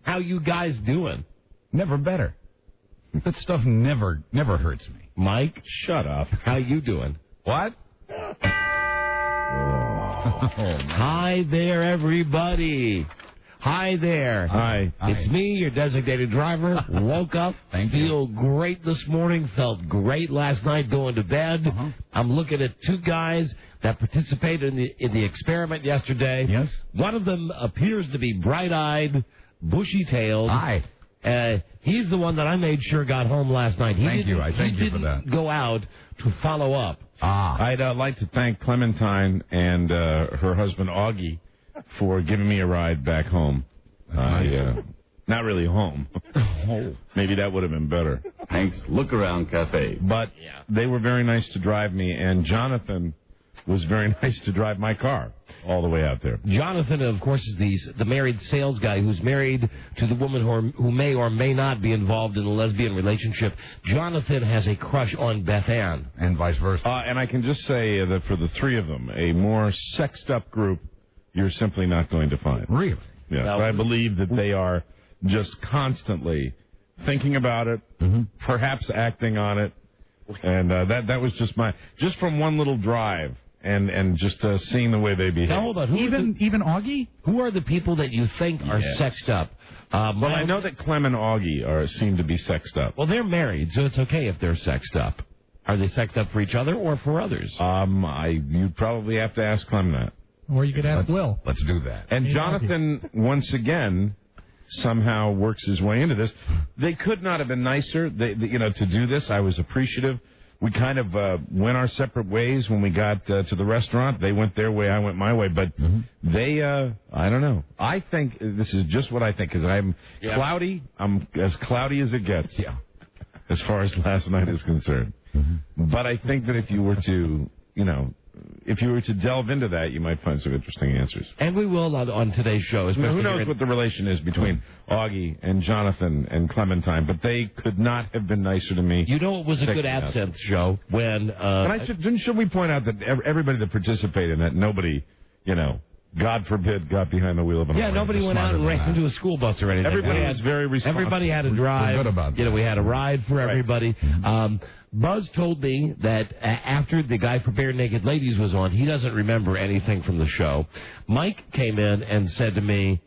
How you guys doing? Never better. That stuff never hurts me. Mike? Shut up. How you doing? What? Hi there, everybody. Hi there. Hi. It's me, your designated driver. Woke up, feel great this morning, felt great last night going to bed. I'm looking at two guys that participated in the experiment yesterday. Yes. One of them appears to be bright-eyed, bushy-tailed. Hi. He's the one that I made sure got home last night. Thank you. I thank you for that. He didn't go out to follow up. I'd like to thank Clementine and her husband Augie for giving me a ride back home. Not really home. Maybe that would have been better. Hank's Look Around Cafe. But they were very nice to drive me, and Jonathan was very nice to drive my car all the way out there. Jonathan, of course, is the married sales guy who's married to the woman who may or may not be involved in a lesbian relationship. Jonathan has a crush on Beth Ann. And vice versa. And I can just say that for the three of them, a more sexed-up group you're simply not going to find. Really? Yes, I believe that they are just constantly thinking about it, perhaps acting on it, and that was just from one little drive. And just seeing the way they behave. Now, hold on. Even Augie? Who are the people that you think are sexed up? Well, I know that Clem and Augie seem to be sexed up. Well, they're married, so it's okay if they're sexed up. Are they sexed up for each other or for others? You'd probably have to ask Clem that. Or you could ask Will. Let's do that. And Jonathan, once again, somehow works his way into this. They could not have been nicer. They to do this, I was appreciative. We kind of went our separate ways when we got to the restaurant. They went their way, I went my way. But they, I don't know. I think this is just what I think, because I'm cloudy. I'm as cloudy as it gets, as far as last night is concerned. But I think that if you were to, delve into that, you might find some interesting answers. And we will on today's show. Who knows what the relation is between Augie and Jonathan and Clementine, but they could not have been nicer to me. You know it was a good Absinthe show when... should we point out that everybody that participated in that, nobody, God forbid, got behind the wheel of an auto. Nobody went out and ran into a school bus or anything. Everybody was very responsible. Everybody had a drive. We're good about that. We had a ride for everybody. Buzz told me that after the guy for Bare Naked Ladies was on, he doesn't remember anything from the show. Mike came in and said to me,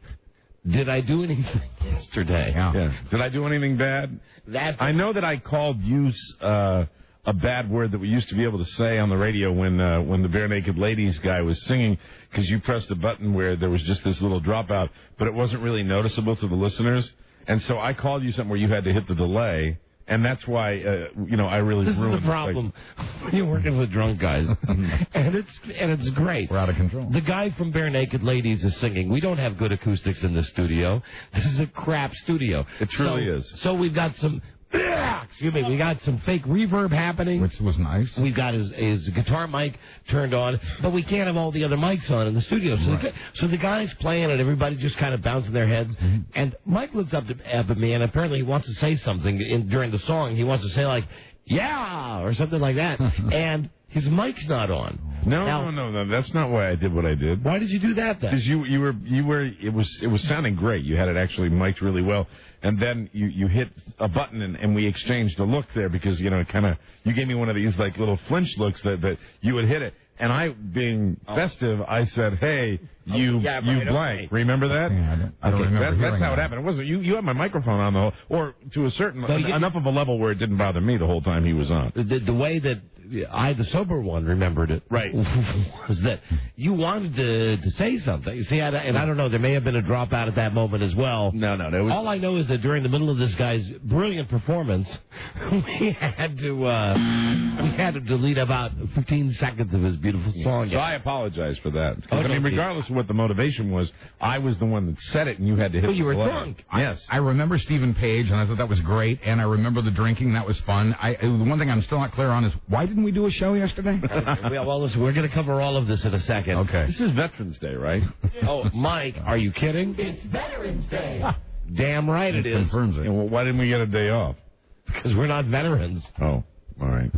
did I do anything yesterday? Yeah. Did I do anything bad? I know that I called you a bad word that we used to be able to say on the radio when the Bare Naked Ladies guy was singing, because you pressed a button where there was just this little dropout, but it wasn't really noticeable to the listeners. And so I called you something where you had to hit the delay. And that's why, I really ruined it. This is the problem when you're working with drunk guys. and it's great. We're out of control. The guy from Bare Naked Ladies is singing. We don't have good acoustics in this studio. This is a crap studio. It truly is. So we've got some... we got some fake reverb happening. Which was nice. We've got his guitar mic turned on, but we can't have all the other mics on in the studio. So the guy's playing and everybody just kind of bouncing their heads. And Mike looks up at me, and apparently he wants to say something during the song. He wants to say, like, yeah, or something like that. And his mic's not on. No. That's not why I did what I did. Why did you do that then? Because you were. It was sounding great. You had it actually mic'd really well, and then you hit a button and we exchanged a look there because you gave me one of these like little flinch looks that you would hit it. And I, being festive, I said, "Hey, you blank." Okay. Remember that? Yeah, I don't remember. That's how it happened. It wasn't you. Had my microphone on the whole, or to a certain enough of a level where it didn't bother me the whole time he was on. The way that I, the sober one, remembered it. Right. Was that you wanted to say something? See, and I don't know. There may have been a dropout at that moment as well. No. All I know is that during the middle of this guy's brilliant performance, we had to delete about 15 seconds of his beautiful song. So I apologize for that. Regardless of what the motivation was, I was the one that said it, and you had to hit. You were drunk. Yes. I remember Stephen Page, and I thought that was great, and I remember the drinking. That was fun. The one thing I'm still not clear on is why didn't we do a show yesterday? Well, listen, we're going to cover all of this in a second. Okay. This is Veterans Day, right? Oh, Mike, are you kidding? It's Veterans Day. Damn right it is. Confirms it. Well, why didn't we get a day off? Because we're not veterans. Oh, all right.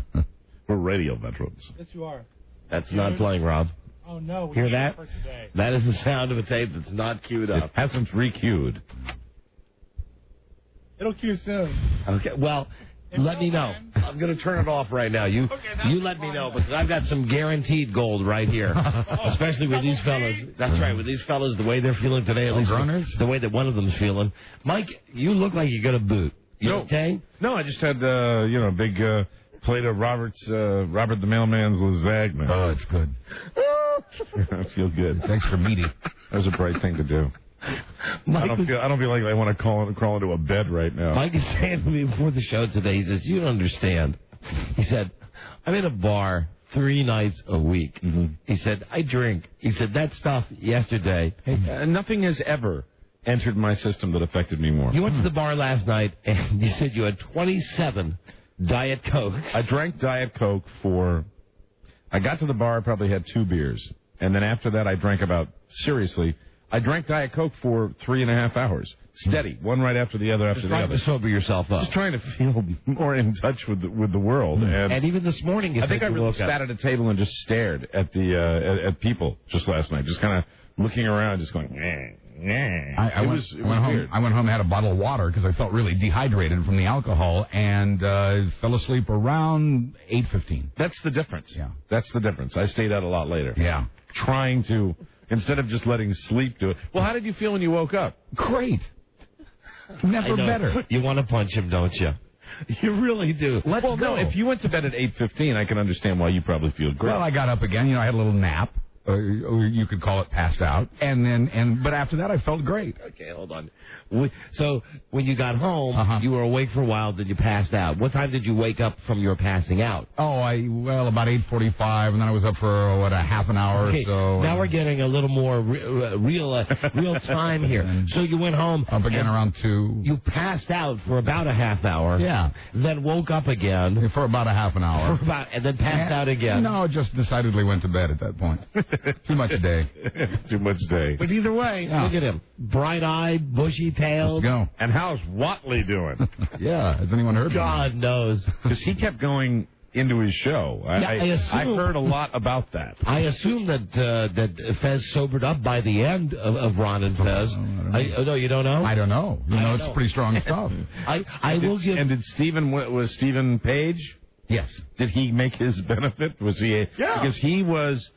We're radio veterans. Yes, you are. That's not playing, Rob. Oh, no. Hear that? That is the sound of a tape that's not queued up. It hasn't re-queued. It'll cue soon. Okay, well, let me know. I'm going to turn it off right now. You let me know, because I've got some guaranteed gold right here, especially with these fellas. That's right, with these fellas, the way they're feeling today, at least the way that one of them's feeling. Mike, you look like you got a boot. You okay? No, I just had, a big plate of Robert the Mailman's lasagna. Oh, it's good. I feel good. It's extra meaty. That was a bright thing to do. I don't feel like I want to crawl into a bed right now. Mike is saying to me before the show today, he says, "You don't understand." He said, "I'm in a bar 3 nights a week." Mm-hmm. He said, "I drink." He said, "That stuff yesterday." Nothing has ever entered my system that affected me more. You went to the bar last night, and you said you had 27 Diet Cokes. I drank Diet Coke I got to the bar, I probably had 2 beers. And then after that, I drank I drank Diet Coke for 3.5 hours. Steady, one right after the other after the other. Trying to sober yourself up. Just trying to feel more in touch with the world. And even this morning, I think I really sat at a table and just stared at at people just last night, just kind of looking around, just going, I went home and had a bottle of water because I felt really dehydrated from the alcohol, and fell asleep around 8:15. That's the difference. Yeah. That's the difference. I stayed out a lot later. Yeah. Trying to, instead of just letting sleep do it. Well, how did you feel when you woke up? Great. Never better. You want to punch him, don't you? You really do. Let's go. No, if you went to bed at 8:15, I can understand why you probably feel great. Well, I got up again. I had a little nap. You could call it passed out, but after that I felt great. Okay, hold on. So when you got home, you were awake for a while, then you passed out. What time did you wake up from your passing out? About 8:45, and then I was up for a half an hour or so. Now we're getting a little more real time here. So you went home up again around 2. You passed out for about a half hour. Yeah. Then woke up again for about a half an hour. And then passed out again. No, just decidedly went to bed at that point. Too much day. Too much day. But either way, look at him. Bright-eyed, bushy-tailed. Let's go. And how's Watley doing? Yeah, has anyone heard God knows. Because he kept going into his show. I heard a lot about that. I assume that Fez sobered up by the end of Ron and Fez. No, you don't know? I don't know. It's pretty strong stuff. Did Stephen Page? Yes. Did he make his benefit? Was he? Yeah. Because he was...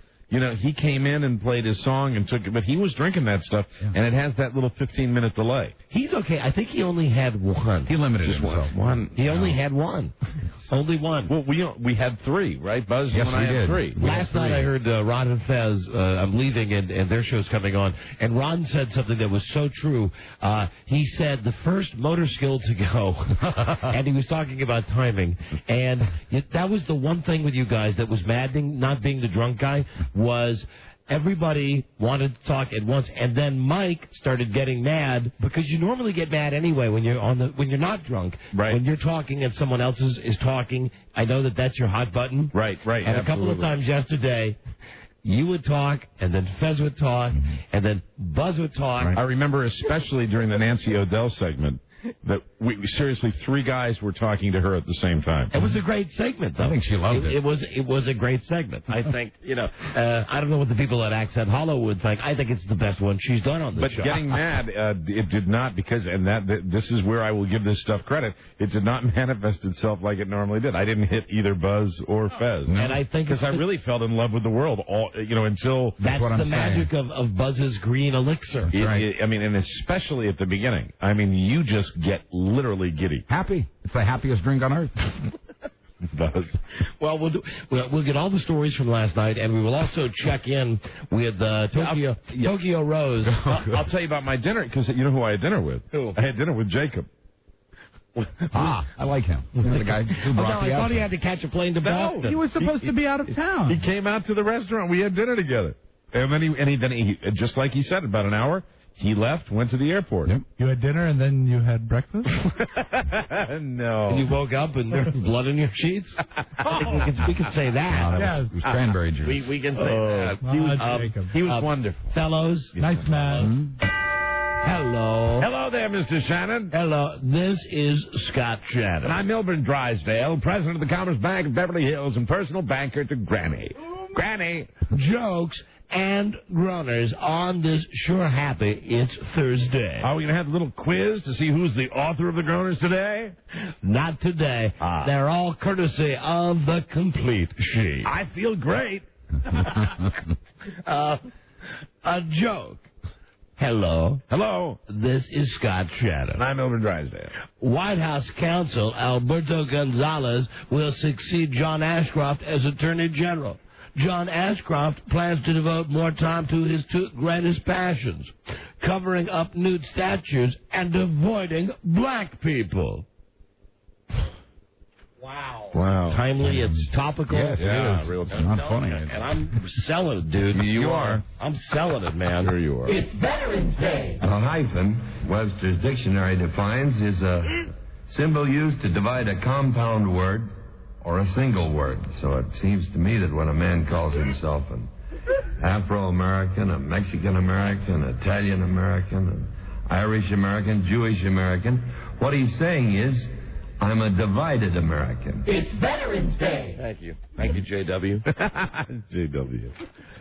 he came in and played his song and took it, but he was drinking that stuff, and it has that little 15-minute delay. He's okay. I think he only had one. He limited himself. One. He only had one. Only one. Well, we had 3, right? Buzz and I had 3. Last night I heard Ron and Fez, I'm leaving, and their show's coming on, and Ron said something that was so true. He said the first motor skill to go, and he was talking about timing, and that was the one thing with you guys that was maddening, not being the drunk guy, was everybody wanted to talk at once, and then Mike started getting mad because you normally get mad anyway when you're not drunk. Right. When you're talking and someone else is talking, I know that's your hot button. Right. And absolutely. a couple of times yesterday, you would talk, and then Fez would talk, and then Buzz would talk. Right. I remember especially during the Nancy O'Dell segment that we seriously 3 guys were talking to her at the same time. It was a great segment, though. I think she loved it. It was a great segment. I think, I don't know what the people at Accent Hollow would think. I think it's the best one she's done on the show. But getting mad, it did not, because, this is where I will give this stuff credit, it did not manifest itself like it normally did. I didn't hit either Buzz or Fez. And I think because I really felt in love with the world, until... That's the magic of Buzz's green elixir. Right. And especially at the beginning. You just get literally giddy. Happy. It's the happiest drink on earth. Buzz. Well, we'll get all the stories from last night, and we will also check in with Tokyo Rose. I'll tell you about my dinner, because you know who I had dinner with? Who? I had dinner with Jacob. I like him. The guy who brought I thought he had to catch a plane to Boston. No, he was supposed to be out of town. He came out to the restaurant. We had dinner together. And then he just like he said, about an hour, he left, went to the airport. Yep. You had dinner and then you had breakfast? No. And you woke up and there's blood in your sheets? we can say that. It was cranberry juice. We can say that. He was wonderful. Fellows. Nice man. Hello. Hello there, Mr. Shannon. Hello. This is Scott Shannon. And I'm Milburn Drysdale, president of the Commerce Bank of Beverly Hills and personal banker to Granny. Granny. Jokes and groaners on this sure happy it's Thursday. Are we going to have a little quiz to see who's the author of the groaners today? Not today. They're all courtesy of the complete sheet. I feel great. A joke. Hello. Hello. This is Scott Shannon. And I'm Elmer Drysdale. White House counsel Alberto Gonzalez will succeed John Ashcroft as Attorney General. John Ashcroft plans to devote more time to his two greatest passions, covering up nude statues and avoiding black people. Wow. Timely, it's topical. Yes, Yeah, it is. real It's time. not funny. And I'm selling it, dude. You are. I'm selling it, man. Sure you are. It's Veterans Day. A hyphen, Webster's dictionary defines, is a symbol used to divide a compound word or a single word. So it seems to me that when a man calls himself an Afro-American, a Mexican-American, Italian-American, an Irish-American, Jewish-American, what he's saying is, I'm a divided American. It's Veterans Day. Thank you. Thank you, JW. JW.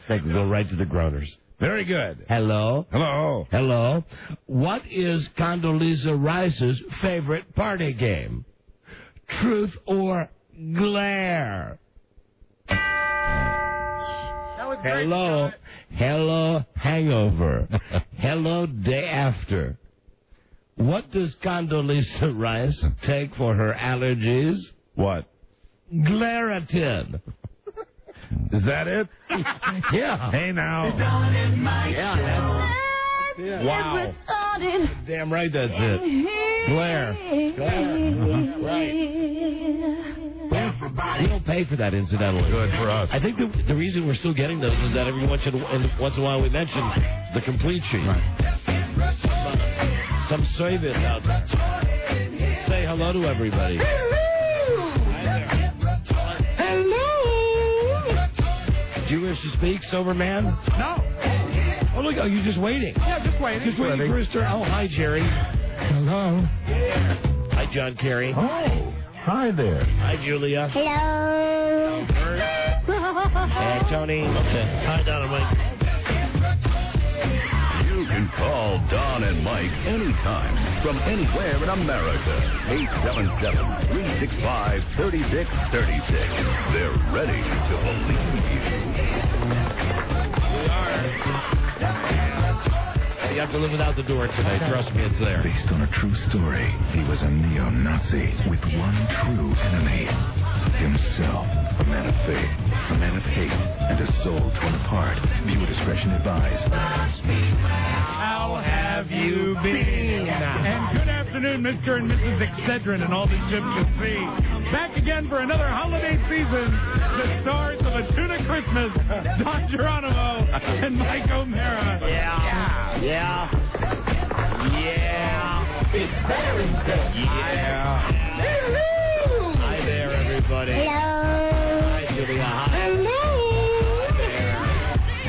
Thank you. Go right to the groaners. Very good. Hello. Hello. Hello. What is Condoleezza Rice's favorite party game? Truth or glare? Hello. Hello, Hangover. Hello, Day After. What does Condoleezza Rice take for her allergies? What? Glaratin. Is that it? Yeah. Hey, now. Yeah. Wow. Damn right that's it. Glare. Right. We don't pay for that, incidentally. Good for us. I think the reason we're still getting those is that every once in a while we mention the complete sheet. Right. Some service out there. Say hello to everybody. Hello. Do you wish to speak, sober man? No. Oh, look, you're just waiting. Yeah, just waiting. Just waiting for his turn. Oh, hi, Jerry. Hello. Hi, John Kerry. Oh, hi there. Hi, Julia. Hello. Hey, Tony. Hi, Don and Mike. You can call Don and Mike anytime from anywhere in America. 877-365-3636. They're ready to believe you. You have to live without the door today. Trust me, it's there. Based on a true story, he was a neo-Nazi with one true enemy. Himself. A man of faith, a man of hate, and a soul torn apart. Viewer discretion advised. How have you been? And good afternoon, Mr. and Mrs. Excedrin and all the ships at sea. Back again for another holiday season. The stars of a tuna Christmas, Don Geronimo and Mike O'Mara. Yeah. It's Veterans Day. Yeah. Hi there, everybody. Hello. Hi, Julia. Hi. Hello.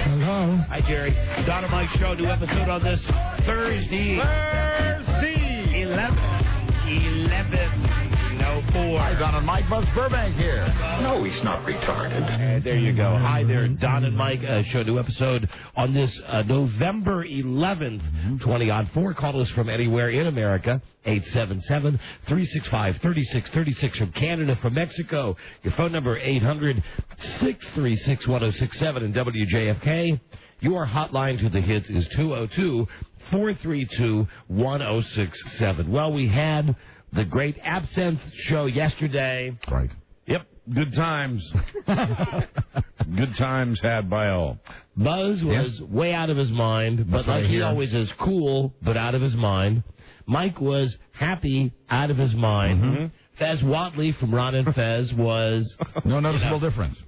Hello. Hi, Jerry. Don and Mike Show, new episode on this Thursday. 11/04. Hi, Don and Mike. Buzz Burbank here. No, he's not retarded. And there you go. Hi there, Don and Mike Show, new episode on this November 11th, 2004. Call us from anywhere in America, 877-365-3636 from Canada, from Mexico. Your phone number, 800-636-1067 in WJFK. Your hotline to the hits is 202-432-1067. Well, we had the great Absinthe show yesterday. Right. Yep. Good times. Good times had by all. Buzz was way out of his mind, but like he always is, cool, but out of his mind. Mike was happy, out of his mind. Fez Watley from Ron and Fez was... No noticeable difference.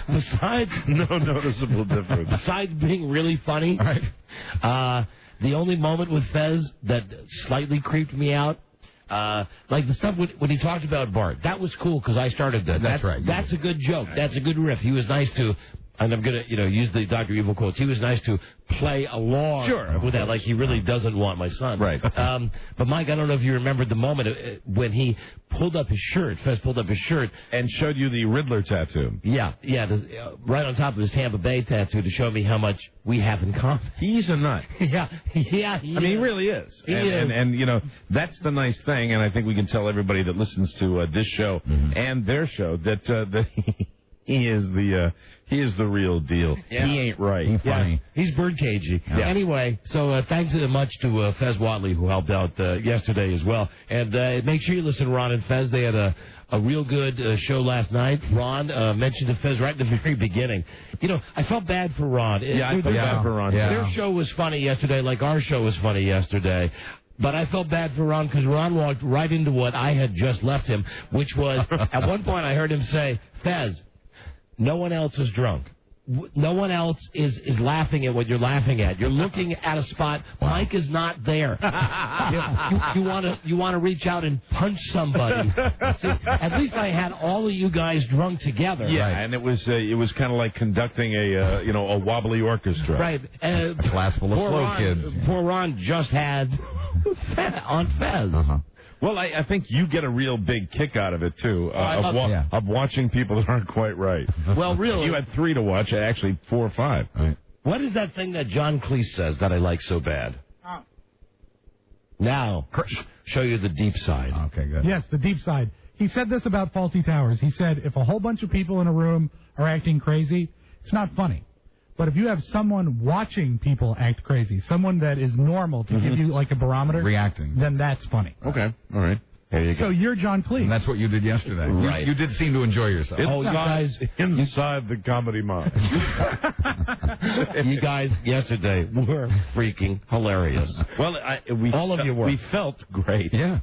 Besides... No noticeable difference. Besides being really funny, the only moment with Fez that slightly creeped me out, like the stuff when he talked about Bart, that was cool because I started that. That's right. That's a good joke. That's a good riff. He was nice to and I'm going to, use the Dr. Evil quotes. He was nice to play along with that, like he really doesn't want my son. Right. But Mike, I don't know if you remembered the moment when he pulled up his shirt. Fez pulled up his shirt and showed you the Riddler tattoo. Yeah, right on top of his Tampa Bay tattoo to show me how much we have in common. He's a nut. Yeah. I mean, he really is. And that's the nice thing, and I think we can tell everybody that listens to this show and their show that he is the real deal. Yeah. He ain't right. He's funny. He's birdcagey. Yeah. Anyway, so thanks much to Fez Whatley, who helped out yesterday as well. And make sure you listen to Ron and Fez. They had a real good show last night. Ron mentioned to Fez right in the very beginning. I felt bad for Ron. I felt bad for Ron. Yeah. Their show was funny yesterday, like our show was funny yesterday. But I felt bad for Ron because Ron walked right into what I had just left him, which was, at one point I heard him say, Fez, no one else is drunk. No one else is laughing at what you're laughing at. You're looking at a spot. Mike is not there. You want to reach out and punch somebody. See, at least I had all of you guys drunk together. Yeah, right. And it was kind of like conducting a wobbly orchestra. Right. A class full of slow kids. Poor Ron just had on Fez. Uh-huh. Well, I think you get a real big kick out of it, too, of watching people that aren't quite right. Well, really. You had 3 to watch, actually 4 or 5. Right. What is that thing that John Cleese says that I like so bad? Now, show you the deep side. Okay, good. Yes, the deep side. He said this about Fawlty Towers. He said, if a whole bunch of people in a room are acting crazy, it's not funny. But if you have someone watching people act crazy, someone that is normal to give you like a barometer, reacting, then that's funny. Okay, all right. There you go. So you're John Cleese. And that's what you did yesterday. Right. You did seem to enjoy yourself. You guys inside the comedy mob. You guys yesterday were freaking hilarious. Well, all of you were. We felt great. Yeah.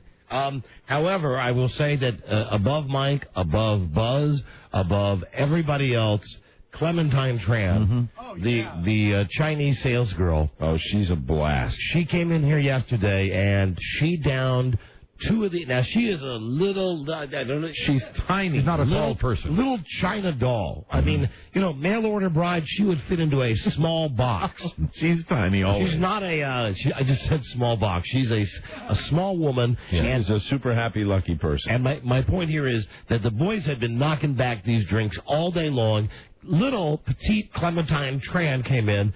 However, I will say that above Mike, above Buzz, above everybody else, Clementine Tran, the Chinese sales girl. Oh, she's a blast. She came in here yesterday, and she downed 2 of the... Now, she is a little... I don't know. She's tiny. She's not a tall person. Little China doll. I mean, mail-order bride, she would fit into a small box. She's tiny always. She's not a... I just said small box. She's a small woman. Yeah. And she's a super happy, lucky person. And my point here is that the boys had been knocking back these drinks all day long. Little petite Clementine Tran came in,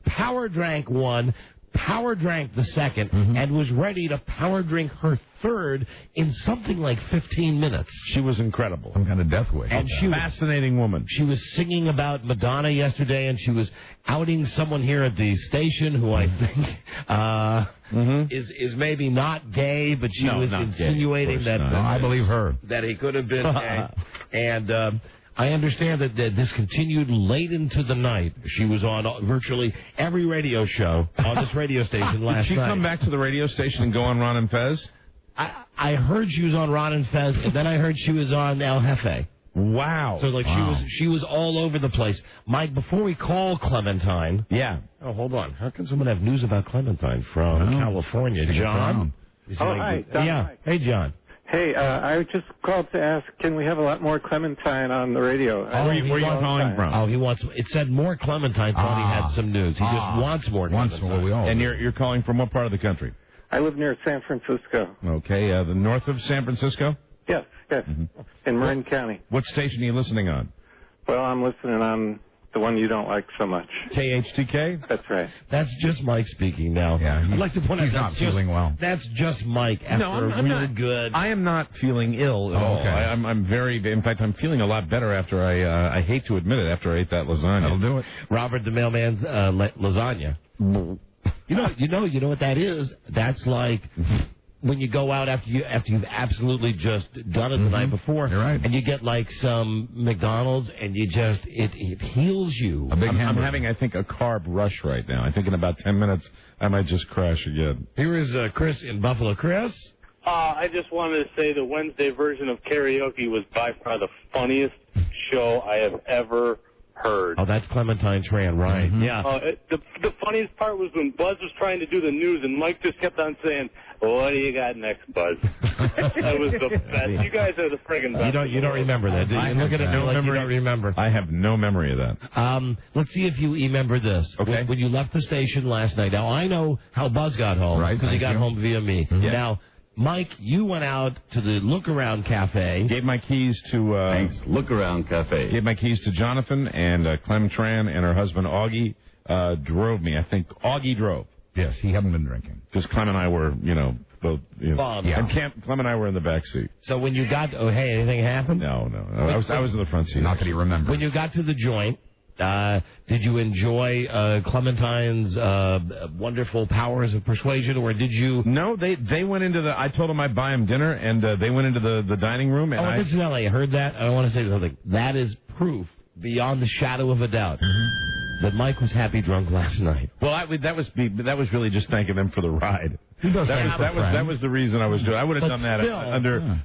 power drank 1, power drank the second, and was ready to power drink her third in something like 15 minutes. She was incredible. Some kind of death wish. And she was fascinating woman. She was singing about Madonna yesterday, and she was outing someone here at the station who I think is maybe not gay, but she was insinuating that I believe her. That he could have been gay. And I understand that this continued late into the night. She was on virtually every radio show on this radio station last night. Did she come back to the radio station and go on Ron and Fez? I heard she was on Ron and Fez, and then I heard she was on El Jefe. Wow. So she was all over the place. Mike, before we call Clementine. Yeah. Oh, hold on. How can someone have news about Clementine from California? John? Hi. Yeah. Hey, John. Hey, I just called to ask, can we have a lot more Clementine on the radio? Where are you calling from? Oh, he wants. It said more Clementine. Thought he had some news. He just wants more Clementine. And you're calling from what part of the country? I live near San Francisco. Okay, the north of San Francisco? Yes, in Marin County. What station are you listening on? Well, I'm listening on the one you don't like so much. KHTK? That's right. That's just Mike speaking now. Yeah, I'd like to point out he's not feeling well. That's just Mike after I'm really not, good. I am not feeling ill at all. Okay. I'm very. In fact, I'm feeling a lot better after I hate to admit it. After I ate that lasagna. That'll do it. Robert the mailman's lasagna. You know what that is? That's like when you go out after you've absolutely just done it the night before, You're right. and you get like some McDonald's, and you just it heals you. A big I'm hamburger. having, I think, a carb rush right now. I think in about 10 minutes I might just crash again. Here is Chris in Buffalo. Chris? I just wanted to say the Wednesday version of Karaoke was by far the funniest show I have ever heard. Oh, that's Clementine Tran, right? Yeah. The funniest part was when Buzz was trying to do the news, and Mike just kept on saying, What do you got next, Buzz? That was the best. You guys are the friggin' best. You don't remember that, do you? Look at it no like memory. you don't remember. I have no memory of that. Let's see if you remember this. Okay. When you left the station last night. Now, I know how Buzz got home. Right, because he got you. home via me. Mm-hmm. Yeah. Now, Mike, you went out to the Look-Around Cafe. Gave my keys to... Thanks. Look Around Cafe. Gave my keys to Jonathan, and Clem Tran and her husband Augie drove me. I think Augie drove. Yes, he hadn't been drinking. Because Clem and I were, both... Bombs. And Clem and I were in the back seat. So when you got... Oh, hey, anything happened? No. I was in the front seat. Not that he remembers. When you got to the joint, did you enjoy Clementine's wonderful powers of persuasion, or did you... No, they went into the... I told them I'd buy them dinner, and they went into the dining room, and this is LA. I heard that. I want to say something. That is proof, beyond the shadow of a doubt, that Mike was happy drunk last night. Well, that was really just thanking them for the ride. He does That was the reason I was doing. I would have done that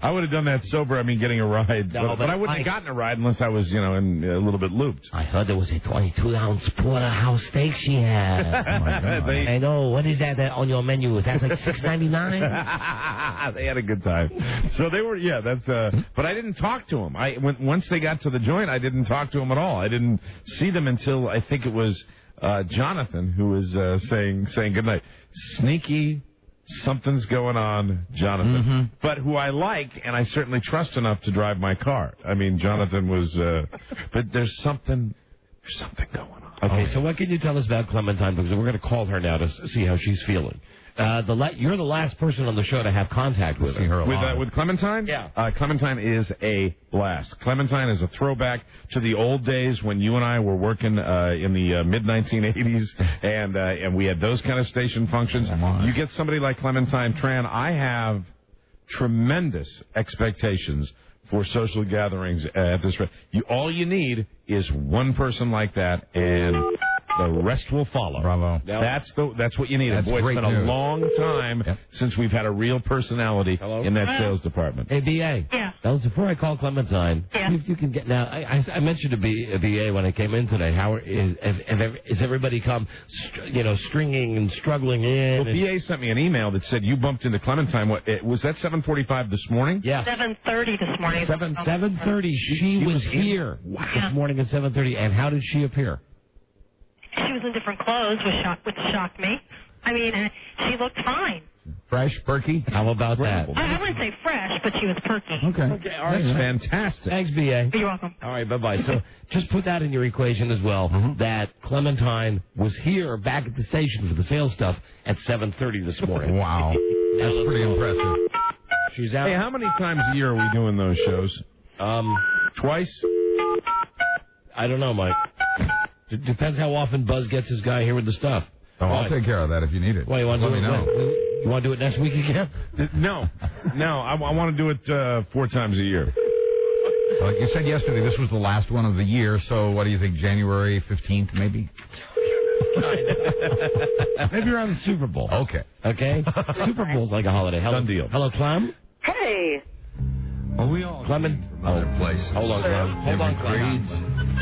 I would have done that sober. I mean, getting a ride, No, but I wouldn't have gotten a ride unless I was, in a little bit looped. I heard there was a 22-ounce porterhouse steak she had. Oh my God. I know. What is that on your menu? Is that like $6.99? They had a good time. So they were, that's. But I didn't talk to them. Once they got to the joint, I didn't talk to them at all. I didn't see them until I think it was Jonathan who was saying goodnight. Sneaky. Something's going on, Jonathan. But who I like, and I certainly trust enough to drive my car. I mean, Jonathan was... but there's something going on. Okay, so what can you tell us about Clementine? Because we're going to call her now to see how she's feeling. You're the last person on the show to have contact with her. With Clementine? Yeah. Clementine is a blast. Clementine is a throwback to the old days when you and I were working in the mid-1980s, and we had those kind of station functions. You get somebody like Clementine Tran, I have tremendous expectations for social gatherings at this. All you need is one person like that, and the rest will follow. Bravo. That's what you need. That's Boy, it's been great news. a long time since we've had a real personality in that sales department. Hey, B.A. Yeah. Now, before I call Clementine, see if you can get... Now, I mentioned to B.A. when I came in today, how is everybody come, stringing and struggling in? Well, B.A. sent me an email that said you bumped into Clementine. Was that 7:45 this morning? Yeah. 7:30 this morning. 7:30. She was here this morning at 7:30. And how did she appear? She was in different clothes, which shocked me. I mean, she looked fine. Fresh, perky? How about that? I wouldn't say fresh, but she was perky. Okay. All right. That's fantastic. Thanks, B.A. You're welcome. All right, bye-bye. So just put that in your equation as well, that Clementine was here back at the station for the sales stuff at 7:30 this morning. Wow. That's pretty impressive. She's out. Hey, how many times a year are we doing those shows? Twice? I don't know, Mike. It depends how often Buzz gets his guy here with the stuff. Oh, I'll take care of that if you need it. Well, you want to Let do me it? know. You want to do it next week again? No. I want to do it 4 times a year. You said yesterday this was the last one of the year, so what do you think, January 15th, maybe? Maybe around the Super Bowl. Okay. Super Bowl's like a holiday. Done deal. Hello, Clem? Hey. Well, we all Clement. came from other places. Hold on, Clem. Hold on, Different Clem. creeds,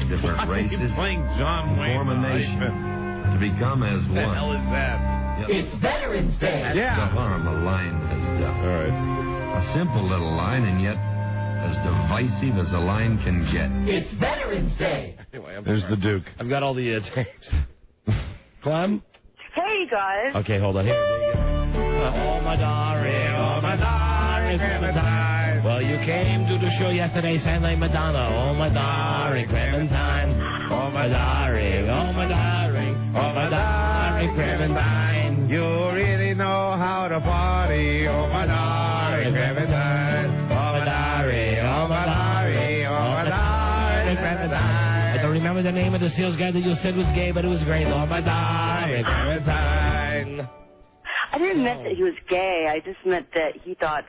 different races, playing John Wayne. form a nation to become as What the hell one. is that? It's Veterans Day. That's the harm a line has done. All right. A simple little line, and yet as divisive as a line can get. It's Veterans Day. Anyway, there's the Duke. I've got all the tapes. Clem? Hey, guys. Okay, hold on. Here, there you go. Oh, my darling, Clementine. Well, you came to the show yesterday, sang like Madonna. Oh, my darling, Clementine. Oh, my darling, oh, my darling, oh, my darling, Clementine. You really know how to party, oh my darling Clementine. Oh, my darling, oh, my darling, oh, my darling, Clementine. I don't remember the name of the sales guy that you said was gay, but it was great. Oh, my darling, Clementine. I didn't meant that he was gay. I just meant that he thought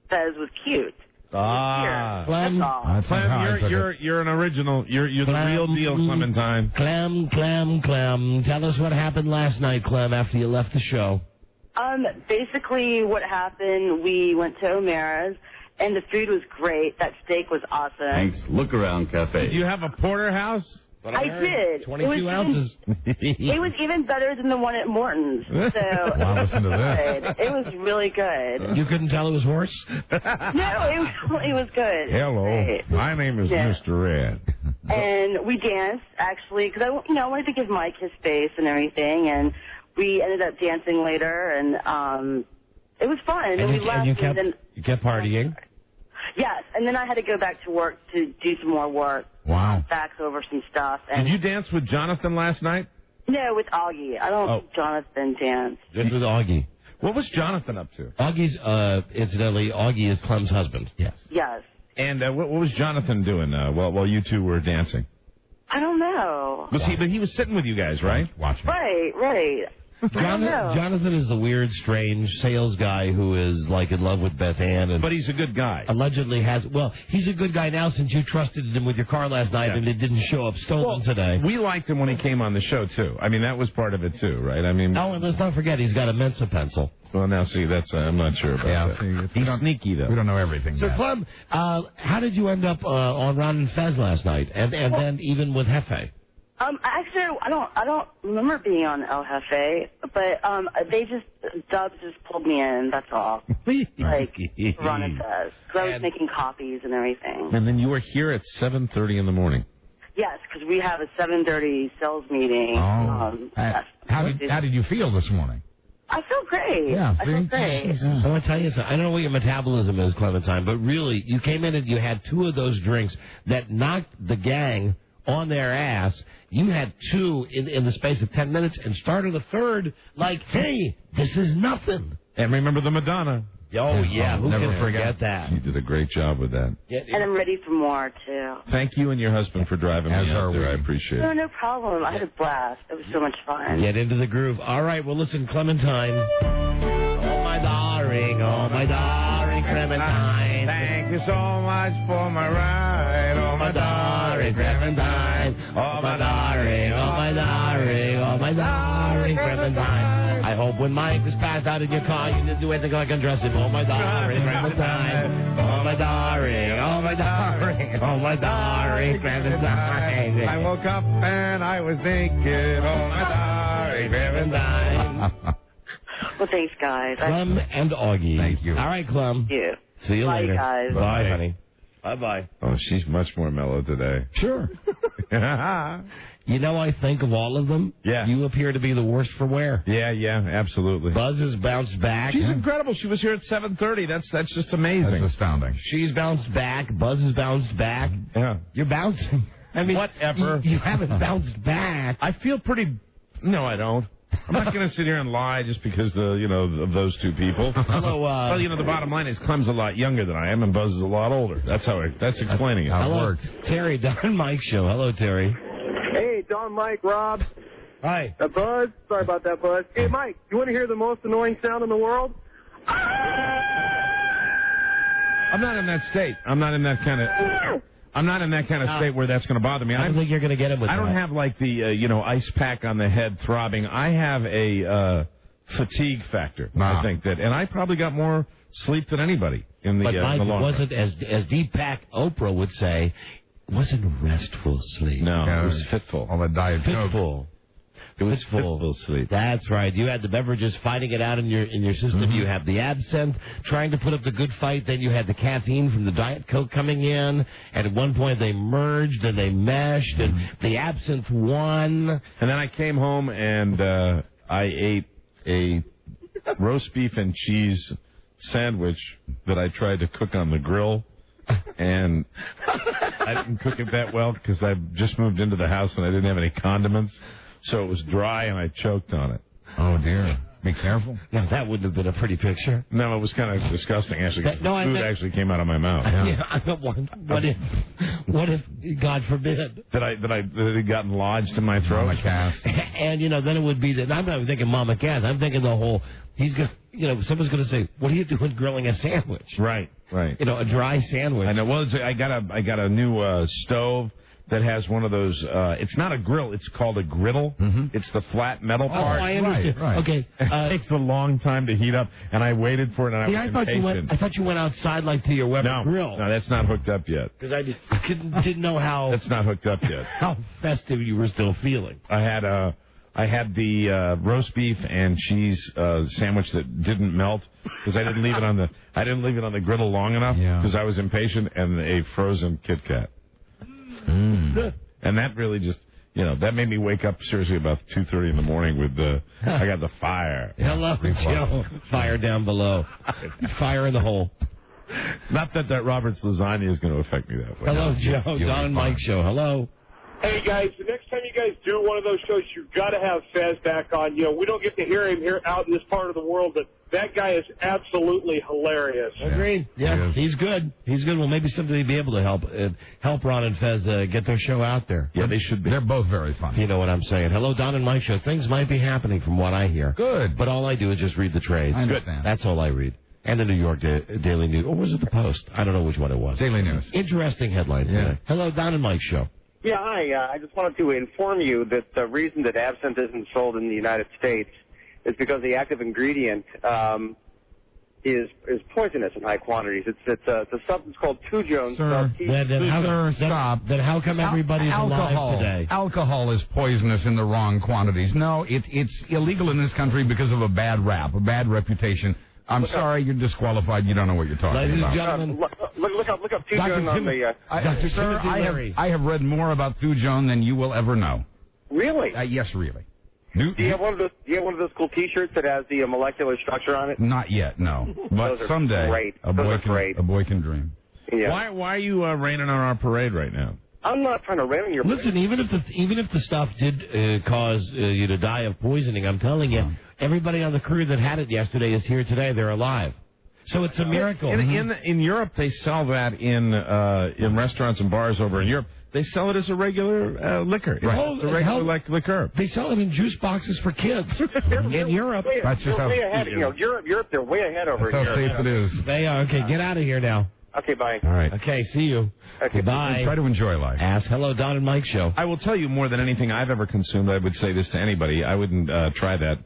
Fez was cute. Clem, That's all. Clem, you're an original. You're the real deal, Clementine. Clem. Tell us what happened last night, Clem, after you left the show. Basically what happened, we went to O'Mara's, and the food was great. That steak was awesome. Thanks. Look Around Cafe. Do you have a porterhouse? I did. 22 ounces. It was even better than the one at Morton's. So Wow, listen to this. it was really good. You couldn't tell it was horse? No, it was good. Hello, Right. my name is Mr. Red. And we danced, actually, because I wanted to give Mike his space and everything, and we ended up dancing later, and it was fun. And we left. You kept partying? Yes, and then I had to go back to work to do some more work. Wow. Fax over some stuff. And Did you dance with Jonathan last night? No, with Augie. I don't think Jonathan danced. Just with Augie. What was Jonathan up to? Augie's, incidentally, Augie is Clem's husband. Yes. Yes. And what was Jonathan doing while you two were dancing? I don't know. But he was sitting with you guys, right? Watch me. Right. Jonathan is the weird, strange sales guy who is like in love with Beth Ann. But he's a good guy. Allegedly he's a good guy now since you trusted him with your car last night and it didn't show up stolen today. We liked him when he came on the show, too. I mean, that was part of it, too, right? I mean... Oh, and let's not forget, he's got a Mensa pencil. Well, now, see, that's... I'm not sure about that. He's sneaky, though. We don't know everything So, yet. Clem, how did you end up on Ron and Fez last night? And then even with Hefe? Actually, I don't remember being on El Jefe, but Dubs just pulled me in. That's all. Like Ronna says, because I was making copies and everything. And then you were here at 7:30 in the morning. Yes, because we have a 7:30 sales meeting. How did you feel this morning? I feel great. Yeah, I feel great. I want to tell you something. I don't know what your metabolism is, Clementine, but really, you came in and you had two of those drinks that knocked the gang on their ass. You had two in the space of 10 minutes and started a third like, hey, this is nothing. And remember the Madonna. Oh, yeah. Who never can forget that? You did a great job with that. Yeah, And I'm ready for more, too. Thank you and your husband for driving me out there. I appreciate it. No problem. I had a blast. It was so much fun. Get into the groove. All right, well, listen, Clementine. Oh, my darling, Clementine. Thank you so much for my ride. Oh, my darling Clementine. Oh, my darling, Clementine. I hope when Mike is passed out in your car, you didn't do anything like undress him. Oh, my darling Clementine. Oh, my darling, Clementine. I woke up and I was naked. Oh, my darling Clementine. Well, thanks, guys. Clem and Augie. Thank you. All right, Clem. you. See you Bye, later. guys. Bye, honey. Bye-bye. Oh, she's much more mellow today. Sure. You know, I think of all of them, you appear to be the worst for wear. Yeah, absolutely. Buzz has bounced back. She's incredible. She was here at 7:30. That's just amazing. That's astounding. She's bounced back. Buzz has bounced back. Yeah. You're bouncing. I mean, whatever. You haven't bounced back. I feel pretty... No, I don't. I'm not going to sit here and lie just because of those two people. Hello, well, the bottom line is Clem's a lot younger than I am, and Buzz is a lot older. That's explaining it. Hello, Terry, Don Mike Show. Hello, Terry. Hey, Don, Mike, Rob. Hi. Buzz. Sorry about that, Buzz. Hey, Mike, you want to hear the most annoying sound in the world? I'm not in that state. I'm not in that kind of state where that's going to bother me. I don't think you're going to get him with I don't have like the ice pack on the head throbbing. I have a fatigue factor. I think that, and I probably got more sleep than anybody in the. But Mike, in the long wasn't as Deepak Oprah would say, wasn't restful sleep. No, it was fitful. All the diet fitful. It was full sleep. That's right. You had the beverages fighting it out in your system. Mm-hmm. You had the absinthe trying to put up the good fight. Then you had the caffeine from the Diet Coke coming in. And at one point they merged and they meshed, and the absinthe won. And then I came home and I ate a roast beef and cheese sandwich that I tried to cook on the grill. And I didn't cook it that well because I just moved into the house and I didn't have any condiments. So it was dry and I choked on it. Oh, dear. Be careful. Now, that wouldn't have been a pretty picture. No, it was kind of disgusting, actually. Food actually came out of my mouth. What if, God forbid, that it had gotten lodged in my throat? Mama Cass. And, then it would be that, I'm not even thinking Mama Cass. I'm thinking the whole, someone's going to say, what are you doing grilling a sandwich? Right. A dry sandwich. I know. Well, I got a new stove. that has one of those. It's not a grill. It's called a griddle. It's the flat metal part. Oh, I understand. Right. Okay. It takes a long time to heat up, and I waited for it, and I was impatient. I thought you went outside like to your Weber grill. No, that's not hooked up yet. Because I didn't know how. That's not hooked up yet. How festive you were still feeling. I had the roast beef and cheese sandwich that didn't melt because I didn't leave it on the griddle long enough because I was impatient, and a frozen Kit Kat. And that really just, that made me wake up seriously about 2:30 in the morning with I got the fire. Hello, Joe. Fire down below. Fire in the hole. Not that Robert's lasagna is going to affect me that way. Hello, Joe. Don and Mike show. Hello. Hey, guys, the next time you guys do one of those shows, you've got to have Fez back on. We don't get to hear him here out in this part of the world, but that guy is absolutely hilarious. Agreed. Yeah, he's good. He's good. Well, maybe somebody be able to help Ron and Fez get their show out there. Yeah, they should be. They're both very funny. You know what I'm saying. Hello, Don and Mike show. Things might be happening from what I hear. Good. But all I do is just read the trades. I understand. That's all I read. And the New York Daily News. Or was it the Post? I don't know which one it was. Daily News. Interesting headline today. Hello, Don and Mike show. Yeah, I just wanted to inform you that the reason that absinthe isn't sold in the United States is because the active ingredient is poisonous in high quantities. It's a substance called tujone. Stop. Then how come everybody's alive today? Alcohol is poisonous in the wrong quantities. No, it's illegal in this country because of a bad rap, a bad reputation. I'm sorry, you're disqualified. You don't know what you're talking Ladies about. and gentlemen, look up Thujone on the. Sir, I have read more about Thujone than you will ever know. Really? Yes, really. Do you have one of those cool T-shirts that has the molecular structure on it? Not yet, no. But someday, a boy can dream. Yeah. Why are you raining on our parade right now? I'm not trying to rain on your parade. Listen, even if the stuff did cause you to die of poisoning, I'm telling you. Everybody on the crew that had it yesterday is here today. They're alive. So it's a miracle. In Europe, they sell that in restaurants and bars over in Europe. They sell it as a regular liquor. Right. It's a regular liquor. They sell it in juice boxes for kids in Europe. That's just way ahead. Europe, they're way ahead over here. That's how safe it is. They are. Okay, get out of here now. Okay, bye. All right. Okay, see you. Okay, bye. Try to enjoy life. Ask Hello, Don and Mike show. I will tell you more than anything I've ever consumed. I would say this to anybody. I wouldn't try that.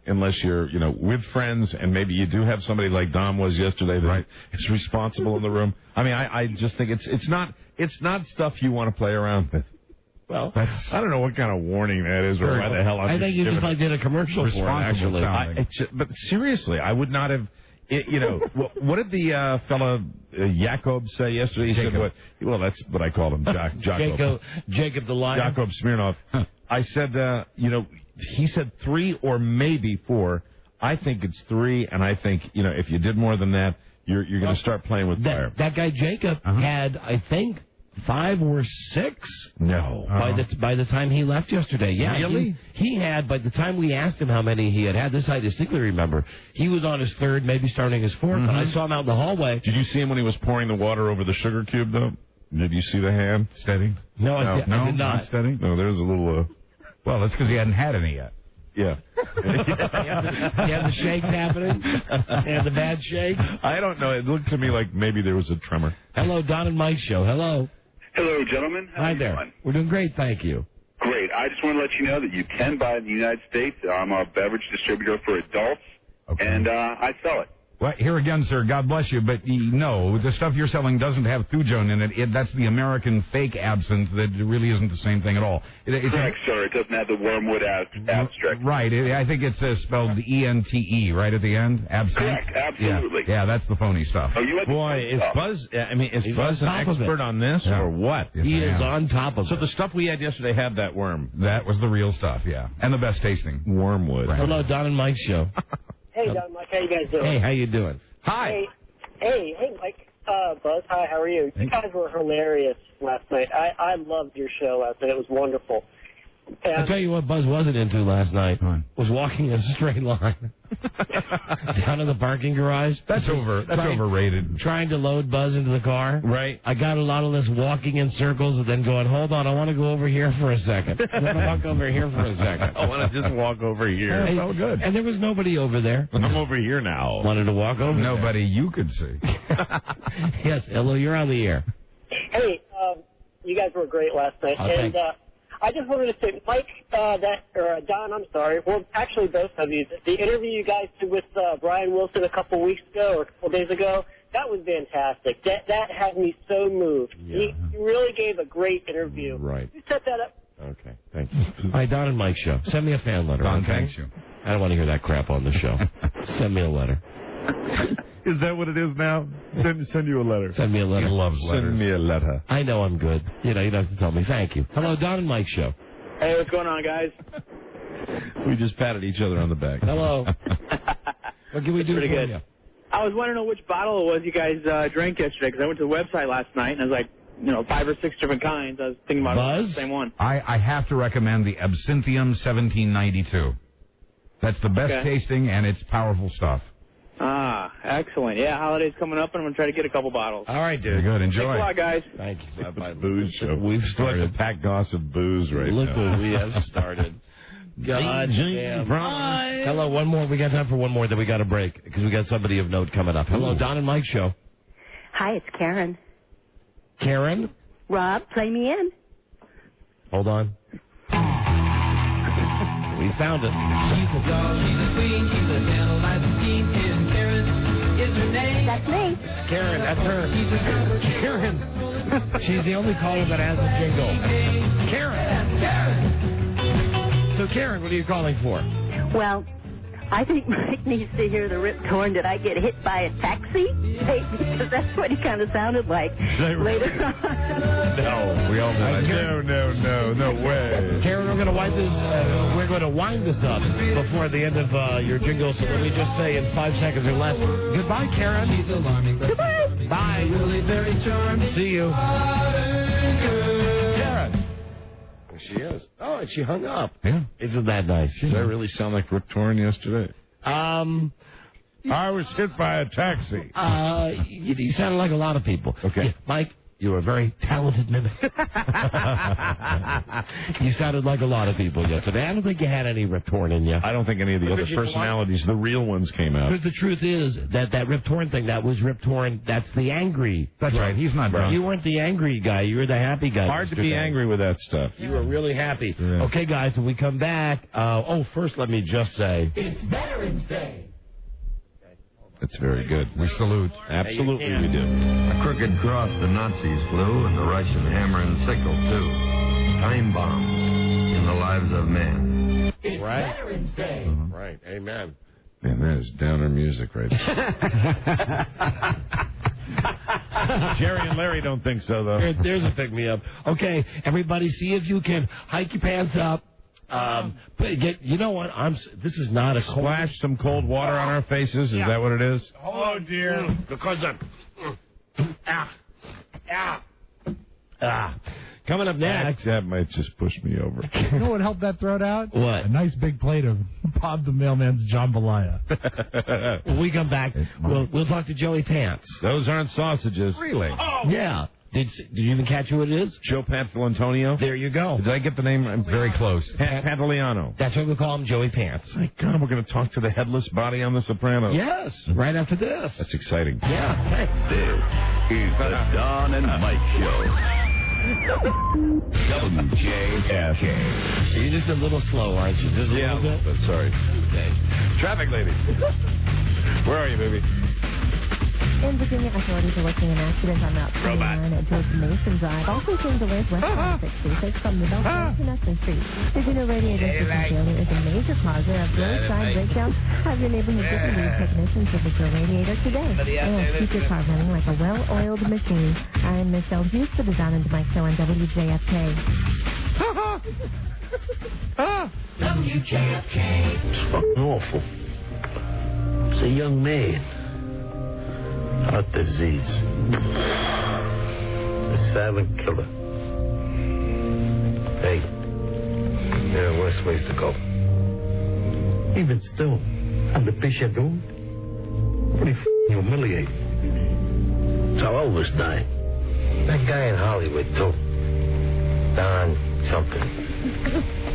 Unless you're, with friends, and maybe you do have somebody like Dom was yesterday that is responsible in the room. I mean, I just think it's not stuff you want to play around with. Well, I don't know what kind of warning that is, or why the hell I think you just did a commercial for it, actually. But seriously, I would not have. What did the fella Jacob say yesterday? He said what? Well, that's what I called him, Jacob the Lion. Jacob Smirnoff. I said, he said 3 or maybe 4. I think it's 3, and I think, if you did more than that, you're going to start playing with fire. That guy Jacob had, I think, 5 or 6. No. By the time he left yesterday. Yeah. Really? He had, by the time we asked him how many he had, this I distinctly remember, he was on his 3rd, maybe starting his 4th, and I saw him out in the hallway. Did you see him when he was pouring the water over the sugar cube, though? Did you see the hand? Steady? No, I did not. Steady? No, there's a little... Well, that's because he hadn't had any yet. Yeah. You have the shakes happening? And the bad shakes? I don't know. It looked to me like maybe there was a tremor. Hello, Don and Mike show. Hello. Hello, gentlemen. Hi there. Doing? We're doing great, thank you. Great. I just want to let you know that you can buy it in the United States. I'm a beverage distributor for adults, and I sell it. Well, here again, sir, God bless you, but no, the stuff you're selling doesn't have Thujone in it. That's the American fake absinthe that really isn't the same thing at all. Correct, sir. It doesn't have the wormwood abstract. Right. I think it's spelled ENTE right at the end. Absinthe. Correct. Absolutely. Yeah, that's the phony stuff. Oh, you Boy, is Buzz? Is Buzz an expert on this or what? Yes, he is on top of it. So the stuff we had yesterday had that worm. That was the real stuff. Yeah, and the best tasting wormwood. Right. Hello, Don and Mike show. Hey, Don, Mike, how you guys doing? Hey, how you doing? Hi. Hey, Mike. Buzz, hi, how are you? You guys were hilarious last night. I loved your show last night. It was wonderful. And I'll tell you what Buzz wasn't into last night. Was walking in a straight line down in the parking garage. That's overrated. Trying to load Buzz into the car. Right. I got a lot of this walking in circles and then going, hold on, I want to go over here for a second. I want to walk over here for a second. I want to just walk over here. Hey, so good. And there was nobody over there. I'm over here now. Wanted to walk over Nobody you could see. Yes, hello, you're on the air. Hey, you guys were great last night. And I just wanted to say, Mike, Don, I'm sorry. Well, actually, both of you. The interview you guys did with Brian Wilson a couple weeks ago or a couple days ago, that was fantastic. That had me so moved. Yeah. He really gave a great interview. Right. You set that up. Okay, thank you. All right, Don and Mike show. Send me a fan letter. Don, okay? thanks you. I don't want to hear that crap on the show. Send me a letter. Is that what it is now? Send you a letter. Send me a letter. He loves letters. Send me a letter. I know I'm good. You don't have to tell me. Thank you. Hello, Don and Mike show. Hey, what's going on, guys? We just patted each other on the back. Hello. What can we do Pretty for good. you? I was wondering which bottle it was you guys drank yesterday, because I went to the website last night, and I was like, 5 or 6 different kinds. I was thinking about Buzz? the same one. I have to recommend the Absinthium 1792. That's the best tasting, and it's powerful stuff. Ah, excellent. Yeah, holidays coming up, and I'm going to try to get a couple bottles. All right, Very dude. good. Enjoy. Thanks a lot, guys. Thank you. Bye-bye. Booze show. We've started. Like a packed goss of booze right Look now. what we have started. God damn. Hello, one more. We got time for one more, then we got a break, because we got somebody of note coming up. Hello, Don and Mike show. Hi, it's Karen. Karen? Rob, play me in. Hold on. We found it. She's a dog, she's a queen, she's a gentle life teen, and Karen is her name. That's me. It's Karen. That's her. Karen. She's the only caller that has a jingle. Karen. So, Karen, what are you calling for? Well, I think Mike needs to hear the rip torn "Did I get hit by a taxi?" because that's what he kind of sounded like later on. No, we all know. No way. Karen, we're going to wind this up before the end of your jingle. So let me just say in 5 seconds or less, goodbye, Karen. Goodbye. Bye. Really very charming. See you. Karen. There she is. Oh, and she hung up. Yeah. Isn't that nice? Did I really sound like Rip Torn yesterday? I was hit by a taxi. You sounded like a lot of people. Okay. Yeah, Mike, you're a very talented mimic. You sounded like a lot of people yesterday. I don't think you had any Rip Torn in you. I don't think any of the other personalities, the real ones, came out. Because the truth is that Rip Torn thing, that was Rip Torn. That's the angry. That's right. He's not drunk. You weren't the angry guy. You were the happy guy. Hard to be angry with that stuff. You were really happy. Yeah. Okay, guys, when we come back, first let me just say, It's Veterans Day. That's very good. We salute. Absolutely, we do. A crooked cross the Nazis flew, and the Russian hammer and sickle, too. Time bombs in the lives of men. It's Veterans Day. Right, amen. Man, that is downer music right there. Jerry and Larry don't think so, though. There's a pick-me-up. Okay, everybody, see if you can hike your pants up. You know what? This is not a Splash some cold water on our faces. Is that what it is? Oh dear! Because coming up next. That might just push me over. You know what helped that throat out? What? A nice big plate of Bob the Mailman's jambalaya. When we come back, we'll talk to Joey Pants. Those aren't sausages. Really? Oh. Yeah. Did you even catch who it is? Joe Pantalantonio. There you go. Did I get the name? I'm very close. Pantaleano. That's what we call him, Joey Pants. My God, we're going to talk to the headless body on The Sopranos. Yes, right after this. That's exciting. Yeah, thanks. This is the Don and Mike Show. WJFK. You're just a little slow, aren't you? Just a little bit? But sorry. Okay. Traffic lady. Where are you, baby? In Virginia, authorities are working an accident on Route 29 at George Mason Drive. Also seeing delays westbound 66 from the Beltline to Nesson Street. Virginia radiator system failure is a major cause of roadside breakdowns. Have your neighborhood Different technicians to fix your radiator today. And keep your car running like a well-oiled machine. I'm Michelle Hughes for the Don and Mike Show on WJFK. WJFK. It's fucking awful. It's a young man. Heart disease. A silent killer. Hey, there are worse ways to go. Even still, I'm the bishop, dude. Pretty humiliating. So Elvis died. That guy in Hollywood, too. Don something.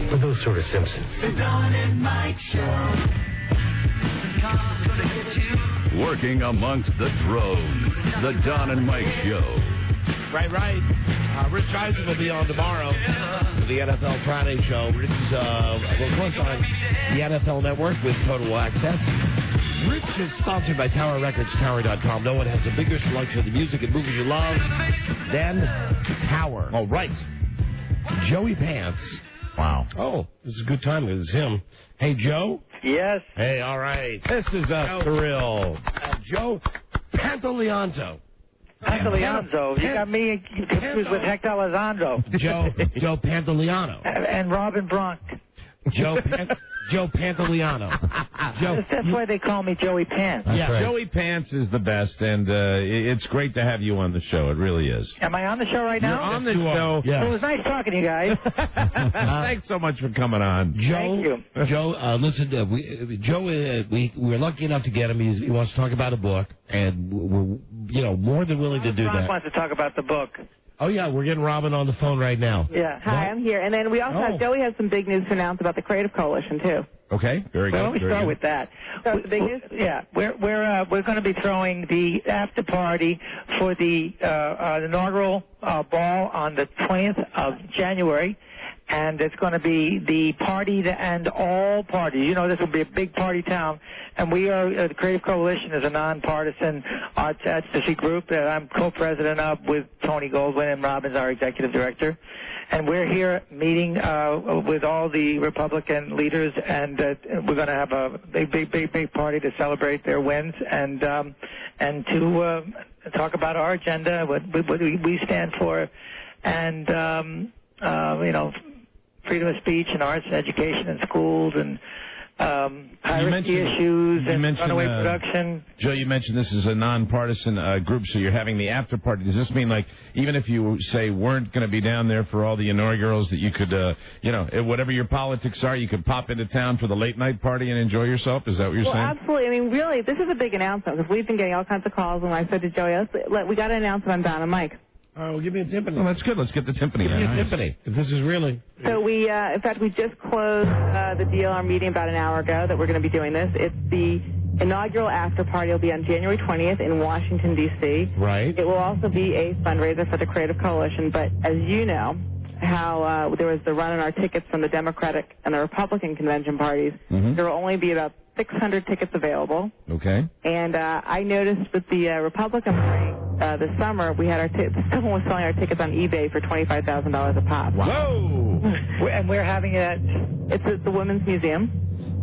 Producer of Simpsons. The Don and Mike Show. Tom's gonna get you. Working amongst the drones, the Don and Mike Show. Right. Rich Eisen will be on tomorrow for the NFL Friday show. Rich is, of course, on the NFL Network with Total Access. Rich is sponsored by Tower Records, Tower.com. No one has a bigger selection of the music and movies you love than Tower. All right. Joey Pants. Wow. Oh, this is a good time. It's him. Hey, Joe? Yes. Hey, all right. This is a thrill. Joe Pantoliano. Pantoliano. You got me confused with Hector Alessandro. Joe Pantoliano. And Robin Bronk. Joe Pantoliano. That's why they call me Joey Pants. Yeah, right. Joey Pants is the best, and it's great to have you on the show. It really is. Am I on the show right now? You're on the show. Yeah. Well, it was nice talking to you guys. Thanks so much for coming on. Thank you. Joe, listen, we're lucky enough to get him. He wants to talk about a book, and we're more than willing to do Ron that. wants to talk about the book. Oh, yeah, we're getting Robin on the phone right now. Yeah. Hi, I'm here. And then we also have Joey has some big news to announce about the Creative Coalition, too. Okay, very good. Why don't we start with that? So, big news? Yeah, we're going to be throwing the after party for the inaugural ball on the 20th of January, and it's going to be the party to end all parties. You know, this will be a big party town, and we are the Creative Coalition is a nonpartisan arts advocacy group that I'm co-president of with Tony Goldwyn, and Robin's our executive director. And we're here meeting with all the Republican leaders, and we're going to have a big party to celebrate their wins and to talk about our agenda, what we stand for, and freedom of speech and arts and education in schools and piracy issues and runaway production. Joe, you mentioned this is a nonpartisan group, so you're having the after party. Does this mean, like, even if you, say, weren't going to be down there for all the inaugurals, that you could, whatever your politics are, you could pop into town for the late-night party and enjoy yourself? Is that what you're saying? Absolutely. I mean, really, this is a big announcement because we've been getting all kinds of calls. When I said to Joey, we got an announcement on Don and Mike. Well, give me a timpani. Well, that's good. Let's get the timpani. Give me a timpani. If this is really... So we, in fact, we just closed the deal, our meeting about an hour ago, that we're going to be doing this. It's the inaugural after party. It'll be on January 20th in Washington, D.C. Right. It will also be a fundraiser for the Creative Coalition. But as you know, how there was the run on our tickets from the Democratic and the Republican convention parties, there will only be about 600 tickets available. Okay. And I noticed with the Republican party this summer, we had someone was selling our tickets on eBay for $25,000 a pop. Whoa! And we're having it It's at the Women's Museum.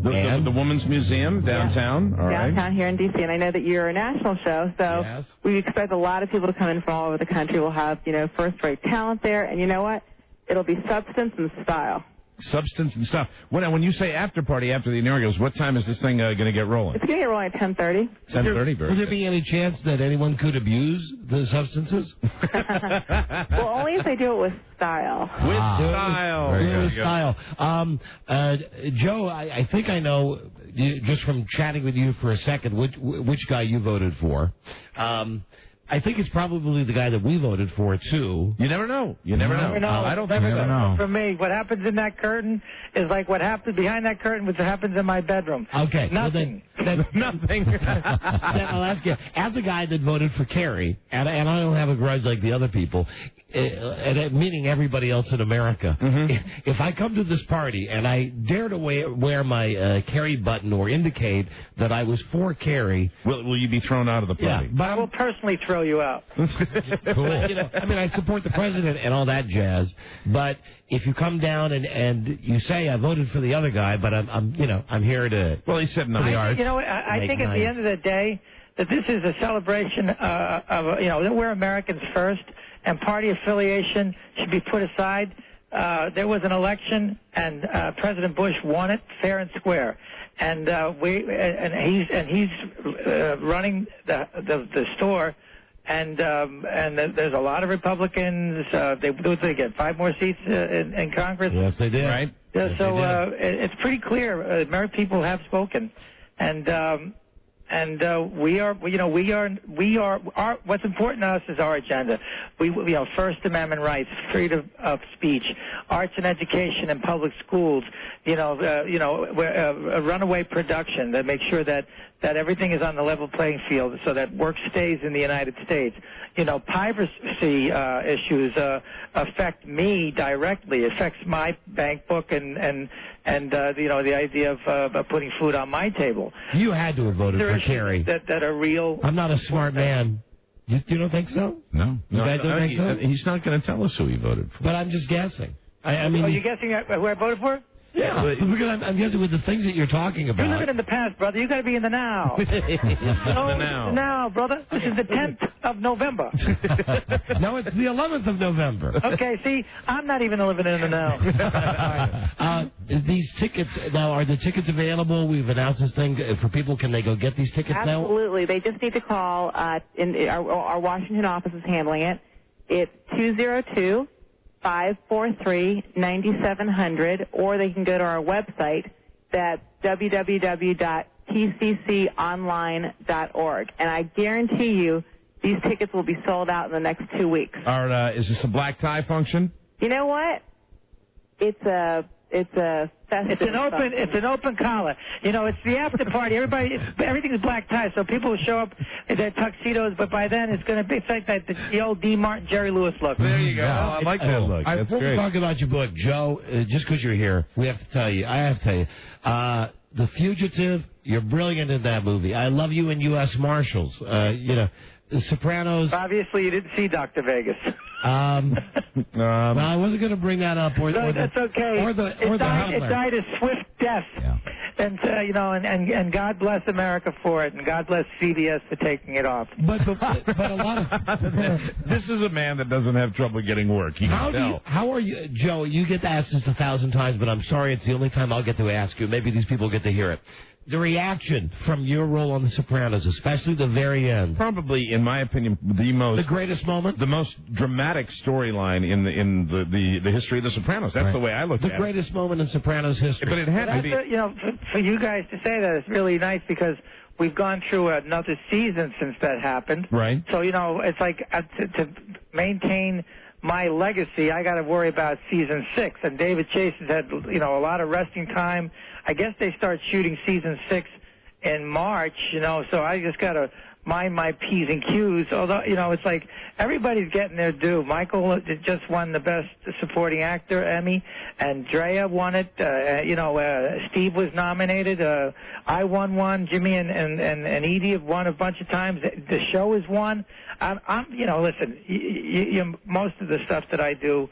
The Women's Museum downtown? Yeah. All right. Downtown here in D.C. And I know that you're a national show, so we expect a lot of people to come in from all over the country. We'll have, first-rate talent there. And you know what? It'll be substance and style. Substance and stuff. When you say after party after the inaugurals, what time is this thing going to get rolling? It's going to get rolling at 10:30. 10:30. Would there be any chance that anyone could abuse the substances? Well, only if they do it with style. With style. With style. Joe, I think I know, just from chatting with you for a second, which guy you voted for. I think it's probably the guy that we voted for, too. You never know. You never know. I don't never know. For me, what happens in that curtain is like what happens behind that curtain, which happens in my bedroom. Okay. Nothing. Well, nothing. Then I'll ask you, as a guy that voted for Kerry, and I don't have a grudge like the other people, meaning everybody else in America, if I come to this party and I dare to wear my Kerry button or indicate that I was for Kerry... Will you be thrown out of the party? Yeah, but I will personally throw you out. Cool. I support the president and all that jazz, but if you come down and you say I voted for the other guy, but I'm here to... Well, he said no. I think at the end of the day that this is a celebration of that we're Americans first, and party affiliation should be put aside. There was an election, and President Bush won it fair and square, and he's running the store. And there's a lot of Republicans. They get 5 more seats in Congress. Yes, they did. Right. Yeah, so it's pretty clear. American people have spoken, and we are. What's important to us is our agenda. First Amendment rights, freedom of speech, arts and education in public schools. A runaway production that makes sure that everything is on the level playing field, so that work stays in the United States. Piracy issues affect me directly. It affects my bank book and the idea of putting food on my table. You had to have voted for Kerry. That are real. I'm not a smart man. You don't think so? No. You guys don't think so? He's not going to tell us who he voted for. But I'm just guessing. I mean, are you guessing who I voted for? Yeah, because I'm guessing with the things that you're talking about. You're living in the past, brother. You got to be in the now. Now, brother. This is the 10th of November. No, it's the 11th of November. Okay, see, I'm not even living in the now. These tickets, now, are the tickets available? We've announced this thing for people. Can they go get these tickets now? Absolutely. They just need to call. Our Washington office is handling it. It's 202-543-9700, or they can go to our website. That's www.tcconline.org. And I guarantee you these tickets will be sold out in the next 2 weeks. Is this a black tie function? You know what? It's a festive. It's an open collar. It's the after party. Everything's black tie, so people will show up in their tuxedos. But by then, it's going to be like the old D. Martin, Jerry Lewis look. There you go. I like that look. That's before great. we talk about your book, Joe, just because you're here, I have to tell you, The Fugitive. You're brilliant in that movie. I love you in U.S. Marshals. The Sopranos. Obviously, you didn't see Dr. Vegas. Well, I wasn't going to bring that up. That's okay. It died a swift death. Yeah. And and God bless America for it, and God bless CBS for taking it off. But a lot of this is a man that doesn't have trouble getting work. How are you, Joe? You get asked this 1,000 times, but I'm sorry, it's the only time I'll get to ask you. Maybe these people get to hear it. The reaction from your role on The Sopranos, especially the very end. Probably, in my opinion, the greatest moment, the most dramatic storyline in the history of The Sopranos. That's the way I look at it. The greatest moment in Sopranos history. But it had to be. For you guys to say that, it's really nice because we've gone through another season since that happened. Right. So it's like to maintain my legacy, I got to worry about season 6. And David Chase has had, a lot of resting time. I guess they start shooting season 6 in March, so I just got to mind my P's and Q's. Although, it's like everybody's getting their due. Michael just won the Best Supporting Actor Emmy, and Drea won it. Steve was nominated. I won one. Jimmy and Edie have won a bunch of times. The show has won. Listen, most of the stuff that I do,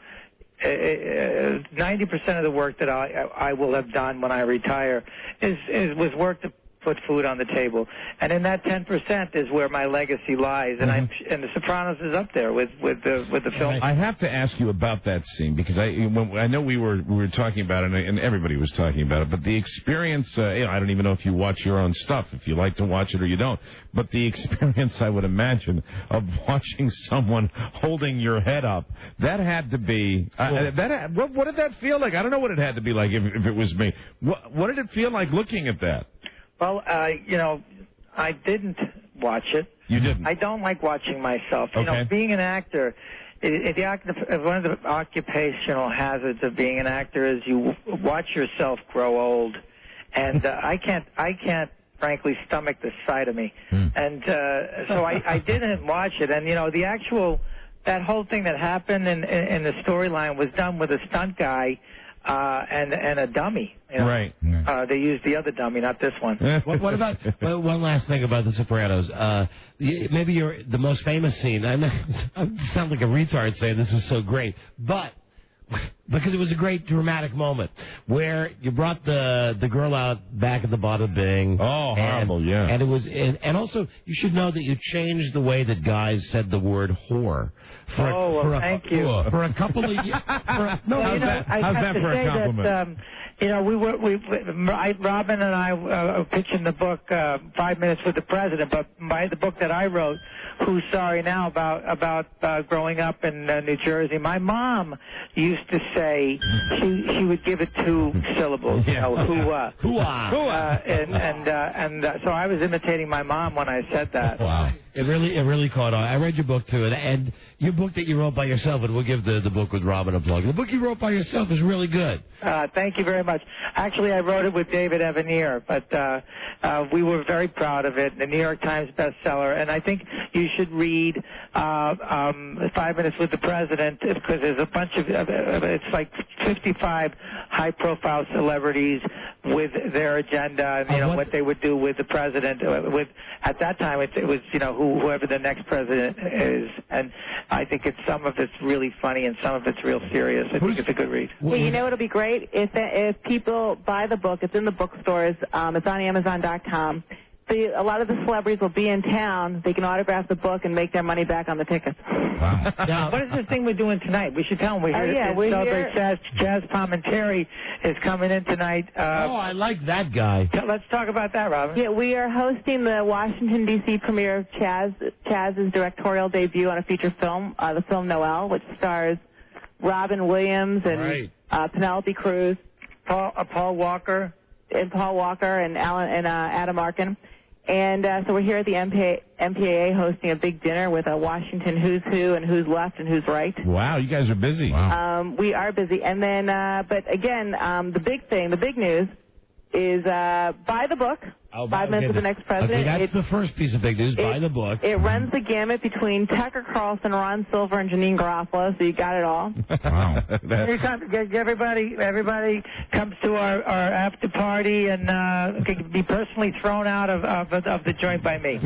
90% of the work that I will have done when I retire was work to put food on the table, and in that 10% is where my legacy lies, and and The Sopranos is up there with the film. I have to ask you about that scene because I know we were talking about it, and everybody was talking about it, but the experience, I don't even know if you watch your own stuff, if you like to watch it or you don't, but the experience, I would imagine, of watching someone holding your head up, that had to be, what did that feel like? I don't know what it had to be like if it was me. What did it feel like looking at that? Well, I didn't watch it. You didn't? I don't like watching myself. Okay. Being an actor, one of the occupational hazards of being an actor is you watch yourself grow old, and I can't frankly stomach the sight of me, and so I didn't watch it. And that whole thing that happened in the storyline was done with a stunt guy. And a dummy. Right. They used the other dummy, not this one. What about one last thing about The Sopranos? Maybe you're the most famous scene. I sound like a retard saying this was so great, but because it was a great dramatic moment where you brought the girl out back at the bottom bing. Oh, horrible, yeah. And it was, and also you should know that you changed the way that guys said the word whore. Thank you. For a couple of years. How's that for a compliment? You know, Robin and I are pitching the book 5 Minutes with the President, but by the book that I wrote, Who's Sorry Now, about growing up in New Jersey. My mom used to say she would give it 2 syllables. You know, hoo-ah. And so I was imitating my mom when I said that. Wow. It really caught on. I read your book, too, and your book that you wrote by yourself, and we'll give the book with Robin a plug. The book you wrote by yourself is really good. Thank you very much. Actually, I wrote it with David Evanier, but we were very proud of it, the New York Times bestseller, and I think you should read 5 Minutes with the President, because there's a bunch of, it's like 55 high-profile celebrities with their agenda, and, you know, what they would do with the president. At that time, it was, you know, whoever the next president is, and I think some of it's really funny and some of it's real serious. I think it's a good read. Well, you know, it'll be great if people buy the book. It's in the bookstores. It's on Amazon.com. A lot of the celebrities will be in town. They can autograph the book and make their money back on the tickets. Wow. Now, what is this thing we're doing tonight? We should tell them we're here to celebrate Chaz Palminteri is coming in tonight. I like that guy. Let's talk about that, Robin. Yeah, we are hosting the Washington, D.C. premiere of Chaz's directorial debut on a feature film, the film Noel, which stars Robin Williams and Penelope Cruz. Paul Walker. And Adam Arkin. And so we're here at the MPAA hosting a big dinner with a Washington who's who and who's left and who's right. Wow, you guys are busy. Wow. We are busy. And then, but again, the big news is buy the book, 5 Minutes with the Next President. Okay, that's the first piece of big news. Buy the book. It runs the gamut between Tucker Carlson, Ron Silver, and Janine Garofalo, so you got it all. Wow. Everybody comes to our after party and can be personally thrown out of the joint by me.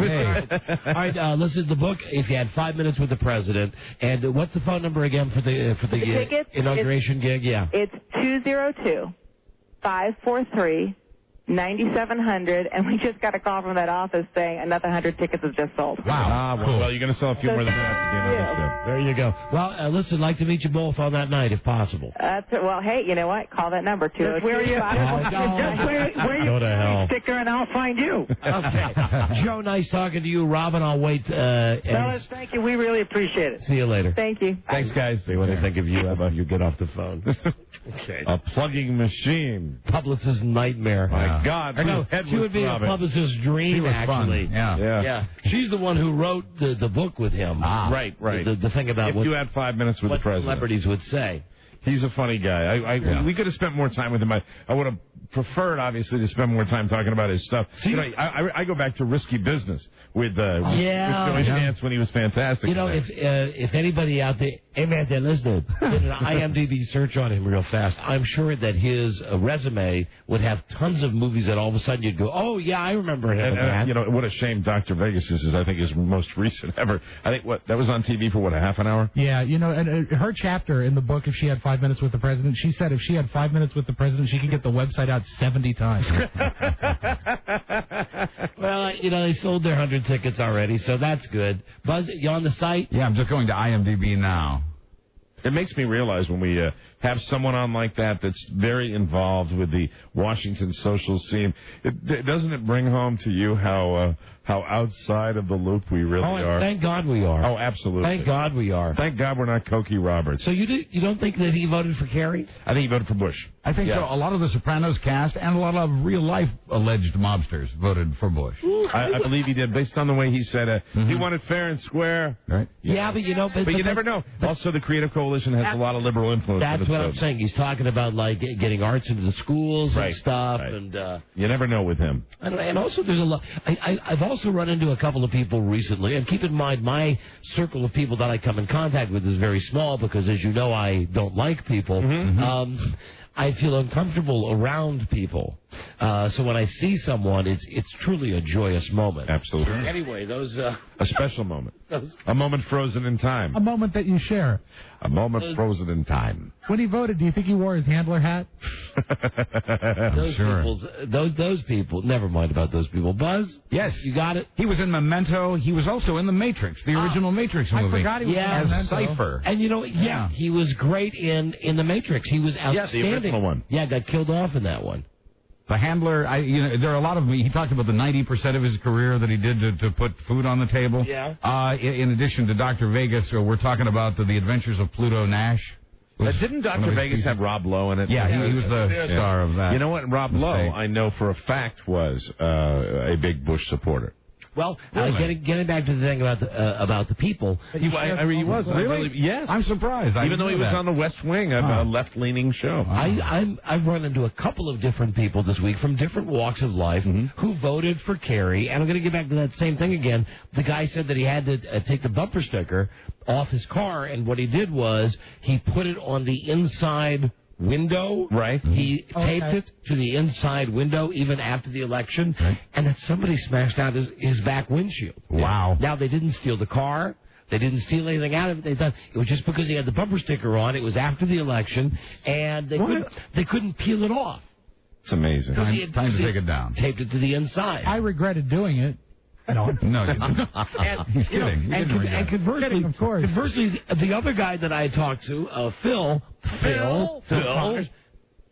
All right, listen, the book, if you had 5 Minutes with the President, and what's the phone number again for the tickets, inauguration gig? Yeah. It's 202-543 $9,700, and we just got a call from that office saying another 100 tickets have just sold. Wow. Cool. Well, you're going to sell a few more than that. There you go. Well, listen, I'd like to meet you both on that night, if possible. Well, hey, you know what? Call that number, too. Just wear Go to hell. Sticker, and I'll find you. Okay. Joe, nice talking to you. Robin, I'll wait. Fellas, thank you. We really appreciate it. See you later. Thank you. Thanks, guys. See what I think of you. How about you get off the phone? Okay. A plugging machine. Publicist's nightmare. My God. She would be a publicist's dream, she was actually. Fun. Yeah. She's the one who wrote the book with him. Right. The thing about if you had 5 minutes with the president. What celebrities would say. He's a funny guy. We could have spent more time with him. I would have preferred, obviously, to spend more time talking about his stuff. You know, I go back to Risky Business with Joey Dance when he was fantastic. You know, if anybody out there, hey man, they're listening, did an IMDb search on him real fast, I'm sure that his resume would have tons of movies that all of a sudden you'd go, oh yeah, I remember him. And you know, what a shame Dr. Vegas is I think his most recent ever. I think that was on TV for a half an hour? Yeah, you know, and her chapter in the book, If She Had 5 Minutes with the President, she said if she had 5 minutes with the president, she could get the website out 70 times. Well, you know, they sold their 100 tickets already, so that's good. Buzz, you on the site? Yeah, I'm just going to IMDb now. It makes me realize when we have someone on like that that's very involved with the Washington social scene, doesn't it bring home to you how outside of the loop we really are? Thank God we are. Oh, absolutely. Thank God we are. Thank God we're not Cokie Roberts. So you don't think that he voted for Kerry? I think he voted for Bush. I think so. A lot of the Sopranos cast and a lot of real-life alleged mobsters voted for Bush. I believe he did, based on the way he said he wanted fair and square. Right. Yeah, but you know... But you never know. Also, the Creative Coalition has a lot of liberal influence. That's what I'm saying. He's talking about, like, getting arts into the schools and stuff. Right. And you never know with him. And also, there's a lot... I've also run into a couple of people recently, and keep in mind, my circle of people that I come in contact with is very small because, as you know, I don't like people. I feel uncomfortable around people. So when I see someone, it's truly a joyous moment. Absolutely. Anyway, those a special moment. A moment frozen in time. A moment that you share. A moment frozen in time. When he voted, do you think he wore his handler hat? Those people. Never mind about those people. Buzz? Yes. You got it? He was in Memento. He was also in The Matrix, the original Matrix movie. I forgot he was in as Memento. Cypher. And you know, he was great in The Matrix. He was outstanding. Yes, the original one. Yeah, got killed off in that one. The handler, there are a lot of them. He talked about the 90% of his career that he did to put food on the table. Yeah. In addition to Dr. Vegas, we're talking about the Adventures of Pluto Nash. Didn't Dr. Vegas have Rob Lowe in it? Yeah, he was the star of that. You know what? Rob Lowe, I know for a fact, was a big Bush supporter. Well, getting back to the thing about the people. He was. Really? Yes. I'm surprised. Even though he was on the West Wing, a left-leaning show. I've run into a couple of different people this week from different walks of life who voted for Kerry. And I'm going to get back to that same thing again. The guy said that he had to take the bumper sticker off his car, and what he did was he put it on the inside window. Right. He taped it to the inside window even after the election, and that somebody smashed out his back windshield. Wow. Now, they didn't steal the car. They didn't steal anything out of it. They thought it was just because he had the bumper sticker on. It was after the election, and they couldn't peel it off. It's amazing. Time to take it down. Taped it to the inside. I regretted doing it. No, you didn't. He's kidding. And conversely, of course. Conversely, the other guy that I talked to, Phil,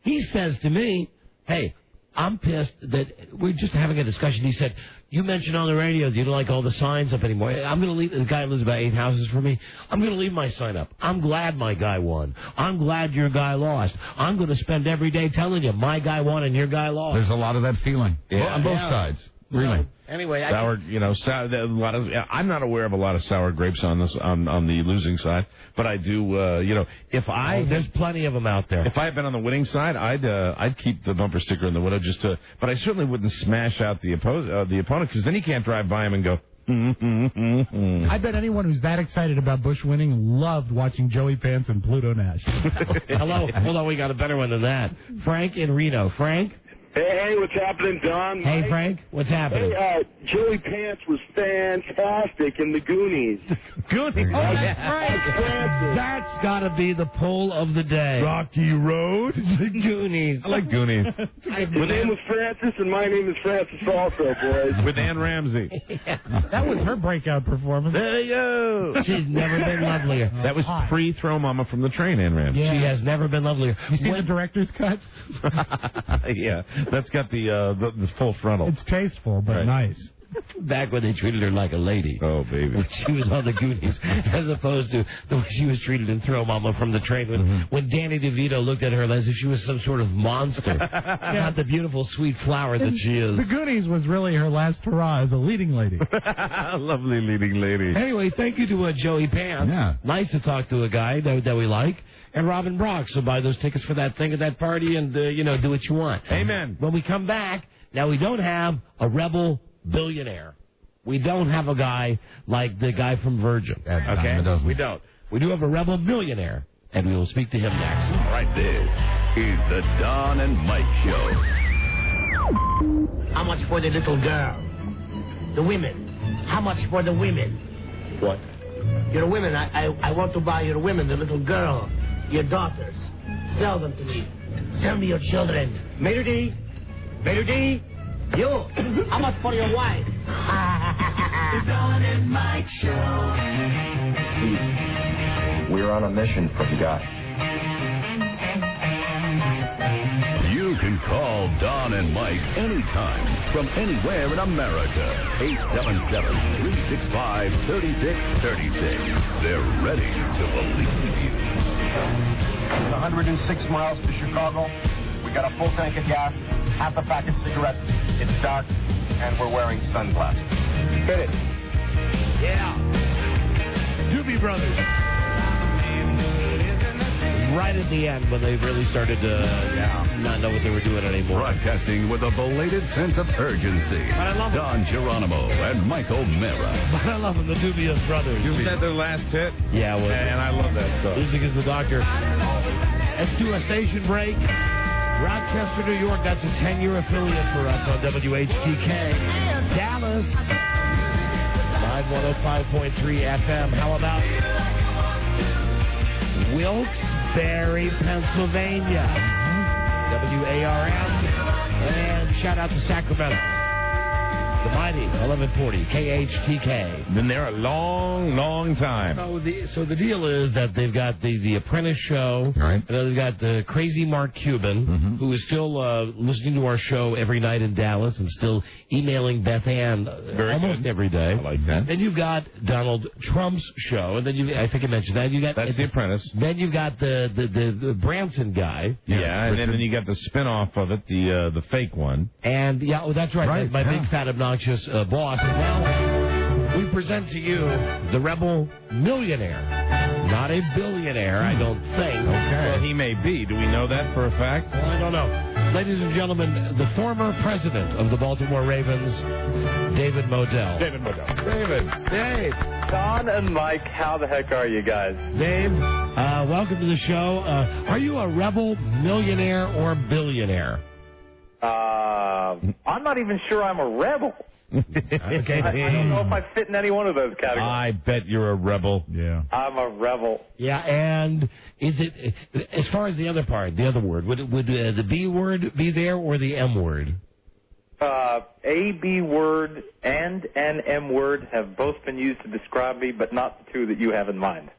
he says to me, "Hey, I'm pissed that we're just having a discussion." He said, "You mentioned on the radio that you don't like all the signs up anymore. I'm going to leave." The guy lives about 8 houses from me. "I'm going to leave my sign up. I'm glad my guy won. I'm glad your guy lost. I'm going to spend every day telling you my guy won and your guy lost." There's a lot of that feeling on both sides. Really. Anyway, I'm not aware of a lot of sour grapes on the losing side, but I do. There's plenty of them out there. If I had been on the winning side, I'd keep the bumper sticker in the window but I certainly wouldn't smash out the opponent, because then he can't drive by him and go. I bet anyone who's that excited about Bush winning loved watching Joey Pants and Pluto Nash. Hello, hold on, we got a better one than that. Frank in Reno. Frank. Hey, what's happening, Don? Hey, Frank, what's happening? Hey, Joey Pants was fantastic in the Goonies. Goonies? Oh, that's right. That's got to be the poll of the day. Rocky Road? The Goonies. I like Goonies. His name was Francis, and my name is Francis also, boys. With Ann Ramsey. That was her breakout performance. There you go. She's never been lovelier. That was pre-Throw Mama from the Train, Ann Ramsey. Yeah. She has never been lovelier. You see the director's cut? Yeah. That's got the full frontal. It's tasteful, but nice. Back when they treated her like a lady. Oh, baby. When she was on the Goonies, as opposed to the way she was treated in Throw Mama from the Train. When Danny DeVito looked at her as if she was some sort of monster. Not the beautiful, sweet flower that she is. The Goonies was really her last hurrah as a leading lady. Lovely leading lady. Anyway, thank you to Joey Pants. Yeah. Nice to talk to a guy that we like. And Robin Brock. So buy those tickets for that thing at that party and, do what you want. Amen. When we come back, now we don't have a rebel billionaire. We don't have a guy like the guy from Virgin. Okay? We don't. We do have a rebel millionaire, and we will speak to him next. All right, this is the Don and Mike Show. How much for the little girl? The women. How much for the women? What? Your women. I want to buy your women, the little girl, your daughters. Sell them to me. Sell me your children. Maitre D'? Maitre D'? You. How much for your wife? The Don and Mike Show. We're on a mission for the guy. You can call Don and Mike anytime from anywhere in America. 877-365-3636. They're ready to believe you. 106 miles to Chicago. We got a full tank of gas, half a pack of cigarettes. It's dark, and we're wearing sunglasses. Hit it. Yeah. Doobie Brothers. Right at the end when they really started to not know what they were doing anymore. Broadcasting with a belated sense of urgency. But I love Don Geronimo and Michael Mera. But I love them, the Dubious Brothers. Was that their last hit? Yeah, it was. And I love that stuff. Music is the doctor. Let's do a station break. Rochester, New York, that's a 10-year affiliate for us on WHTK. Dallas, live 105.3 FM. How about Wilkes-Barre, Pennsylvania? WARM. And shout out to Sacramento. The mighty 1140 KHTK. Been there a long, long time. So the deal is that they've got the Apprentice show. Right. And then they've got the Crazy Mark Cuban, who is still listening to our show every night in Dallas and still emailing Beth Ann almost every day. I like that. Then you've got Donald Trump's show, and then I think I mentioned that. That's The Apprentice. Then you've got the Branson guy. Yeah, and then you got the spin-off of it, the fake one. And that's right. My big fat obnoxious boss. And now we present to you the Rebel Millionaire. Not a billionaire, I don't think. Okay. Well, he may be. Do we know that for a fact? Well, I don't know. Ladies and gentlemen, the former president of the Baltimore Ravens, David Modell. David Modell. Dave. Don and Mike, how the heck are you guys? Dave, welcome to the show. Are you a Rebel millionaire or billionaire? I'm not even sure I'm a rebel. Okay. I don't know if I fit in any one of those categories. I bet you're a rebel. Yeah. I'm a rebel. Yeah, and is it, as far as the other part, the other word, would the B word be there or the M word? A, B word, and an M word have both been used to describe me, but not the two that you have in mind.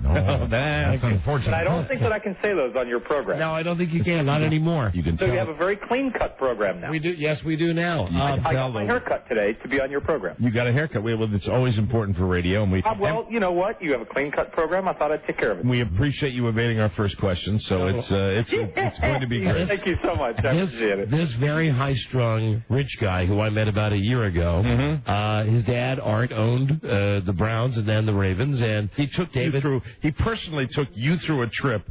No, that's unfortunate. But I don't think that I can say those on your program. No, I don't think you can. Not anymore. You can So tell. you have a very clean-cut program now. We do. Yes, we do now. I got my haircut today to be on your program. You got a haircut. Well, it's always important for radio, and Well, you know what? You have a clean-cut program. I thought I'd take care of it. we appreciate you evading our first question. So it's going to be great. Thank you so much. I appreciate it. This very high-strung rich guy who I met about a year ago, his dad, Art, owned the Browns and then the Ravens, and He took David through. He personally took you through a trip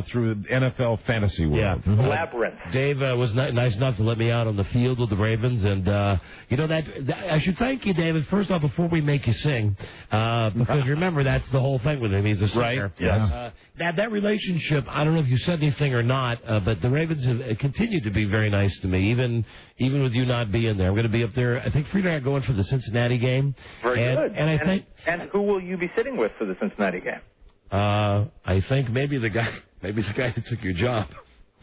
through NFL fantasy world. Yeah. Labyrinth. Dave was nice enough to let me out on the field with the Ravens, and that I should thank you, David. First off, before we make you sing, because remember that's the whole thing with him. He's a singer. Right. Yes. That relationship. I don't know if you said anything or not, but the Ravens have continued to be very nice to me, even with you not being there. I'm going to be up there. I think Frida and I are going for the Cincinnati game. Very good. And I think. And who will you be sitting with for the Cincinnati game? I think maybe the guy who took your job.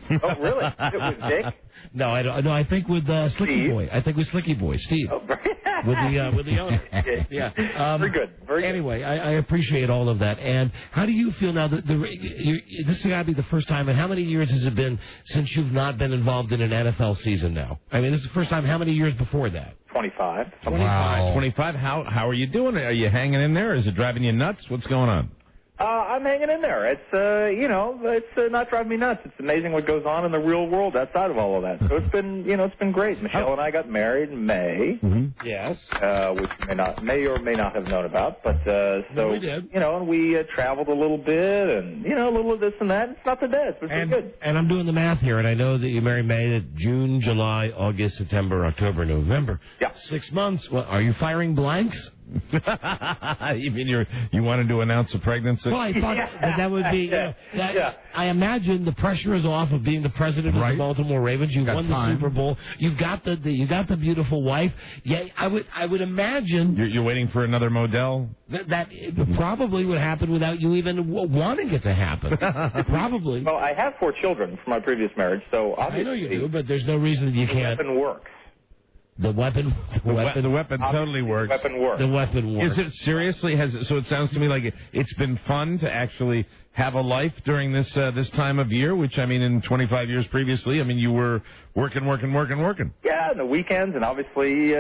Oh, really? Is it with Dick? No, I don't. No, I think with Slicky Steve? Boy. I think with Slicky Boy, Steve. Oh, with the owner. Yeah. Very good. Very good. Anyway, I appreciate all of that. And how do you feel now that this has got to be the first time? And how many years has it been since you've not been involved in an NFL season now? I mean, this is the first time. How many years before that? 25. 25. How are you doing? Are you hanging in there? Is it driving you nuts? What's going on? I'm hanging in there. It's it's not driving me nuts. It's amazing what goes on in the real world outside of all of that. So it's been great. Michelle and I got married in May. Yes. Which you may or may not have known about, but No, we did. And we traveled a little bit, and a little of this and that. It's not the bad. It's been good. And I'm doing the math here, and I know that you married May, June, July, August, September, October, November. Yeah. 6 months. Well, are you firing blanks? You mean you wanted to announce a pregnancy? Well, I thought that would be. I imagine the pressure is off of being the president of the Baltimore Ravens. You won the Super Bowl. You've got the beautiful wife. Yeah, I would imagine you're waiting for another Modell. That probably would happen without you even wanting it to happen. Probably. Well, I have 4 children from my previous marriage, so obviously I know you do, but there's no reason that you can't. The weapon works. The weapon totally works. The weapon works. The weapon works. Is it seriously? So it sounds to me like it's been fun to actually have a life during this time of year. Which I mean, in 25 years previously, I mean, you were working. Yeah, and the weekends, and obviously,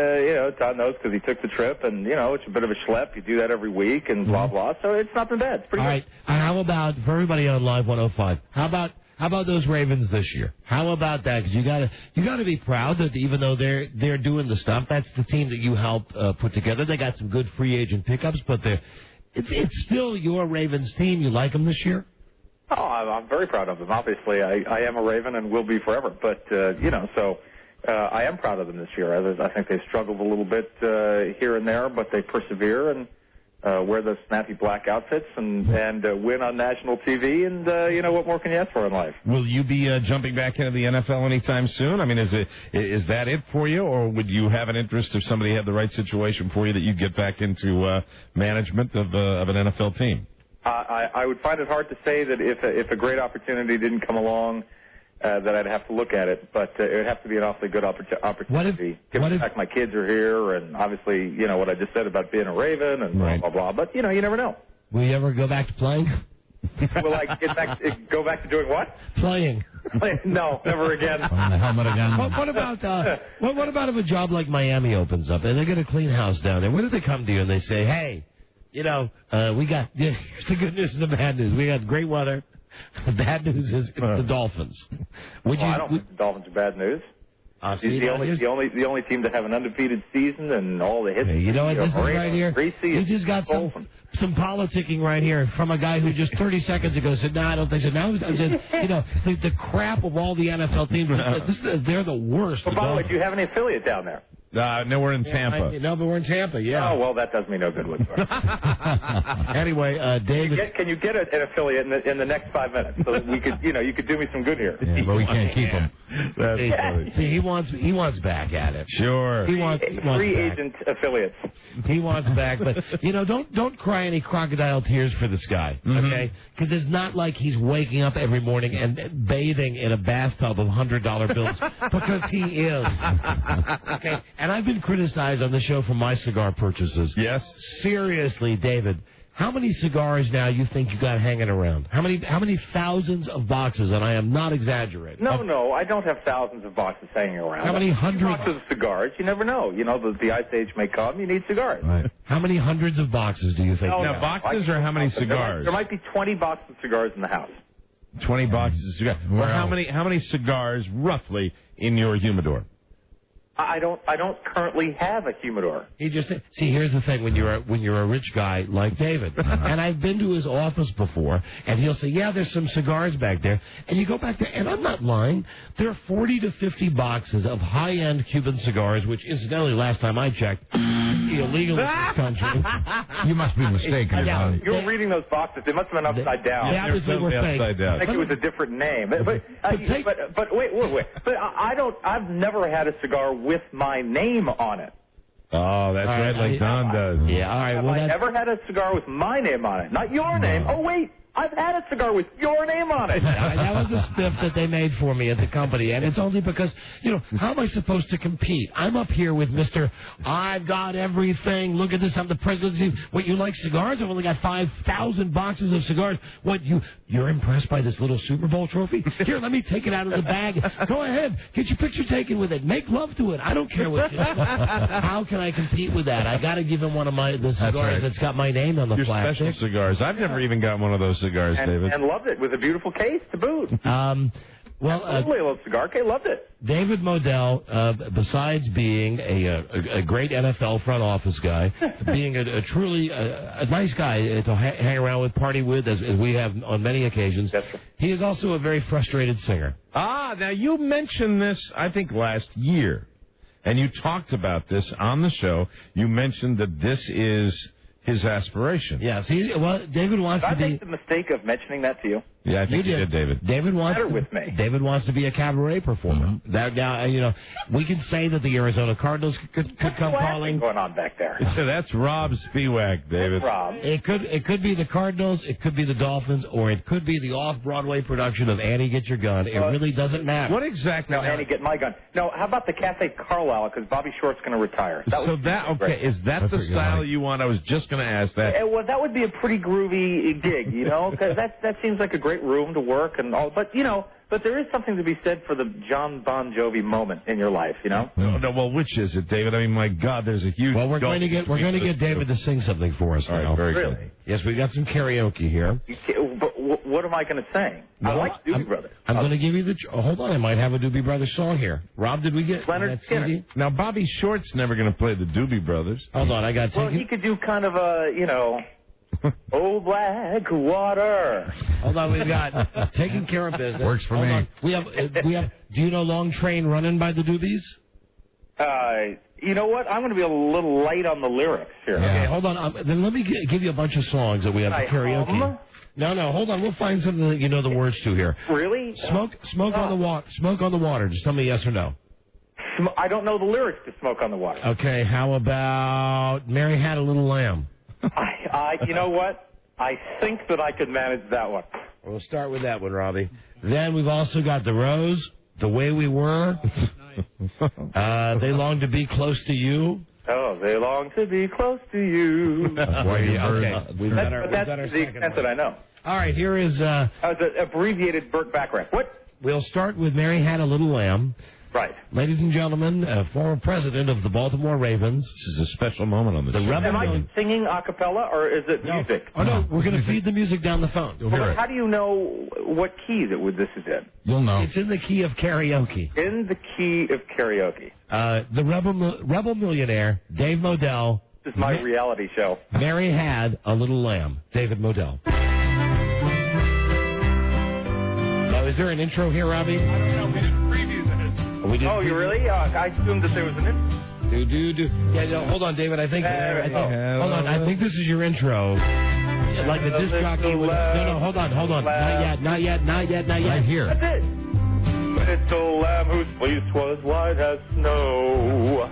Todd knows because he took the trip, and it's a bit of a schlep. You do that every week, and blah blah. So it's not been bad. It's pretty good. All right. How about for everybody on Live 105? How about those Ravens this year? How about that? Because you gotta be proud that even though they're doing the stuff, that's the team that you helped put together. They got some good free agent pickups, but it's still your Ravens team. You like them this year? Oh, I'm very proud of them. Obviously, I am a Raven and will be forever. But I am proud of them this year. I think they struggled a little bit here and there, but they persevere and wear those snappy black outfits and win on national TV. And what more can you ask for in life? Will you be jumping back into the NFL anytime soon? I mean, is that it for you, or would you have an interest if somebody had the right situation for you that you'd get back into management of an NFL team? I would find it hard to say that if a great opportunity didn't come along, that I'd have to look at it, but it would have to be an awfully good opportunity. Given the fact my kids are here, and obviously, what I just said about being a Raven and blah, blah, blah. But, you never know. Will you ever go back to playing? Will I go back to doing what? Playing. No, never again. On the helmet again. What about if a job like Miami opens up and they're going to clean house down there? What if they come to you and they say, hey, we got, here's the good news and the bad news. We got great weather. The bad news is the Dolphins. I don't think the Dolphins are bad news. He's the only team to have an undefeated season and all the hits. Hey, you know what? This is right here. You just got some politicking right here from a guy who just 30 seconds ago said, "No, I don't think so." Now he's the crap of all the NFL teams. They're the worst. Well, by the way, do you have any affiliate down there? No, we're in Tampa. No, but we're in Tampa, yeah. Oh, well, that does me no good whatsoever. Anyway, David... Can you get an affiliate in the next 5 minutes so that we could, you could do me some good here? Yeah, but we can't keep him. That's funny. See, he wants back at it. Sure. He wants free back. agent affiliates. He wants back, but, don't cry any crocodile tears for this guy, okay? Because it's not like he's waking up every morning and bathing in a bathtub of $100 bills, because he is. Okay? And I've been criticized on the show for my cigar purchases. Yes. Seriously, David, how many cigars now you think you got hanging around? How many thousands of boxes? And I am not exaggerating. No, I don't have thousands of boxes hanging around. How many hundreds? Boxes of cigars? You never know. The ice age may come. You need cigars. Right. How many hundreds of boxes do you think? Now, boxes or how many cigars? There might be 20 boxes of cigars in the house. 20 boxes of cigars. Well, how many cigars roughly in your humidor? I don't currently have a humidor. Here's the thing: when you're a rich guy like David, and I've been to his office before, and he'll say, "Yeah, there's some cigars back there," and you go back there, and I'm not lying. There are 40 to 50 boxes of high-end Cuban cigars, which, incidentally, last time I checked, illegal in this country. You must be mistaken. You're reading those boxes. They must have been upside down. They obviously were fake. I think it was a different name. But wait. But I've never had a cigar with my name on it. Oh, that's right, like Don does. Yeah, all right. Have I ever had a cigar with my name on it? Not your name. Oh, wait. I've had a cigar with your name on it. That was the spiff that they made for me at the company, and it's only because, how am I supposed to compete? I'm up here with Mr. I've got everything. Look at this. I'm the president of the team. What, you like cigars? I've only got 5,000 boxes of cigars. What, you're impressed by this little Super Bowl trophy? Here, let me take it out of the bag. Go ahead. Get your picture taken with it. Make love to it. I don't care what How can I compete with that? I got to give him one of the cigars that's got my name on the plastic. Your special cigars. I've never even got one of those cigars, David. And loved it with a beautiful case to boot. Absolutely, a little cigar case. Loved it. David Modell, besides being a great NFL front office guy, being a truly nice guy to hang around with, party with, as we have on many occasions, he is also a very frustrated singer. Now you mentioned this, I think, last year, and you talked about this on the show. You mentioned that this is his aspiration. Yes. David wants to be... Did I make the mistake of mentioning that to you? Yeah, I think you did, David. David wants to be a cabaret performer. That guy, we can say that the Arizona Cardinals could come calling. What's going on back there? So that's Rob Spiewak, David. Rob. It could be the Cardinals, it could be the Dolphins, or it could be the off-Broadway production of Annie Get Your Gun. It really doesn't matter. What exactly? No, Annie Get My Gun. No, how about the Cafe Carlisle? Because Bobby Short's going to retire. Is that the style you want? I was just going to ask that. Well, that would be a pretty groovy gig, because that seems like a great room to work and all. But but there is something to be said for the John Bon Jovi moment in your life, No, well, which is it, David? I mean, my God, there's a huge. Well, we're going to get David to sing something for us now. All right, very really? good. Yes, we got some karaoke here. But what am I going to sing? I like Doobie Brothers. I'm going to give you hold on, I might have a Doobie Brothers song here. Rob, did we get Leonard Skinner? CD? Now, Bobby Short's never going to play the Doobie Brothers. Hold on, I got to Well, he could do kind of a, Oh, black water. Hold on, we've got Taking Care of Business. Works for Hold me. on. We have. Do you know Long Train Running by the Doobies? You know what? I'm going to be a little light on the lyrics here. Okay, hold on. Then let me give you a bunch of songs that we have for karaoke. No, hold on. We'll find something that you know the words to here. Really? Smoke on the water. Smoke on the water. Just tell me yes or no. I don't know the lyrics to Smoke on the Water. Okay, how about Mary Had a Little Lamb? You know what? I think that I could manage that one. We'll start with that one, Robbie. Then we've also got The Rose, The Way We Were. They Long to Be Close to You. Oh, they long to be close to you. Okay, that's the extent that I know. All right, here is... the abbreviated Burt Bacharach. What? We'll start with Mary Had a Little Lamb. Right. Ladies and gentlemen, former president of the Baltimore Ravens. This is a special moment on the show. Am I singing a cappella, or is it music? Oh, no, we're going to feed the music down the phone. You'll hear it. How do you know what key this is in? You'll know. It's in the key of karaoke. In the key of karaoke. The Rebel millionaire, Dave Modell. This is my reality show. Mary Had a Little Lamb, David Modell. Now, is there an intro here, Robbie? I don't know. We didn't preview this. You really? I assumed that there was an intro. Do. Yeah, no, hold on, David. I think hold on. I think this is your intro. Like the disc jockey would. No, hold on. Not yet. Right here. That's it. Little lamb whose fleece was white as snow.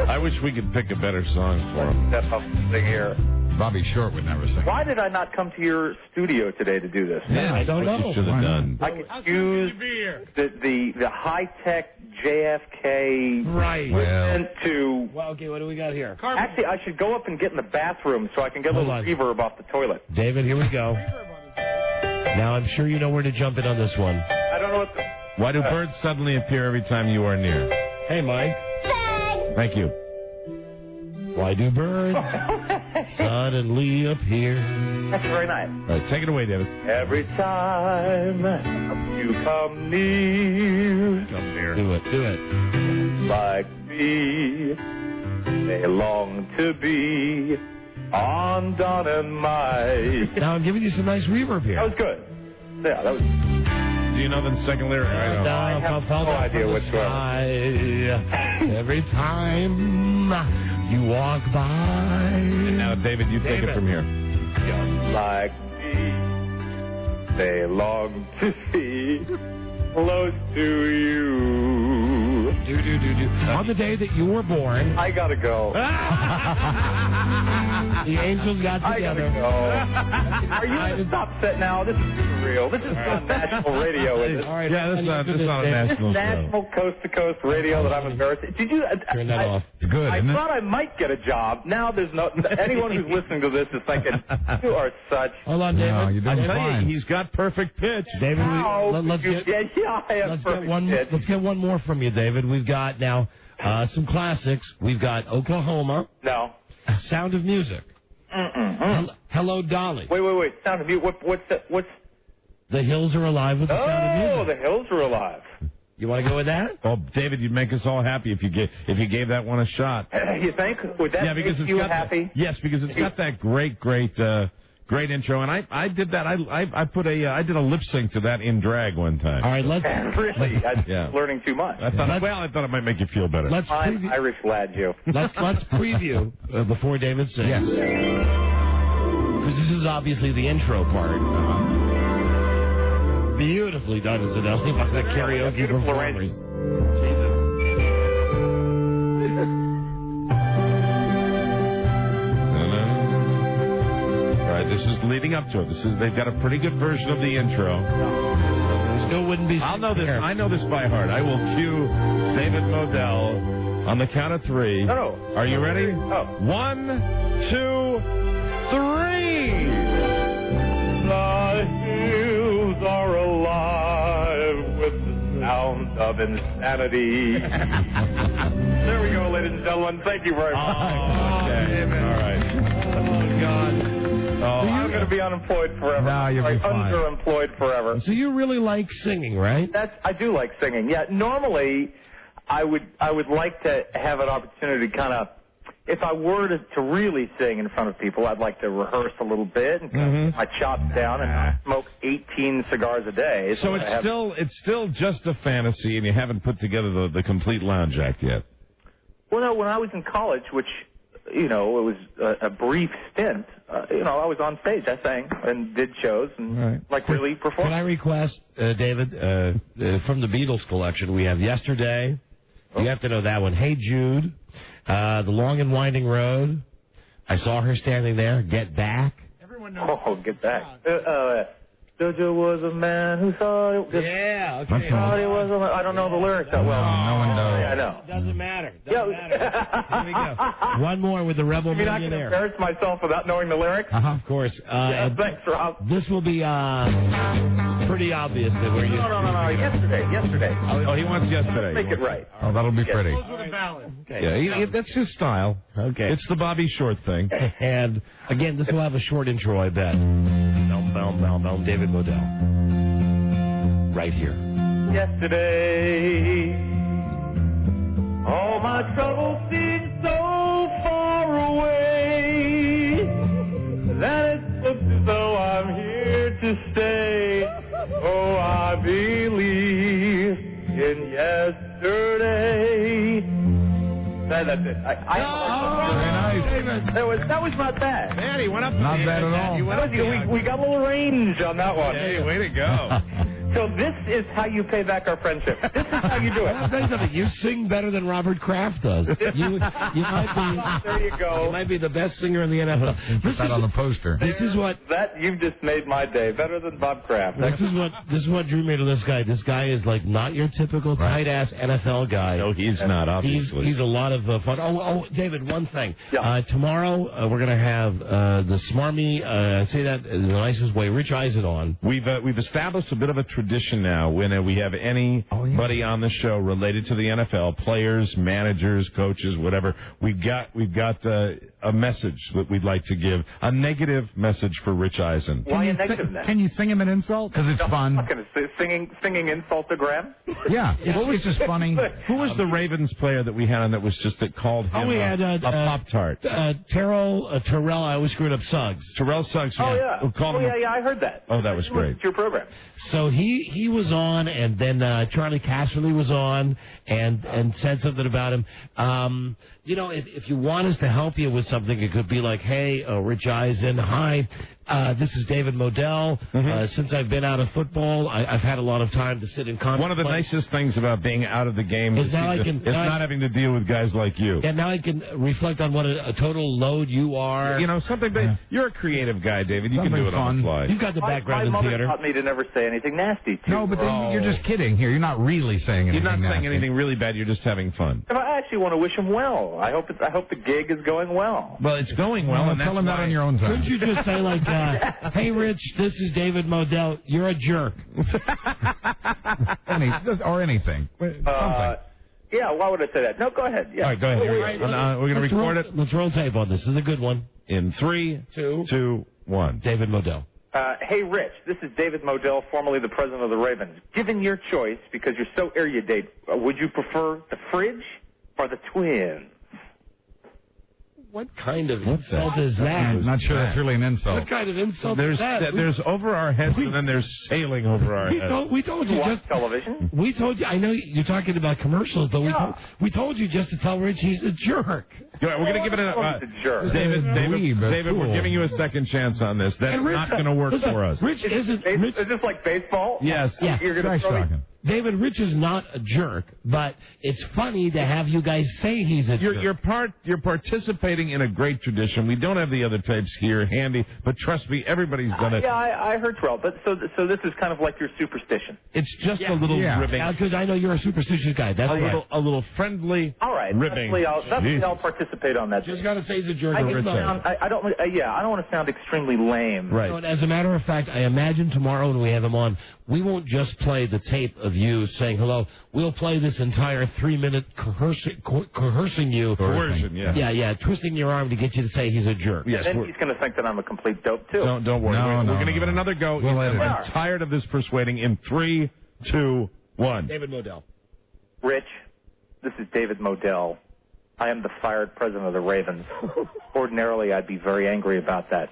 I wish we could pick a better song for him. Step up and sing here. Bobby Short would never sing. Why did I not come to your studio today to do this? Yeah, I don't know. You should have done. I could use the high-tech JFK to... Well, okay, what do we got here? Actually, I should go up and get in the bathroom so I can get a little reverb off the toilet. David, here we go. Now, I'm sure you know where to jump in on this one. I don't know what the... Why do birds suddenly appear every time you are near? Hey, Mike. Thank you. Why do birds suddenly appear? That's very nice. All right, take it away, David. Every time you come near. Come near. Do it. Like me, they long to be on Don and Mike. Now I'm giving you some nice reverb here. That was good. Yeah, that was... Do you know the second lyric? I have no idea what's going on. Every time you walk by. And now, David, you take it from here. Like me, they long to be close to you. On the day that you were born. I gotta go. The angels got together. I gotta go. Are you going to stop set now? This is real. This is on national radio, isn't it? All right, yeah, this is on a national show. National coast-to-coast radio that I'm embarrassed. Did you... Turn that off. It's good, I thought I might get a job. Now there's no... Anyone who's listening to this is thinking, you are such... Hold on, David. No, you're doing I tell fine. you, he's got perfect pitch. David, let's get one more from you, David. We've got now some classics. We've got Oklahoma. No. Sound of Music. Hello, Dolly. Wait. Sound of Music. What's... The Hills Are Alive with the Sound of Music. Oh, The Hills Are Alive. You want to go with that? Oh, David, you'd make us all happy if you gave that one a shot. You think? Would that make you happy? Yes, because it's got that great intro, and I did that. I did a lip sync to that in drag one time. All right, let's really. I'm learning too much. I thought it might make you feel better. I'm Irish lad, you. Let's preview before David sings. Yes. Because this is obviously the intro part. Beautifully done, incidentally, by the karaoke performers. Jesus. All right, this is leading up to it. They've got a pretty good version of the intro. Still wouldn't be. I'll know this. I know this by heart. I will cue David Modell on the count of three. No. Are you ready? Oh. 1, 2, 3. The hills are alive with the sound of insanity. There we go, ladies and gentlemen. Thank you very much. Okay. All right. Oh, God. Oh, I'm going to be unemployed forever. No, you'll be fine. Underemployed forever. So you really like singing, right? I do like singing. Yeah, normally I would like to have an opportunity to kind of if I were to really sing in front of people, I'd like to rehearse a little bit and get my chops down and not smoke 18 cigars a day. So it's still just a fantasy, and you haven't put together the complete lounge act yet. Well, no, when I was in college, which, it was a brief stint, I was on stage. I sang and did shows and, really performed. Can I request, David, from the Beatles collection, we have Yesterday. You have to know that one. Hey, Jude. The Long and Winding Road. I saw her standing there. Get Back. Everyone knows. Oh, Get Back. Jojo was a man who thought it was... Yeah, okay. Thought it was I don't know the lyrics that well. No one knows. Yeah, I know. Doesn't matter. Here we go. One more with the Rebel Millionaire. I can embarrass myself without knowing the lyrics? Of course. Thanks, Rob. This will be pretty obvious that we're... No. Yesterday. Oh, he wants Yesterday. Make it right. Oh, that'll be pretty. Okay. Yeah, that's his style. Okay. It's the Bobby Short thing. And, again, this will have a short intro, I bet. David Modell. Right here. Yesterday, all my troubles seem so far away that it looks as though I'm here to stay. Oh, I believe in yesterday. That's it. Very nice. David. That was not bad. Man, he went up. Not bad at all. We got a little range on that one. Hey, way to go. So this is how you pay back our friendship. This is how you do it. I'll tell you something. You sing better than Robert Kraft does. You might be. There you go. You might be the best singer in the NFL. Put that on the poster. This is what you've just made my day. Better than Bob Kraft. This is what drew me to this guy. This guy is like not your typical tight ass NFL guy. No, he's not. Obviously, he's a lot of fun. Oh, David, one thing. Yeah. Tomorrow we're gonna have the smarmy. Say that in the nicest way. Rich Eisen on. We've established a bit of a tradition now. When we have anybody on the show related to the NFL, players, managers, coaches, whatever, we've got a message that we'd like to give, a negative message for Rich Eisen. Why a negative? Can you sing him an insult? Because it's fun. I'm not going to singing insultogram. Yeah, it's just funny. Who was the Ravens player that we had on that was just that called him we had a Pop-Tart? Terrell. I always screwed up Suggs. Terrell Suggs. Oh yeah. I heard that. Oh, that was great. It's your program. So he was on, and then Charlie Casserly was on, and said something about him. If you want us to help you with something, it could be like, hey, Rich Eisen, hi. This is David Modell. Since I've been out of football, I've had a lot of time to sit in conference. One of the nicest things about being out of the game is not having to deal with guys like you. Yeah, now I can reflect on what a total load you are. You're a creative guy, David. You can do it on the fly. You've got the background in theater. My mother taught me to never say anything nasty to No, but then you're just kidding here. You're not really saying anything You're not saying nasty. anything really bad. You're just having fun. I actually want to wish him well. I hope the gig is going well. Well, it's going well, and tell him that on your own time. Couldn't you just say like, hey, Rich, this is David Modell. You're a jerk. Or anything. Yeah, why would I say that? No, go ahead. Yeah. All right, go ahead. We're going to record it. Let's roll tape on this. This is a good one. In 3, 2, 1. David Modell. Hey, Rich, this is David Modell, formerly the president of the Ravens. Given your choice, because you're so erudite, would you prefer the fridge or the twins? What kind of insult is that? I'm not sure that's really an insult. What kind of insult is that? There's over our heads, and then there's sailing over our heads. We told you just television. We told you. I know you're talking about commercials, but we told you just to tell Rich he's a jerk. We're going to give it a jerk. David, we're giving you a second chance on this. That's not going to work for us. Rich isn't. Is this like baseball? Yes. Yeah. You're going to throw me. David, Rich is not a jerk, but it's funny to have you guys say he's a jerk. You're participating in a great tradition. We don't have the other tapes here handy, but trust me, everybody's done it. Yeah, I heard 12, but so this is kind of like your superstition. It's just a little ribbing. Because I know you're a superstitious guy. That's a little friendly. All right, ribbing. I'll participate on that. Just got to say he's a jerk. I don't want to sound extremely lame. Right. And as a matter of fact, I imagine tomorrow when we have him on, we won't just play the tape of you saying hello. We'll play this entire 3-minute coercing you. Coercion, yeah. Yeah, twisting your arm to get you to say he's a jerk. Yes, and then he's going to think that I'm a complete dope, too. Don't worry. We're going to give it another go. I'm tired of this persuading. In 3, 2, 1. David Modell. Rich, this is David Modell. I am the fired president of the Ravens. Ordinarily, I'd be very angry about that.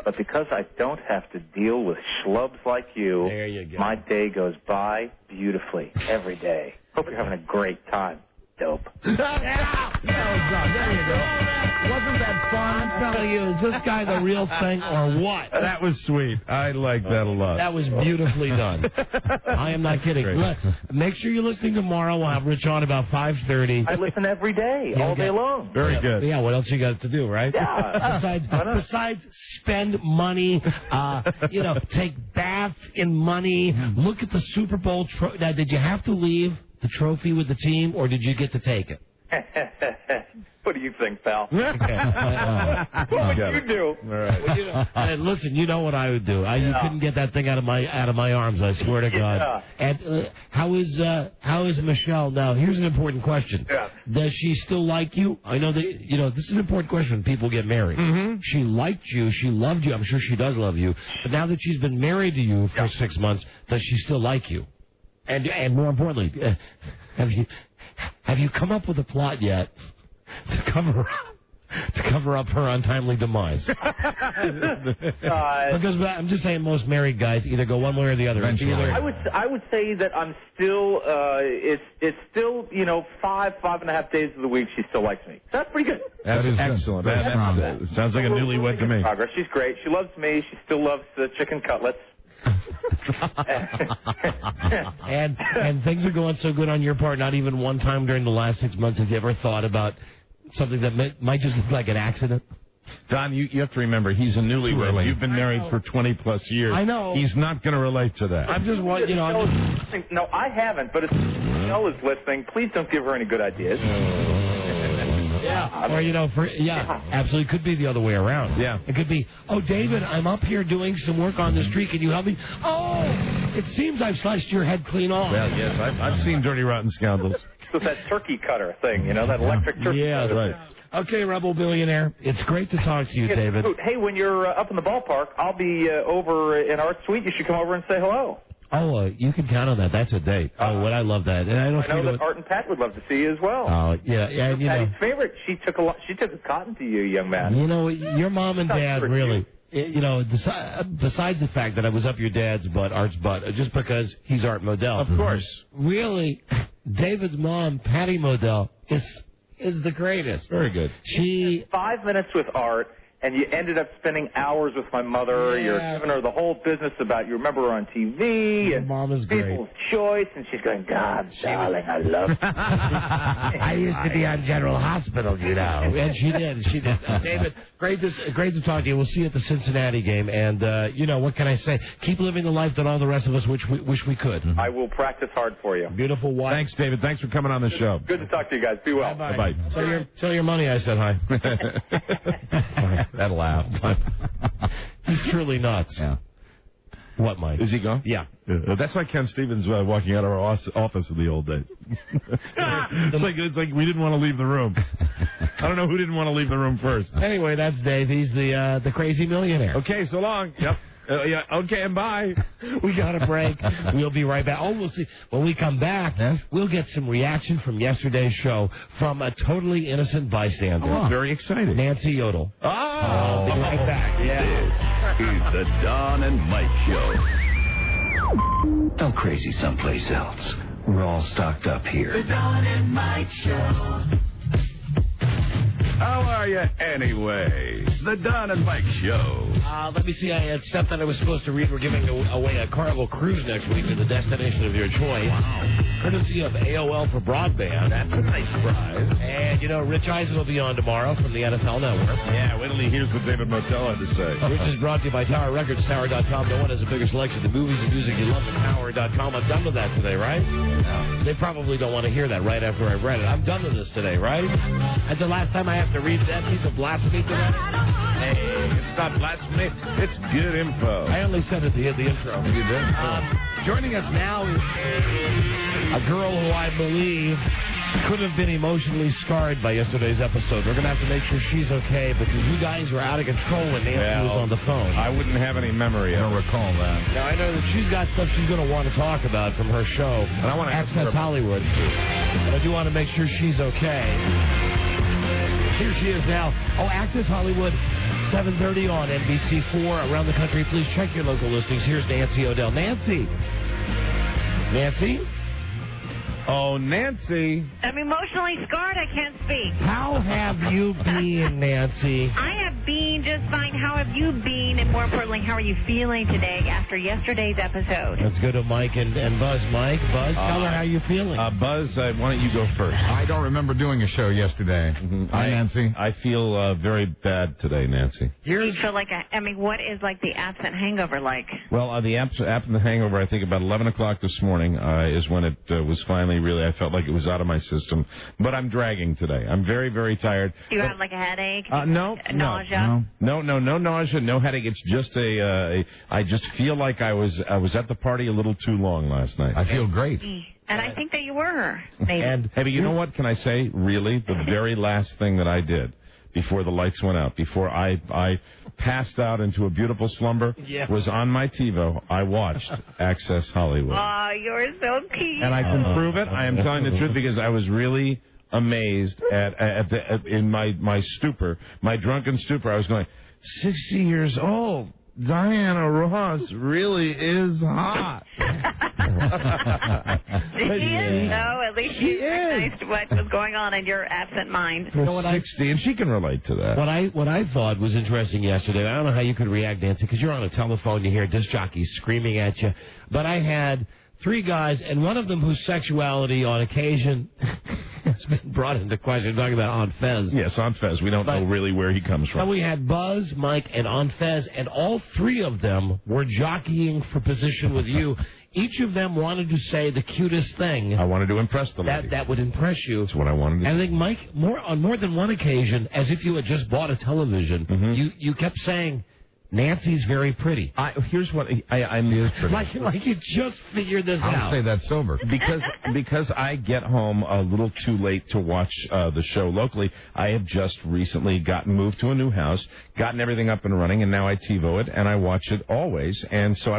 But because I don't have to deal with schlubs like you, there you go. My day goes by beautifully every day. Hope you're having a great time. Dope. There you go. Wasn't that fun? I'm telling you, is this guy the real thing or what? That was sweet. I like that a lot. That was beautifully done. I am not kidding. Look, make sure you're listening tomorrow. We'll have Rich on about 5:30. I listen every day, all day long. Very good. Yeah, what else you got to do, right? Yeah. Besides spend money, take baths in money, look at the Super Bowl. Now, did you have to leave the trophy with the team, or did you get to take it? What do you think, pal? What would you do? All right. Well, listen, you know what I would do. You couldn't get that thing out of my arms. I swear to God. And how is Michelle now? Here's an important question. Yeah. Does she still like you? I know that this is an important question when people get married. Mm-hmm. She liked you. She loved you. I'm sure she does love you. But now that she's been married to you for 6 months, does she still like you? And more importantly, have you come up with a plot yet to cover up her untimely demise? Because I'm just saying, most married guys either go one way or the other. I would say that I'm still. It's still 5.5 days of the week she still likes me. So that's pretty good. That is excellent. That sounds like a newlywed to me. Progress. She's great. She loves me. She still loves chicken cutlets. and things are going so good on your part. Not even one time during the last 6 months have you ever thought about something that might just look like an accident? Don, you have to remember, he's a newlywed. You've been married for 20-plus years. I know. He's not going to relate to that. I'm just No, I haven't, but if Michelle is listening, please don't give her any good ideas. Yeah, or absolutely could be the other way around. Yeah, it could be. Oh, David, I'm up here doing some work on the street. Can you help me? Oh, it seems I've sliced your head clean off. Well, yes, I've seen Dirty Rotten Scoundrels. With that turkey cutter thing, that electric turkey cutter. Right. Okay, Rebel Billionaire, it's great to talk to you, David. Hey, when you're up in the ballpark, I'll be over in our suite. You should come over and say hello. Oh, you can count on that. That's a date. Oh, I love that. And I know that Art and Pat would love to see you as well. Oh, yeah. Patty's favorite. She took a cotton to you, young man. Your mom and dad really. Besides the fact that I was up your dad's butt, Art's butt, just because he's Art Modell. Of course. Really, David's mom, Patty Modell, is the greatest. Very good. She 5 minutes with Art. And you ended up spending hours with my mother. Yeah. You're giving her the whole business about you remember her on TV and Mom is People's Choice, and she's going, God, darling, I love you. I used to be on General Hospital, and she did. David, great to talk to you. We'll see you at the Cincinnati game, and what can I say? Keep living the life that all the rest of us wish we could. I will practice hard for you. Beautiful wife. Thanks, David. Thanks for coming on the show. Good to talk to you guys. Be well. Bye. Tell your money I said hi. That laugh. He's truly nuts. Yeah. What, Mike? Is he gone? Yeah. That's like Ken Stevens walking out of our office in the old days. It's like we didn't want to leave the room. I don't know who didn't want to leave the room first. Anyway, that's Dave. He's the crazy millionaire. Okay, so long. Yep. Okay, and bye. We got a break. We'll be right back. Oh, we'll see. When we come back, we'll get some reaction from yesterday's show from a totally innocent bystander. Oh, very exciting. Nancy Yodel. Oh, we'll be right back. Yeah. This is the Don and Mike Show. Go crazy someplace else. We're all stocked up here. The Don and Mike Show. How are you anyway? The Don and Mike Show. Let me see. I had stuff that I was supposed to read. We're giving away a Carnival cruise next week to the destination of your choice. Wow. Courtesy of AOL for broadband. That's a nice prize. And, Rich Eisen will be on tomorrow from the NFL Network. Yeah, wait till he hears what David Motel had to say. Which is brought to you by Tower Records, Tower.com. No one has a bigger selection of movies and music you love than Tower.com. I'm done with that today, right? No. They probably don't want to hear that right after I've read it. I'm done with this today, right? That's the last time I have to read that piece of blasphemy today. Hey, it's not blasphemy. It's good info. I only said it to hit the intro. You did? Joining us now is a girl who I believe could have been emotionally scarred by yesterday's episode. We're going to have to make sure she's okay because you guys were out of control when Nancy was on the phone. I wouldn't have any memory. I don't recall that. Now, I know that she's got stuff she's going to want to talk about from her show. And I want to Access Hollywood. But I do want to make sure she's okay. Here she is now. Oh, Access Hollywood, 7:30 on NBC4 around the country. Please check your local listings. Here's Nancy O'Dell. Nancy? Nancy? Oh, Nancy. I'm emotionally scarred. I can't speak. How have you been, Nancy? I have been just fine. How have you been? And more importantly, how are you feeling today after yesterday's episode? Let's go to Mike and Buzz. Mike, Buzz, tell her how you're feeling. Buzz, why don't you go first? I don't remember doing a show yesterday. Hi, Nancy. I feel very bad today, Nancy. You feel like, what is like the absent hangover like? Well, the absent hangover, I think about 11 o'clock this morning is when it was finally I felt like it was out of my system. But I'm dragging today. I'm very, very tired. Do you have like a headache? No. Nausea? No nausea, no headache. It's just I just feel like I was at the party a little too long last night. I feel great. And I think that you were. Maybe. And, hey, but you know what? Can I say, really, the very last thing that I did before the lights went out, before I passed out into a beautiful slumber, was on my TiVo. I watched Access Hollywood. Oh, you're so cute. And I can prove it. I am telling the truth because I was really amazed in my stupor, my drunken stupor. I was going, 60 years old. Diana Ross really is hot. She is, though. At least she recognized what was going on in your absent mind. You know what, 60, and she can relate to that. What I thought was interesting yesterday, I don't know how you could react, Nancy, because you're on a telephone, you hear disc jockeys screaming at you, but I had 3 guys, and one of them whose sexuality on occasion has been brought into question. Talking about Aunt Fez. Yes, Aunt Fez. We don't know really where he comes from. But we had Buzz, Mike, and Aunt Fez, and all 3 of them were jockeying for position with you. Each of them wanted to say the cutest thing. I wanted to impress the lady. That would impress you. That's what I wanted to do. And I think, Mike, on more than one occasion, as if you had just bought a television, you kept saying, Nancy's very pretty. Here's what I knew. Like you just figured this out. I'll say that sober. Because I get home a little too late to watch the show locally. I have just recently moved to a new house, gotten everything up and running, and now I TiVo it and I watch it always. And so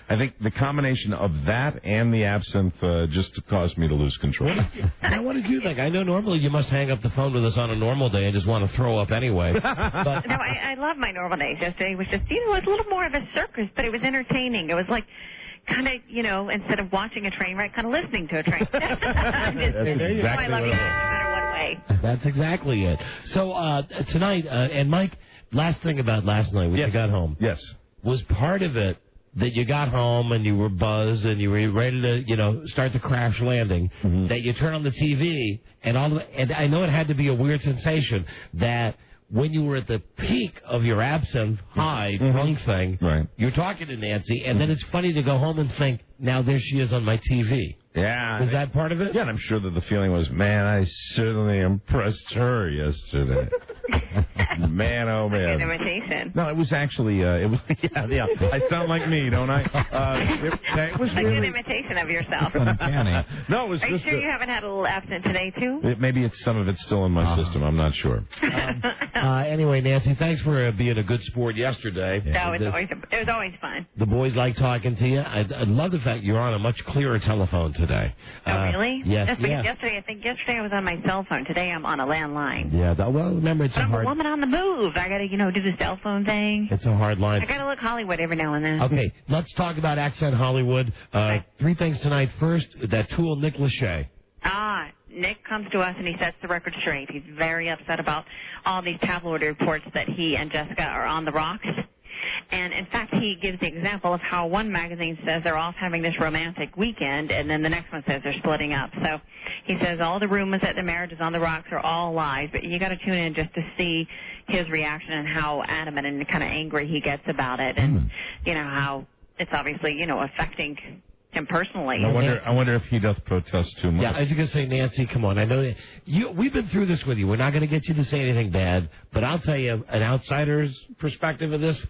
I think the combination of that and the absinthe just caused me to lose control. Now, what did you think? I know normally you must hang up the phone with us on a normal day and just want to throw up anyway. But no, I love my normal days. Yesterday was just, it was a little more of a circus, but it was entertaining. It was like kind of, instead of watching a train wreck, kind of listening to a train. That's exactly I love you no matter what way. That's exactly it. So tonight, and Mike, last thing about last night when you got home. Yes. Was part of it that you got home and you were buzzed and you were ready to, start the crash landing, that you turn on the TV and and I know it had to be a weird sensation that when you were at the peak of your absinthe high drunk thing, you're talking to Nancy, and then it's funny to go home and think, now there she is on my TV. Yeah. Was that part of it? Yeah, and I'm sure that the feeling was, man, I certainly impressed her yesterday. Man, oh man. Good imitation. No, it was actually, yeah. I sound like me, don't I? It was a good imitation of yourself. Uncanny. No, it was Are you sure you haven't had a little absinthe today, too? Maybe some of it's still in my system. I'm not sure. Anyway, Nancy, thanks for being a good sport yesterday. No, it was always fun. The boys like talking to you. I love the fact you're on a much clearer telephone today. Oh, really? Yes. That's because yesterday I was on my cell phone. Today I'm on a landline. Yeah, well, remember, it's I'm a woman on the move. I got to, do the cell phone thing. It's a hard line. I got to look Hollywood every now and then. Okay, let's talk about Accent Hollywood. 3 things tonight. First, that Tool Nick Lachey. Nick comes to us and he sets the record straight. He's very upset about all these tabloid reports that he and Jessica are on the rocks. And, in fact, he gives the example of how one magazine says they're off having this romantic weekend, and then the next one says they're splitting up. So he says all the rumors that the marriage is on the rocks are all lies, but you got to tune in just to see his reaction and how adamant and kind of angry he gets about it, and, how it's obviously, affecting him personally. I wonder if he does protest too much. Yeah, I was going to say, Nancy, come on. I know that we've been through this with you. We're not going to get you to say anything bad, but I'll tell you an outsider's perspective of this.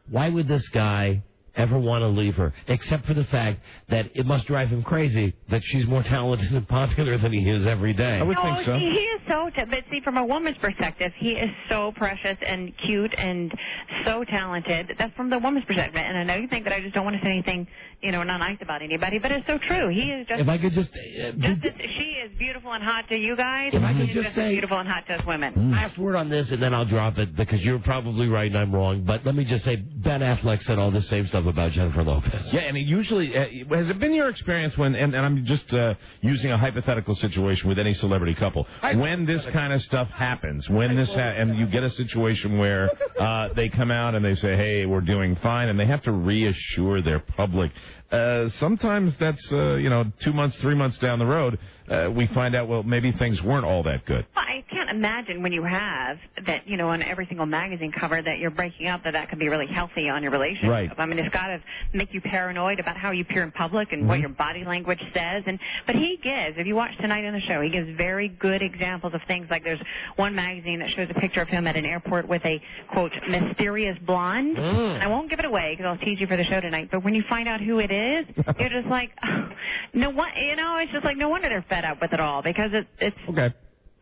Why would this guy ever want to leave her, except for the fact that it must drive him crazy that she's more talented and popular than he is every day? I would think so. He is so, but see, from a woman's perspective, he is so precious and cute and so talented. That's from the woman's perspective. And I know you think that I just don't want to say anything, not nice about anybody, but it's so true. He is just. If I could just. She is beautiful and hot to you guys, If I could she's just as say- beautiful and hot to us women. Last word on this, and then I'll drop it because you're probably right and I'm wrong. But let me just say, Ben Affleck said all the same stuff about Jennifer Lopez. Yeah, and it usually has it been your experience when, and I'm just using a hypothetical situation with any celebrity couple, when this kind of stuff happens, when this and you get a situation where they come out and they say, "Hey, we're doing fine," and they have to reassure their public. Sometimes that's 2 months, 3 months down the road, we find out, well, maybe things weren't all that good. Well, I can't imagine when you have that, on every single magazine cover that you're breaking up, that can be really healthy on your relationship. Right. I mean, it's got to make you paranoid about how you appear in public and what your body language says. But he gives, if you watch Tonight on the Show, he gives very good examples of things. Like there's one magazine that shows a picture of him at an airport with a, quote, mysterious blonde. And I won't give it away because I'll tease you for the show tonight. But when you find out who it is, you're just like, it's just like, no wonder they're fed up with it all because it's okay.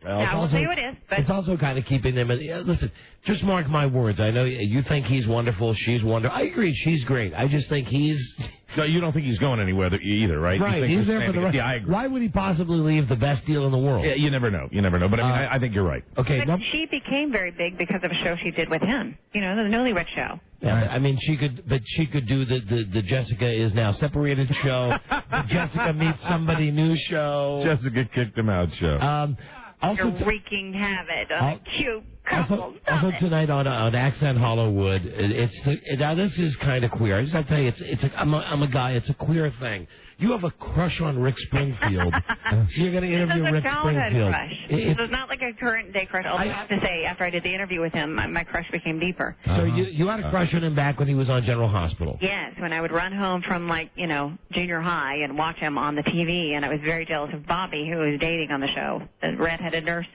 I won't say who it is, but it's also kind of keeping them. Listen, just mark my words. I know you think he's wonderful. She's wonderful. I agree. She's great. I just think he's. No, you don't think he's going anywhere either, right? Right. He's there for the rest. Yeah, I agree. Why would he possibly leave the best deal in the world? Yeah, you never know. But I think you're right. Okay. But she became very big because of a show she did with him. The Newlywed Show. Yeah, I mean, she could do the Jessica is now separated show, the Jessica meets somebody new show. Jessica kicked him out show. You're wreaking havoc on a cute couple. Also tonight on Accent Hollywood, now this is kind of queer. I just have to tell you, I'm a guy. It's a queer thing. You have a crush on Rick Springfield. So you're going to interview Rick Springfield. Crush. It's not like a current day crush. I have to say, after I did the interview with him, my crush became deeper. So you had a crush on him back when he was on General Hospital. Yes, when I would run home from junior high and watch him on the TV, and I was very jealous of Bobby, who was dating on the show, the redheaded nurse.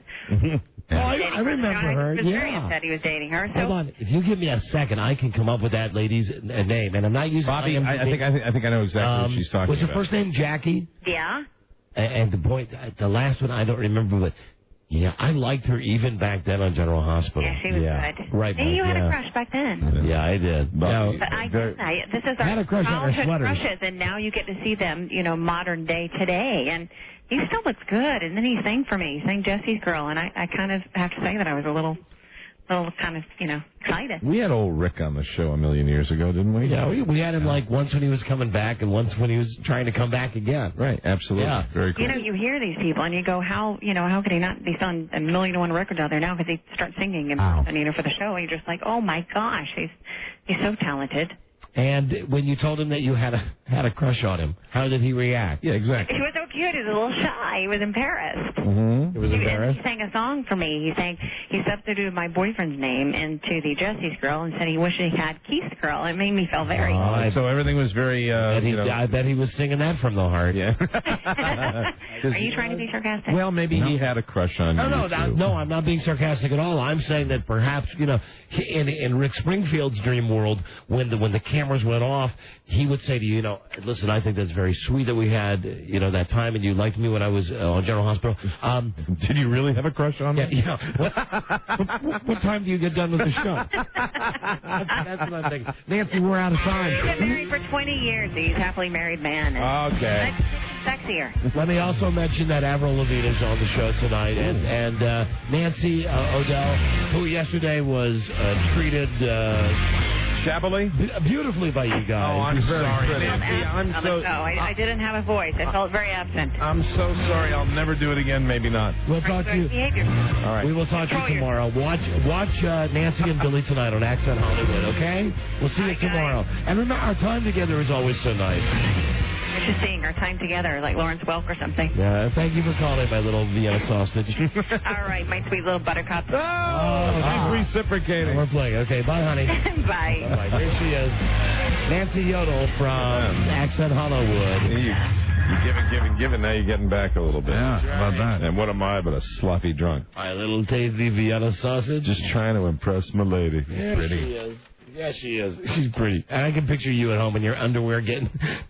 Oh, I remember her. I was very upset he was dating her. So. Hold on, if you give me a second, I can come up with that lady's name, and I'm not using Bobby. I think I know exactly what she's talking about. Was her first name Jackie? Yeah. And the last one I don't remember, but yeah, I liked her even back then on General Hospital. Yeah, she was good. Right. Hey, you had a crush back then. Yeah, I did. But this is our had a crush on her childhood sweaters. crushes, and now you get to see them, modern day today, and he still looks good. And then he sang for me. He sang Jesse's Girl, and I kind of have to say that I was a little kind of, excited. We had old Rick on the show a million years ago, didn't we? Yeah, we had him once when he was coming back and once when he was trying to come back again. Right, absolutely. Yeah. Very cool. You hear these people and you go, how could he not be selling 1,000,001 records out there now because they start singing and for the show, and you're just like, oh my gosh, he's so talented. And when you told him that you had a crush on him, how did he react? Yeah, exactly. He was so cute. He was a little shy. He was embarrassed. Mm-hmm. He was embarrassed? He sang a song for me. He substituted my boyfriend's name into the Jesse's Girl and said he wished he had Keith's Girl. It made me feel very... so everything was very... I bet he was singing that from the heart. Yeah. Are you trying to be sarcastic? Well, maybe he had a crush on you. No, I'm not being sarcastic at all. I'm saying that perhaps, in Rick Springfield's dream world, when the cameras went off, he would say to you, listen, I think that's very sweet that we had, that time, and you liked me when I was on General Hospital. Did you really have a crush on me? Yeah. What time do you get done with the show? That's what I'm thinking. Nancy, we're out of time. He's been married for 20 years. He's a happily married man. Okay. Sexier. Let me also mention that Avril Lavigne is on the show tonight, and Nancy O'Dell, who yesterday was treated shabbily, beautifully by you guys. Oh, I'm sorry. I didn't have a voice. I felt very absent. I'm so sorry. I'll never do it again. Maybe not. We'll talk to you. All right. We will talk to you tomorrow. Watch Nancy and Billy tonight on Accent Hollywood. Okay. We'll see you tomorrow. And remember, our time together is always so nice. We're just seeing our time together, like Lawrence Welk or something. Yeah, thank you for calling, my little Vienna sausage. All right, my sweet little buttercup. She's reciprocating. We're playing. Okay, bye, honey. Bye. Bye. Here she is, Nancy Yodel from Accent Hollywood. You're giving. Now you're getting back a little bit. Yeah, how about that? And what am I but a sloppy drunk? My little tasty Vienna sausage. Just trying to impress my lady. Yeah, Pretty. she is. Yeah, she is. She's pretty. And I can picture you at home in your underwear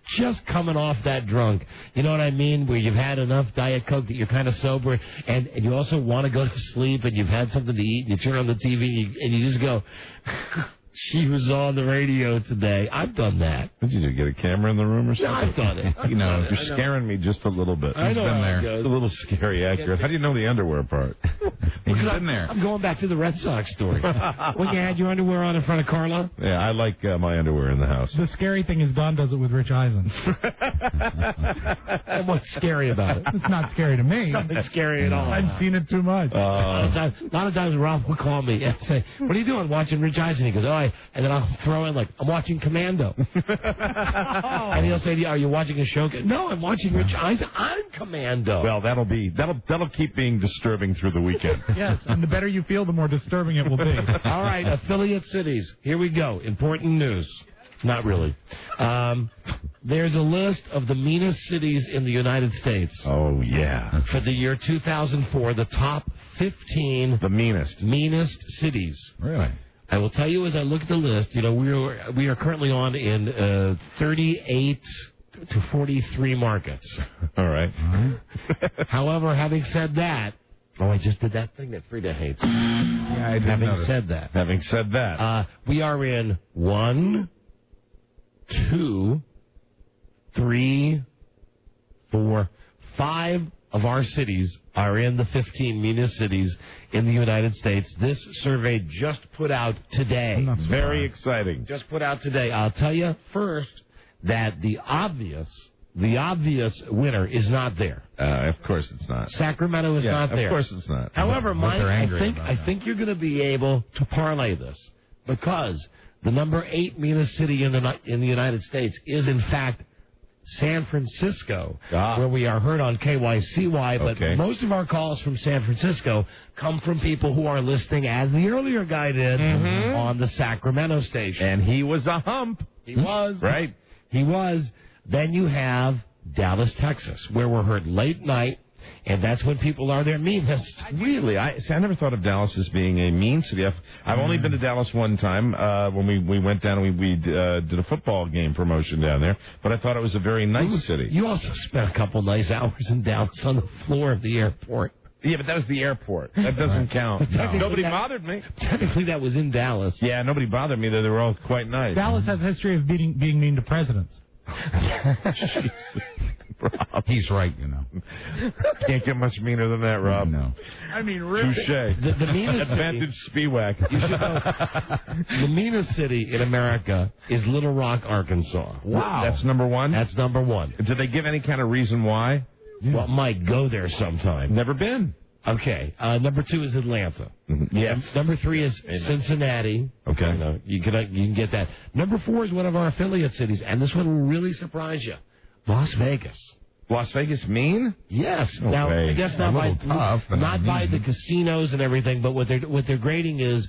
just coming off that drunk. You know what I mean? Where you've had enough Diet Coke that you're kind of sober, and you also want to go to sleep, and you've had something to eat, and you turn on the TV, and you just go... She was on the radio today. I've done that. What did you do? Get a camera in the room or something? No, I've done it. You're scaring me just a little bit. I know been how there. it goes. It's a little scary accurate. How do you know the underwear part? He's been there. I'm going back to the Red Sox story. When you had your underwear on in front of Carla? Yeah, I like my underwear in the house. The scary thing is Don does it with Rich Eisen. And what's scary about it? It's not scary to me. Nothing scary at all. I've seen it too much. A lot of times Ralph will call me and say, "What are you doing? Watching Rich Eisen?" He goes, "Oh," and then I'll throw in like, "I'm watching Commando." And he'll say, "Are you watching a show?" No, I'm watching Rich Eisen. I'm Commando. Well, that'll keep being disturbing through the weekend. Yes, and the better you feel, the more disturbing it will be. All right, affiliate cities. Here we go. Important news. Not really. There's a list of the meanest cities in the United States. Oh, yeah. For the year 2004, the top 15 the meanest cities. Really? I will tell you as I look at the list, we are currently on in 38 to 43 markets. All right. However, having said that, I just did that thing that Frida hates. Yeah, I did notice. Having said that, we are in 1, 2, 3, 4, 5 of our cities are in the 15 meanest cities in the United States. This survey just put out today. Very exciting. Just put out today. I'll tell you first that the obvious winner is not there. Of course it's not. Sacramento is not there. Of course it's not. However, Mike, I think you're going to be able to parlay this because the number 8 meanest city in the United States is in fact San Francisco, where we are heard on KYCY, but most of our calls from San Francisco come from people who are listening, as the earlier guy did, on the Sacramento station. And he was a hump. He was. Right. He was. Then you have Dallas, Texas, where we're heard late night, and that's when people are their meanest. Really? I never thought of Dallas as being a mean city. I've only been to Dallas one time when we went down and we did a football game promotion down there, but I thought it was a very nice city. You also spent a couple nice hours in Dallas on the floor of the airport. Yeah, but that was the airport. That doesn't count. Nobody bothered me. Technically, that was in Dallas. Yeah, nobody bothered me. They were all quite nice. Dallas has a history of being mean to presidents. Rob. He's right, Can't get much meaner than that, Rob. No. I mean, really. Touche. The meanest Advantage Spiewak. You should know, the meanest city in America is Little Rock, Arkansas. Wow. That's number one? That's number one. Did they give any kind of reason why? Well, Mike, go there sometime. Never been. Okay. Number 2 is Atlanta. Yeah. Number 3 is Cincinnati. Okay. You can get that. Number 4 is one of our affiliate cities, and this one will really surprise you. Las Vegas. Las Vegas mean? Yes. No now, way. I guess not by the casinos and everything, but what they're grading is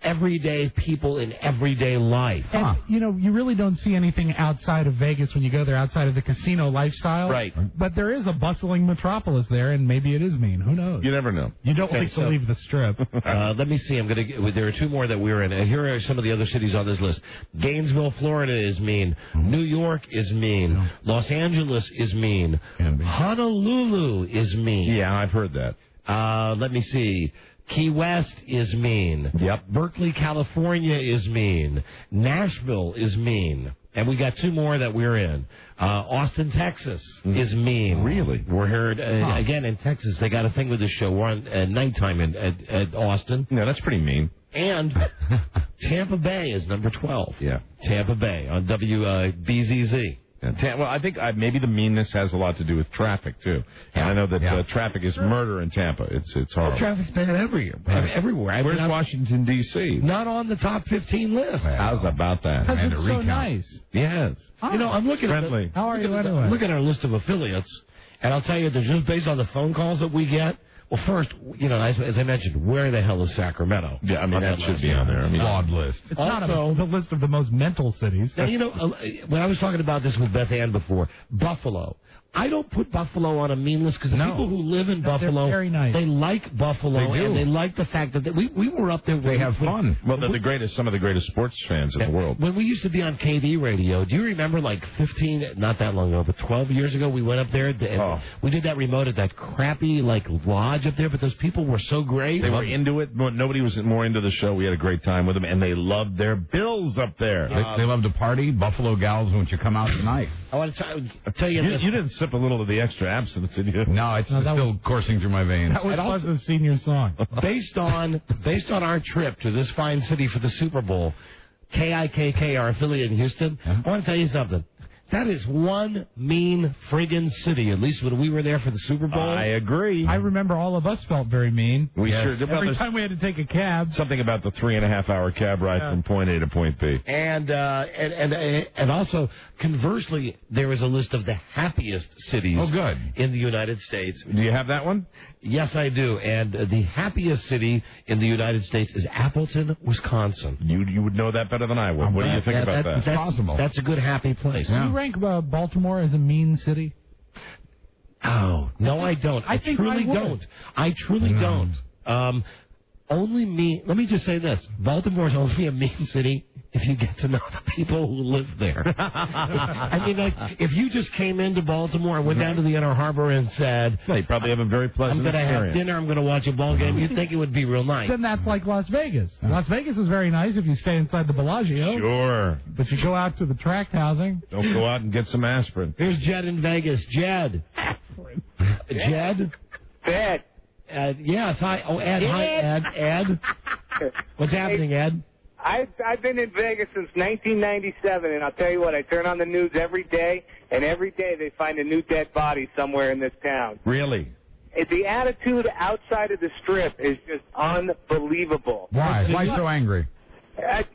everyday people in everyday life. And, you really don't see anything outside of Vegas when you go there, outside of the casino lifestyle. Right. But there is a bustling metropolis there, and maybe it is mean. Who knows? You never know. You don't like to leave the Strip. Let me see. There are 2 more that we're in. Here are some of the other cities on this list. Gainesville, Florida is mean. New York is mean. Los Angeles is mean. Honolulu is mean. Yeah, I've heard that. Let me see. Key West is mean. Yep. Berkeley, California is mean. Nashville is mean. And we got 2 more that we're in. Austin, Texas is mean. Really? We're heard, again, in Texas. They got a thing with this show. We're on nighttime at Austin. No, that's pretty mean. And Tampa Bay is number 12. Yeah. Tampa Bay on WBZZ. Well, I think maybe the meanness has a lot to do with traffic too. And I know that traffic is murder in Tampa. It's horrible. Well, traffic's bad everywhere. Where's Washington D.C.? Not on the top 15 list. How's about that? Because it's so nice. Yes. I'm looking friendly. How are you anyway? Look at our list of affiliates, and I'll tell you that just based on the phone calls that we get. Well, first, as I mentioned, where the hell is Sacramento? Yeah, I mean, that should be on there. I mean, flawed list. It's not the list of the most mental cities. Now, when I was talking about this with Beth Ann before, Buffalo, I don't put Buffalo on a mean list because the people who live in Buffalo, very nice. They like Buffalo, and they like the fact that we were up there. They have fun. Well, they're some of the greatest sports fans in the world. When we used to be on KV radio, do you remember like 15, not that long ago, but 12 years ago, we went up there and we did that remote at that crappy like lodge up there, but those people were so great. They were into it. Nobody was more into the show. We had a great time with them, and they loved their Bills up there. They love to party. Buffalo gals, won't you come out tonight? I want to tell you this. You didn't sip a little of the extra absinthe, did you? No, it's still coursing through my veins. That was a senior song. Based on our trip to this fine city for the Super Bowl, KIKK, our affiliate in Houston, I want to tell you something. That is one mean friggin' city, at least when we were there for the Super Bowl. I agree. I remember all of us felt very mean. We sure did. Every time we had to take a cab. Something about the 3.5-hour cab ride from point A to point B. And also, conversely, there is a list of the happiest cities in the United States. Do you have that one? Yes, I do. And the happiest city in the United States is Appleton, Wisconsin. You would know that better than I would. What do you think about that? That's possible. That's a good, happy place. Do you rank Baltimore as a mean city? Oh, no, I don't. I truly don't. I truly don't. Only me. Let me just say this. Baltimore is only a mean city if you get to know the people who live there. I mean, like, if you just came into Baltimore and went down to the Inner Harbor and said, you probably have a very pleasant I'm going to have experience. dinner, I'm going to watch a ball game, you'd think it would be real nice. Then that's like Las Vegas. Las Vegas is very nice if you stay inside the Bellagio. Sure. But you go out to the tract housing. Don't go out and get some aspirin. Here's Jed in Vegas. Jed. Jed? Ed. Yes, hi. Oh, Ed. Hi, Ed. Ed. What's happening, Ed? I've been in Vegas since 1997, and I'll tell you what, I turn on the news every day, and every day they find a new dead body somewhere in this town. Really? The attitude outside of the Strip is just unbelievable. Why? Why so angry?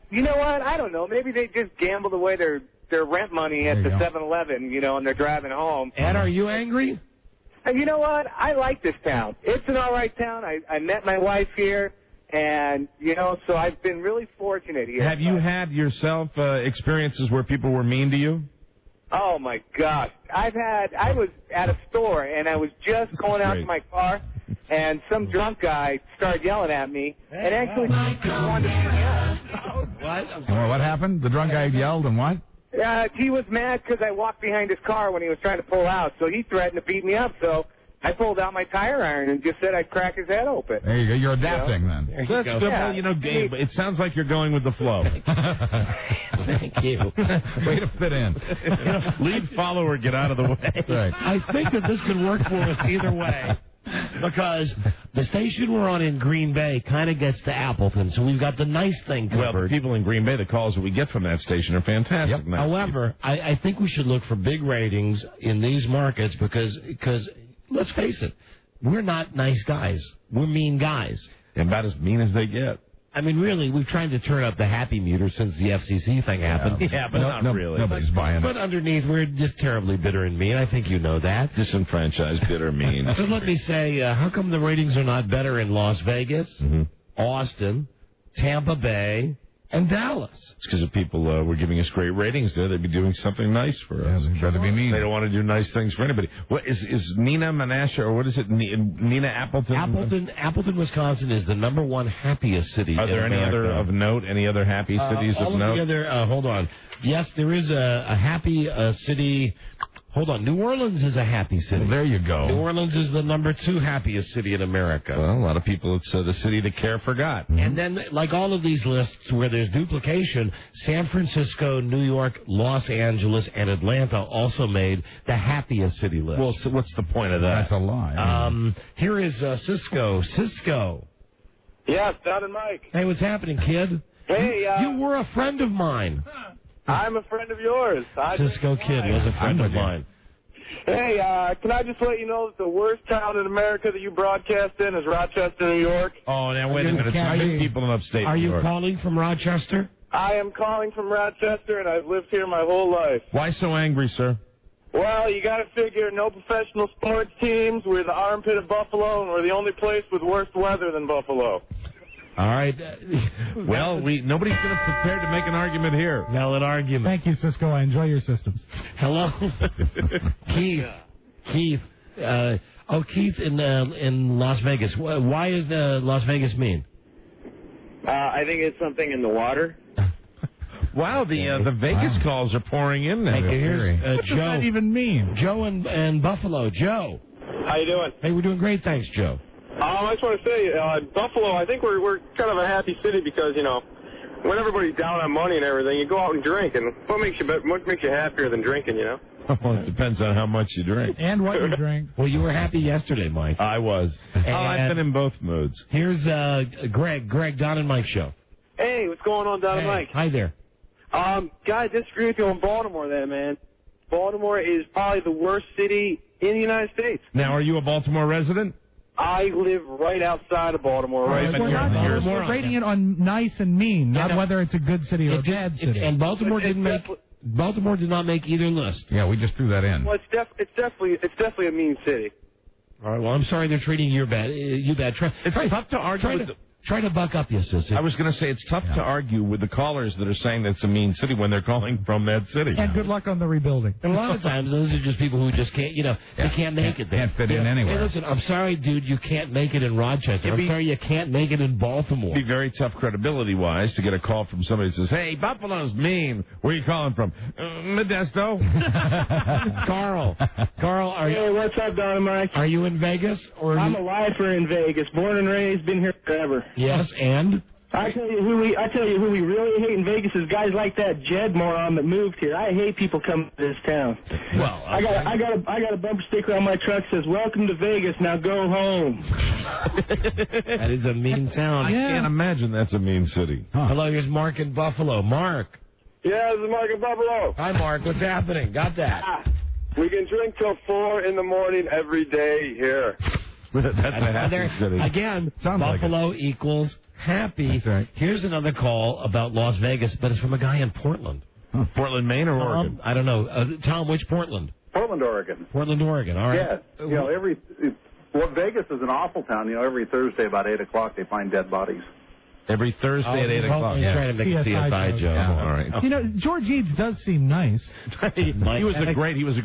You know what? I don't know. Maybe they just gambled away their rent money at the 7-Eleven, and they're driving home. Ed, are you angry? And you know what? I like this town. It's an all right town. I met my wife here. And, so I've been really fortunate here. Have you had yourself experiences where people were mean to you? Oh, my gosh. I was at a store, and I was just going out to my car, and some drunk guy started yelling at me, and actually wanted to beat me up. What happened? The drunk guy yelled and what? He was mad because I walked behind his car when he was trying to pull out, so he threatened to beat me up, so I pulled out my tire iron and just said I'd crack his head open. There you go. You're adapting then. That's good. Well, Gabe, it sounds like you're going with the flow. Thank you. Way to fit in. Lead, follow, or get out of the way. Right. I think that this could work for us either way. Because the station we're on in Green Bay kind of gets to Appleton, so we've got the nice thing covered. Well, the people in Green Bay, the calls that we get from that station are fantastic. Yep. However, I think we should look for big ratings in these markets because let's face it, we're not nice guys. We're mean guys. And about as mean as they get. I mean, really, we've tried to turn up the happy meter since the FCC thing happened. Yeah, but not really. Nobody's buying it. But underneath, we're just terribly bitter and mean. I think you know that. Disenfranchised, bitter, mean. So let me say, how come the ratings are not better in Las Vegas, Austin, Tampa Bay, and Dallas? It's because if people were giving us great ratings there, they'd be doing something nice for us. They'd rather be mean. They don't want to do nice things for anybody. What is Nina Menashe, or what is it? Nina Appleton? Appleton, Wisconsin is the #1 happiest city. Are there any other of note? Any other happy cities of note? Hold on. Yes, there is a happy city. Hold on. New Orleans is a happy city. Well, there you go. New Orleans is the #2 happiest city in America. Well, a lot of people, it's the city the care forgot. And then, like all of these lists where there's duplication, San Francisco, New York, Los Angeles, and Atlanta also made the happiest city list. Well, so what's the point of that? That's a lie. Here is Cisco. Cisco. Yeah, Don and Mike. Hey, what's happening, kid? Hey, you were a friend of mine. I'm a friend of yours. Cisco Kid was a friend of mine. Hey, can I just let you know that the worst town in America that you broadcast in is Rochester, New York? Oh, now wait a minute. It's many people in upstate Are New you York. calling from Rochester? I am calling from Rochester, and I've lived here my whole life. Why so angry, sir? Well, you got to figure no professional sports teams. We're the armpit of Buffalo, and we're the only place with worse weather than Buffalo. All right. Well, nobody's going to prepare to make an argument here. Valid argument. Thank you, Cisco. I enjoy your systems. Hello. Keith. Keith. Keith in Las Vegas. Why is Las Vegas mean? I think it's something in the water. Wow, the Vegas calls are pouring in now. Here's What Joe. does that even mean? Joe and Buffalo. Joe. How you doing? Hey, we're doing great, thanks, Joe. I just want to say, Buffalo, I think we're kind of a happy city because, you know, when everybody's down on money and everything, you go out and drink. And what makes you happier than drinking, you know? Well, it depends on how much you drink. And what you drink. Well, you were happy yesterday, Mike. I was. I've been in both moods. Here's Greg. Greg, Don and Mike show. Hey, what's going on, Don and Mike? Hi there. Guy, I disagree with you on Baltimore then, man. Baltimore is probably the worst city in the United States. Now, are you a Baltimore resident? I live right outside of Baltimore, right? We're rating it on nice and mean, not whether it's a good city or a bad city. And Baltimore Baltimore did not make either list. Yeah, we just threw that in. Well, it's definitely a mean city. All right. Well, I'm sorry they're treating you bad. It's tough to argue. Try to buck up, you sissy. I was going to say it's tough to argue with the callers that are saying that's a mean city when they're calling from that city. And good luck on the rebuilding. And a lot of times, those are just people who just can't, they can't make it there. Can't fit in anywhere. Hey, listen, I'm sorry, dude, you can't make it in Rochester. I'm sorry you can't make it in Baltimore. It'd be very tough credibility-wise to get a call from somebody that says, hey, Buffalo's mean. Where are you calling from? Modesto. Carl, are you... Hey, what's up, Don and Mike? Are you in Vegas? Or I'm a lifer in Vegas. Born and raised, been here forever. Yes, and? I tell you who we really hate in Vegas is guys like that Jed moron that moved here. I hate people coming to this town. Well, I got a bumper sticker on my truck that says "Welcome to Vegas. Now go home." That is a mean town. I can't imagine that's a mean city. Huh. Hello, here's Mark in Buffalo. Mark. Yeah, this is Mark in Buffalo. Hi, Mark. What's happening? Got that? We can drink till 4 in the morning every day here. That's a happy city. Again, Buffalo equals happy. That's right. Here's another call about Las Vegas, but it's from a guy in Portland. Portland, Maine, or Oregon? I don't know. Tom, which Portland? Portland, Oregon. Portland, Oregon. All right. Yeah. Vegas is an awful town. You know, every Thursday about 8 o'clock they find dead bodies. Every Thursday at 8 o'clock. He's trying to make a CSI joke. Yeah. All right. You know, George Eads does seem nice. He was a great Evil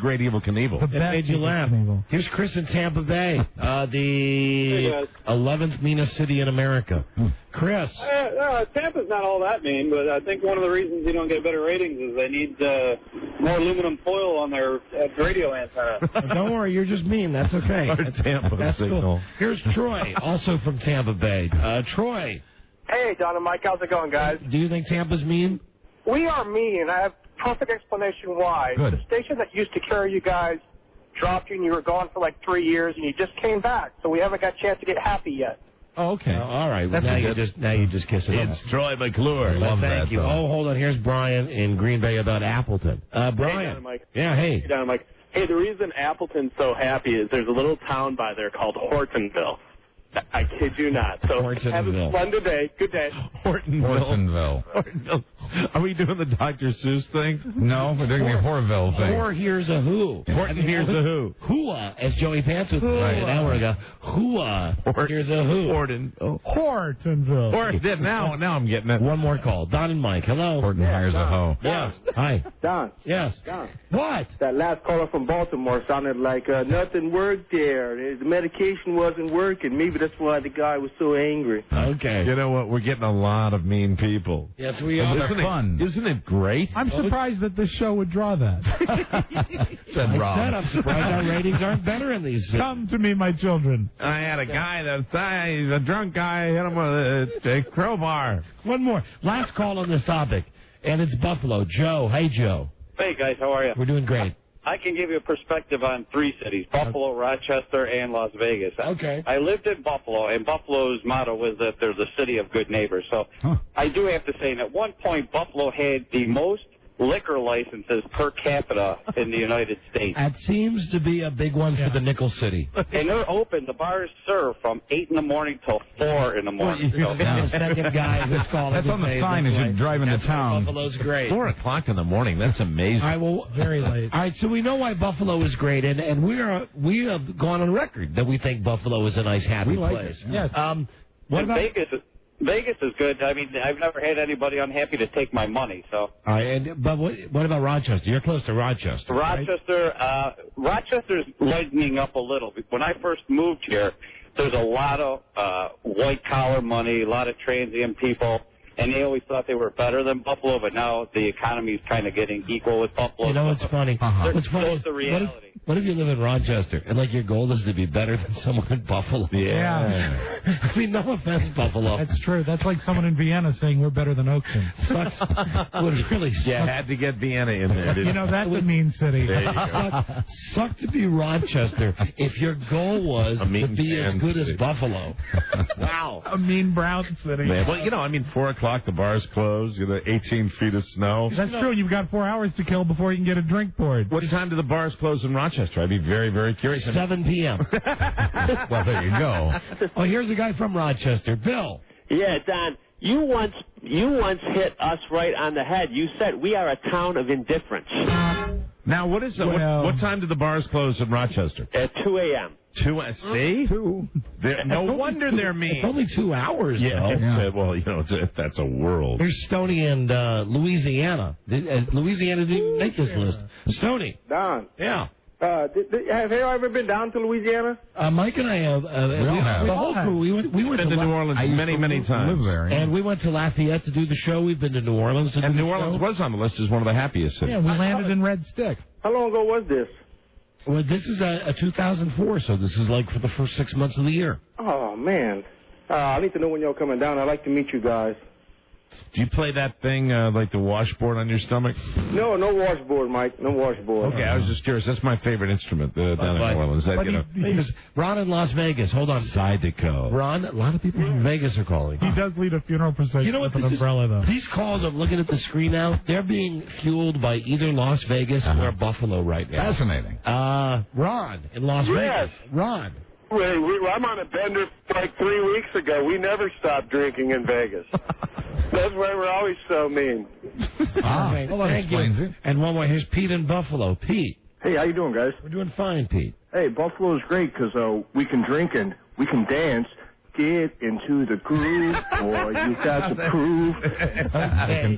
Knievel. It made you laugh. Here's Chris in Tampa Bay, the 11th meanest city in America. Chris. Tampa's not all that mean, but I think one of the reasons you don't get better ratings is they need more aluminum foil on their radio antenna. Don't worry, you're just mean. That's okay. That's cool. Here's Troy, also from Tampa Bay. Troy. Hey, Don and Mike, how's it going, guys? Do you think Tampa's mean? We are mean, and I have perfect explanation why. Good. The station that used to carry you guys dropped you, and you were gone for like 3 years, and you just came back, so we haven't got a chance to get happy yet. Oh, okay. All right. Well, now you just kiss it. It's Troy McClure. Thank you. Oh, hold on. Here's Brian in Green Bay about Appleton. Brian. Hey, Don and Mike. Yeah. Hey. Hey, Don and Mike. Hey, the reason Appleton's so happy is there's a little town by there called Hortonville. I kid you not. So have a splendid day. Good day. Hortonville. Are we doing the Dr. Seuss thing? No, we're doing the Horville thing. Or here's a who. Horton here's a who. Hooah, as Joey Pants would say an hour ago. Hooah, here's a who. Hortonville. Horton. Now I'm getting it. One more call. Don and Mike. Hello. Horton hires a hoe. Yes. Hi. Don. Yes. Don. What? That last caller from Baltimore sounded like nothing worked there. The medication wasn't working. Maybe that's why the guy was so angry. Okay. You know what? We're getting a lot of mean people. Yes, we are. Isn't fun. Isn't it great? I'm surprised that this show would draw that. I'm surprised our ratings aren't better in these. Come to me, my children. I had a guy a drunk guy hit him with a crowbar. One more. Last call on this topic, and it's Buffalo. Joe. Hey, Joe. Hey, guys. How are you? We're doing great. I can give you a perspective on 3 cities, Buffalo, Rochester, and Las Vegas. Okay. I lived in Buffalo, and Buffalo's motto was that they're the city of good neighbors. So I do have to say, at one point, Buffalo had the most liquor licenses per capita in the United States. That seems to be a big one for the Nickel City. And they're open. The bars serve from 8 in the morning till 4 in the morning. The second guy who's calling. That's on the sign as you drive into town. Buffalo's great. 4 o'clock in the morning. That's amazing. All right, well, very late. All right, so we know why Buffalo is great, and we have gone on record that we think Buffalo is a nice, happy place. Yes. What about Vegas? Vegas is good. I mean, I've never had anybody unhappy to take my money. So. All right, but what about Rochester? You're close to Rochester. Rochester, right? Rochester's lightening up a little. When I first moved here, there's a lot of white collar money, a lot of transient people, and they always thought they were better than Buffalo. But now the economy is kind of getting equal with Buffalo. You know what's funny? What's funny is the reality. What if you live in Rochester and your goal is to be better than someone in Buffalo? Yeah. I mean, no offense, Buffalo. That's true. That's like someone in Vienna saying we're better than Oakland. Sucks. Would really suck. Yeah, had to get Vienna in there. You know, that's a mean city. There you go. Suck to be Rochester if your goal was to be as good as Buffalo. Wow. A mean brown city. Man, well, 4 o'clock, the bars close, 18 feet of snow. That's true. You've got 4 hours to kill before you can get a drink poured. What time do the bars close in Rochester? I'd be very, very curious. 7 p.m. Well, there you go. Oh, here's a guy from Rochester. Bill. Yeah, Don, you once hit us right on the head. You said we are a town of indifference. Now, what is what time do the bars close in Rochester? At 2 a.m. 2 see? 2. No wonder they're mean. It's only 2 hours, yeah, though. Well, that's a world. Here's Stoney and Louisiana. Louisiana didn't make this list. Stoney. Don. Yeah. Have you ever been down to Louisiana? Mike and I have. The whole crew. We went to New Orleans many times. Live there, and we went to Lafayette to do the show. We've been to New Orleans to do the show. And New Orleans was on the list as one of the happiest cities. Yeah, we landed in Red Stick. How long ago was this? Well, this is a 2004, so this is for the first 6 months of the year. Oh, man. I need to know when y'all coming down. I'd like to meet you guys. Do you play that thing like the washboard on your stomach? No washboard, Mike. No washboard. Okay, I was just curious. That's my favorite instrument down in New Orleans. Because Ron in Las Vegas. Hold on. Zydeco. Ron, a lot of people from Vegas are calling. He does lead a funeral procession You know what with an umbrella, though. These calls, I'm looking at the screen now, they're being fueled by either Las Vegas or Buffalo right now. Fascinating. Ron in Las Vegas. Ron. I'm on a bender 3 weeks ago. We never stopped drinking in Vegas. That's why we're always so mean. Okay, well, that explains it. And one more. Here's Pete in Buffalo. Pete. Hey, how you doing, guys? We're doing fine, Pete. Hey, Buffalo's great because we can drink and we can dance. Get into the groove, boy. You got to prove. Okay.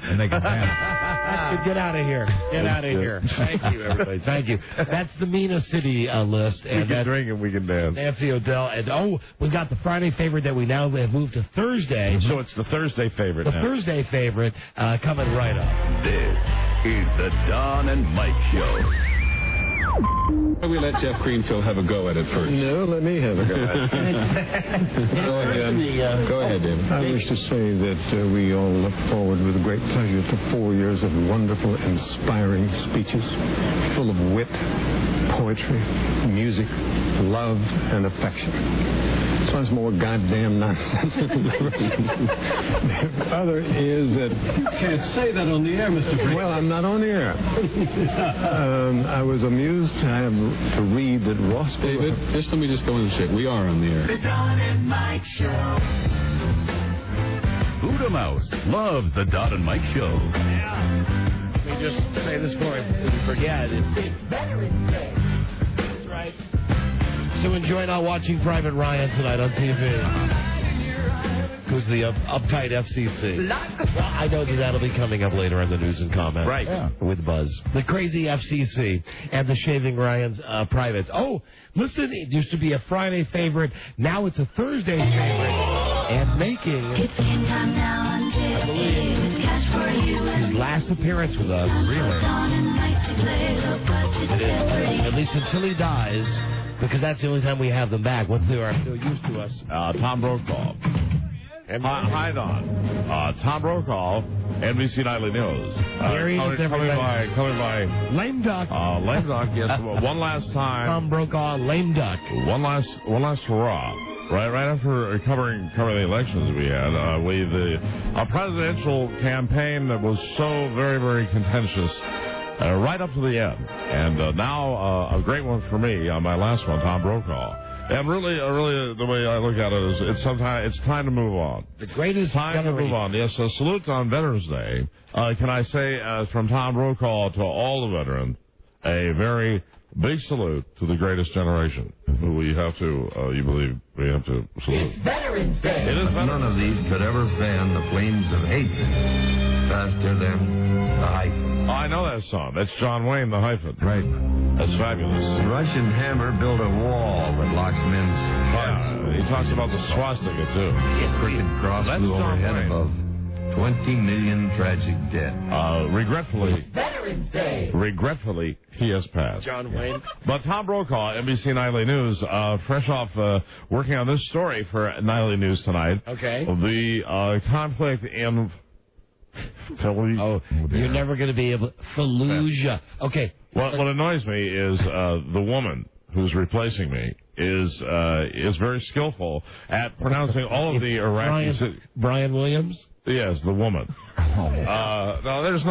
And they can dance. Get out of here. Get out of here. Thank you, everybody. Thank you. That's the Meanest City list. We can drink and we can dance. Nancy O'Dell. And, we got the Friday favorite that we now have moved to Thursday. So it's the Thursday favorite now. Thursday favorite coming right up. This is the Don and Mike Show. We'll let Jeff Greenfield have a go at it first. No, let me have a go at it. Go ahead. Go ahead, David. I wish to say that we all look forward with great pleasure to 4 years of wonderful, inspiring speeches, full of wit, poetry, music, love, and affection. Tons more goddamn nonsense. The other is that... You can't say that on the air, Mr. Freeman. Well, I'm not on the air. I was amused to have to read that Ross... David, let me go in and say, we are on the air. The Don and Mike Show. Buddha Mouse loves the Don and Mike Show. Yeah. Let me just say this for him. We forget. It's Veterans Day. That's right. So enjoy not watching Private Ryan tonight on TV. Who's the uptight FCC? Well, I know that'll be coming up later in the news and comments. Right. Yeah. With Buzz. The crazy FCC and the Shaving Ryan's privates. Oh, listen, it used to be a Friday favorite. Now it's a Thursday favorite. And making, I believe, his last appearance with us. Really? It is. At least until he dies. Because that's the only time we have them back. What they are still used to us. Tom Brokaw. Hi, Don. Tom Brokaw, NBC Nightly News. Here he is, everybody. Coming by. Lame Duck. Lame Duck, yes. One last time. Tom Brokaw, Lame Duck. One last hurrah. Right after covering the elections we had, a presidential campaign that was so very, very contentious. Right up to the end. And now a great one for me on my last one, Tom Brokaw. And really, the way I look at it is it's time to move on. The greatest time to move on. Yes, a salute on Veterans Day. Can I say, from Tom Brokaw to all the veterans, a very Big salute to the greatest generation, who we have to, you believe, we have to salute. Veterans Day. It is None of these could ever fan the flames of hatred faster than the hyphen. I know that song. That's John Wayne, the hyphen. Right. That's fabulous. The Russian hammer built a wall that locks men's hearts. Yeah, he talks about the swastika, too. Crooked cross flew overhead above 20 million tragic dead. Regretfully, Veterans Day. regretfully, he has passed. John Wayne. But Tom Brokaw, NBC Nightly News, fresh off working on this story for Nightly News tonight. Okay. The conflict in Philly. Oh, you're never going to be able. Fallujah. Okay. What annoys me is the woman who's replacing me is very skillful at pronouncing all of the Iraqi. Brian Williams. Yes, the woman. No, there's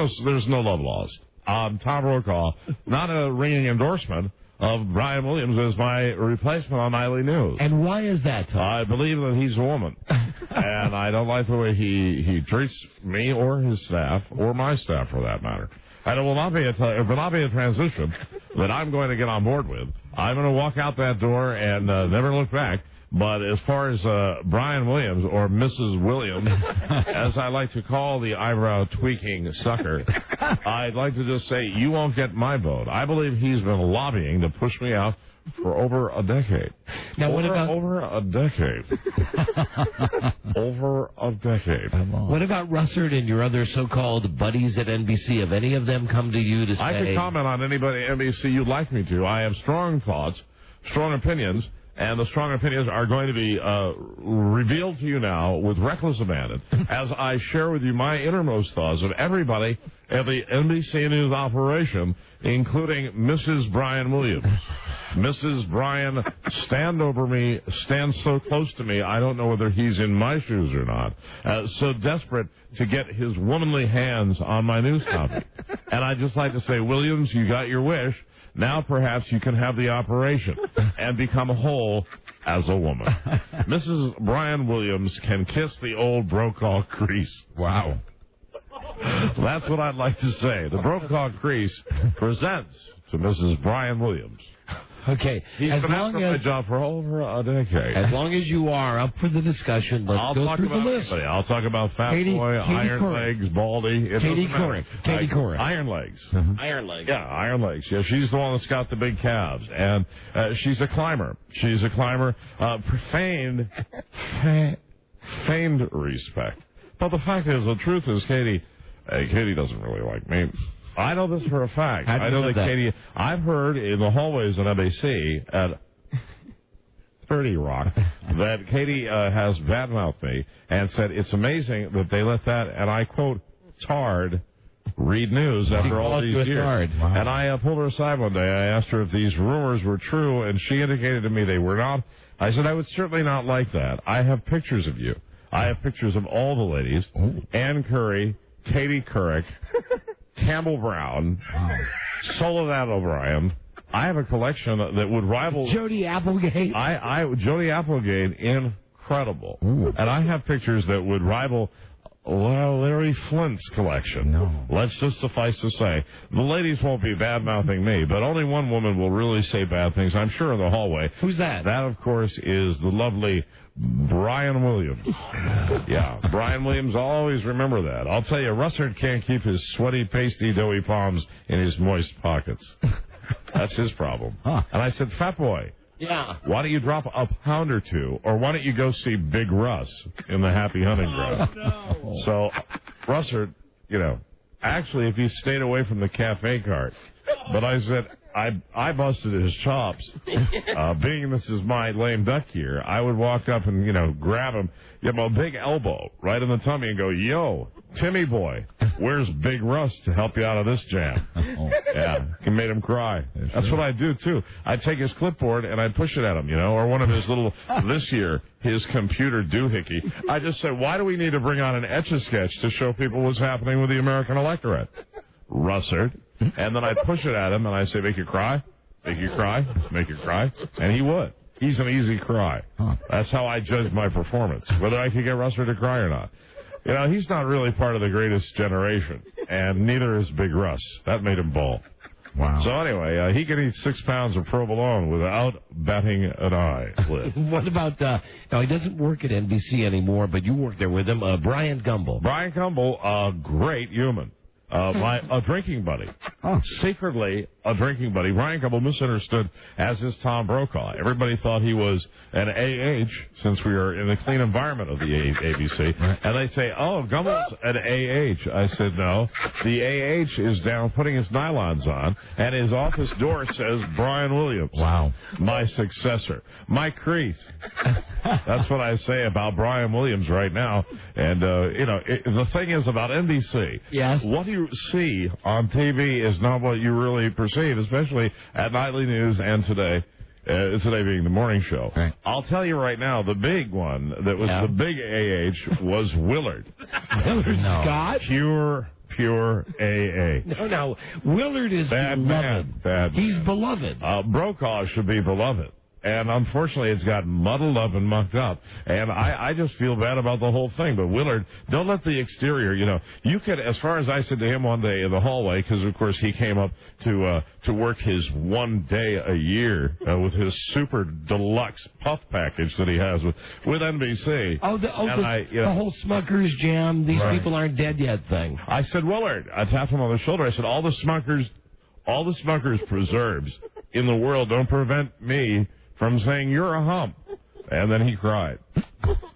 no love lost. Tom Brokaw, not a ringing endorsement of Brian Williams as my replacement on Nightly News. And why is that, Tom? I believe that he's a woman, and I don't like the way he treats me or his staff, or my staff for that matter. And it will not be a transition that I'm going to get on board with. I'm going to walk out that door and never look back. But as far as Brian Williams, or Mrs. Williams, as I like to call the eyebrow-tweaking sucker, I'd like to just say, you won't get my vote. I believe he's been lobbying to push me out for over a decade. Now, what about... Over a decade. Over a decade. What about Russert and your other so-called buddies at NBC? Have any of them come to you to say... I can comment on anybody at NBC you'd like me to. I have strong thoughts, strong opinions, and the strong opinions are going to be revealed to you now with reckless abandon as I share with you my innermost thoughts of everybody at the NBC News operation, including Mrs. Brian Williams. Mrs. Brian, stand over me, stand so close to me, I don't know whether he's in my shoes or not. So desperate to get his womanly hands on my news copy. And I'd just like to say, Williams, you got your wish. Now perhaps you can have the operation and become whole as a woman. Mrs. Brian Williams can kiss the old Brokaw crease. Wow. That's what I'd like to say. The Brokaw crease presents to Mrs. Brian Williams. Okay. He's been after my job for over a decade. As long as you are up for the discussion, let's go through the list. I'll talk about Fat Boy, Iron Legs, Baldy. Katie Couric. Iron Legs. Iron Legs. Yeah, Iron Legs. Yeah, she's the one that's got the big calves. And she's a climber. She's a climber. Feigned respect. But the fact is, the truth is, Katie doesn't really like me. I know this for a fact. I know that Katie... I've heard in the hallways at NBC at 30 Rock that Katie has badmouthed me and said it's amazing that they let that, and I quote, tard, read news after all these years. Wow. And I pulled her aside one day. I asked her if these rumors were true, and she indicated to me they were not. I said, I would certainly not like that. I have pictures of you. I have pictures of all the ladies. Ann Curry, Katie Couric, Campbell Brown, Soledad O'Brien. I have a collection that would rival Jody Applegate. Jody Applegate, incredible. Ooh. And I have pictures that would rival Larry Flint's collection. No. Let's just suffice to say, the ladies won't be bad-mouthing me, but only one woman will really say bad things, I'm sure, in the hallway. Who's that? That, of course, is the lovely Brian Williams. Yeah, Brian Williams, I'll always remember that. I'll tell you, Russert can't keep his sweaty, pasty, doughy palms in his moist pockets. That's his problem. Huh. And I said, Fat Boy, yeah, why don't you drop a pound or two, or why don't you go see Big Russ in the Happy Hunting Ground? No. So, Russert, actually, if he stayed away from the cafe cart, but I said, I busted his chops. Being this is my lame duck here, I would walk up and, grab him, give him a big elbow right in the tummy and go, yo, Timmy boy, where's Big Russ to help you out of this jam? Yeah, he made him cry. That's what I do, too. I'd take his clipboard and I'd push it at him, or one of his little, this year, his computer doohickey. I just said, why do we need to bring on an Etch-a-Sketch to show people what's happening with the American electorate? Russert. And then I'd push it at him and I'd say, make you cry, make you cry, make you cry. And he would. He's an easy cry. That's how I judge my performance, whether I could get Russert to cry or not. He's not really part of the greatest generation, and neither is Big Russ. That made him bald. Wow. So anyway, he can eat 6 pounds of provolone without batting an eyelid. What about, now he doesn't work at NBC anymore, but you work there with him, Brian Gumbel. Brian Gumbel, a great human. A drinking buddy. Secretly a drinking buddy. Brian Gumbel, misunderstood as is Tom Brokaw. Everybody thought he was an AH, since we are in the clean environment of the ABC. Right. And they say, oh, Gumbel's an AH. I said, no. The AH is down putting his nylons on, and his office door says Brian Williams. Wow. My successor. My crease. That's what I say about Brian Williams right now. And, the thing is about NBC. Yes. What you see on TV is not what you really perceive, especially at Nightly News and today. Today being the morning show. Right. I'll tell you right now, the big one that was the big AH was Willard. Willard Scott? Pure AA. No, Willard is bad beloved. Man. He's beloved. Brokaw should be beloved. And unfortunately, it's got muddled up and mucked up. And I just feel bad about the whole thing. But Willard, don't let the exterior, you could, as far as I said to him one day in the hallway, because of course he came up to work his 1 day a year with his super deluxe puff package that he has with NBC. The whole Smucker's Jam, these people aren't dead yet thing. I said, Willard, I tapped him on the shoulder. I said, all the Smucker's preserves in the world don't prevent me from saying you're a hump. And then he cried.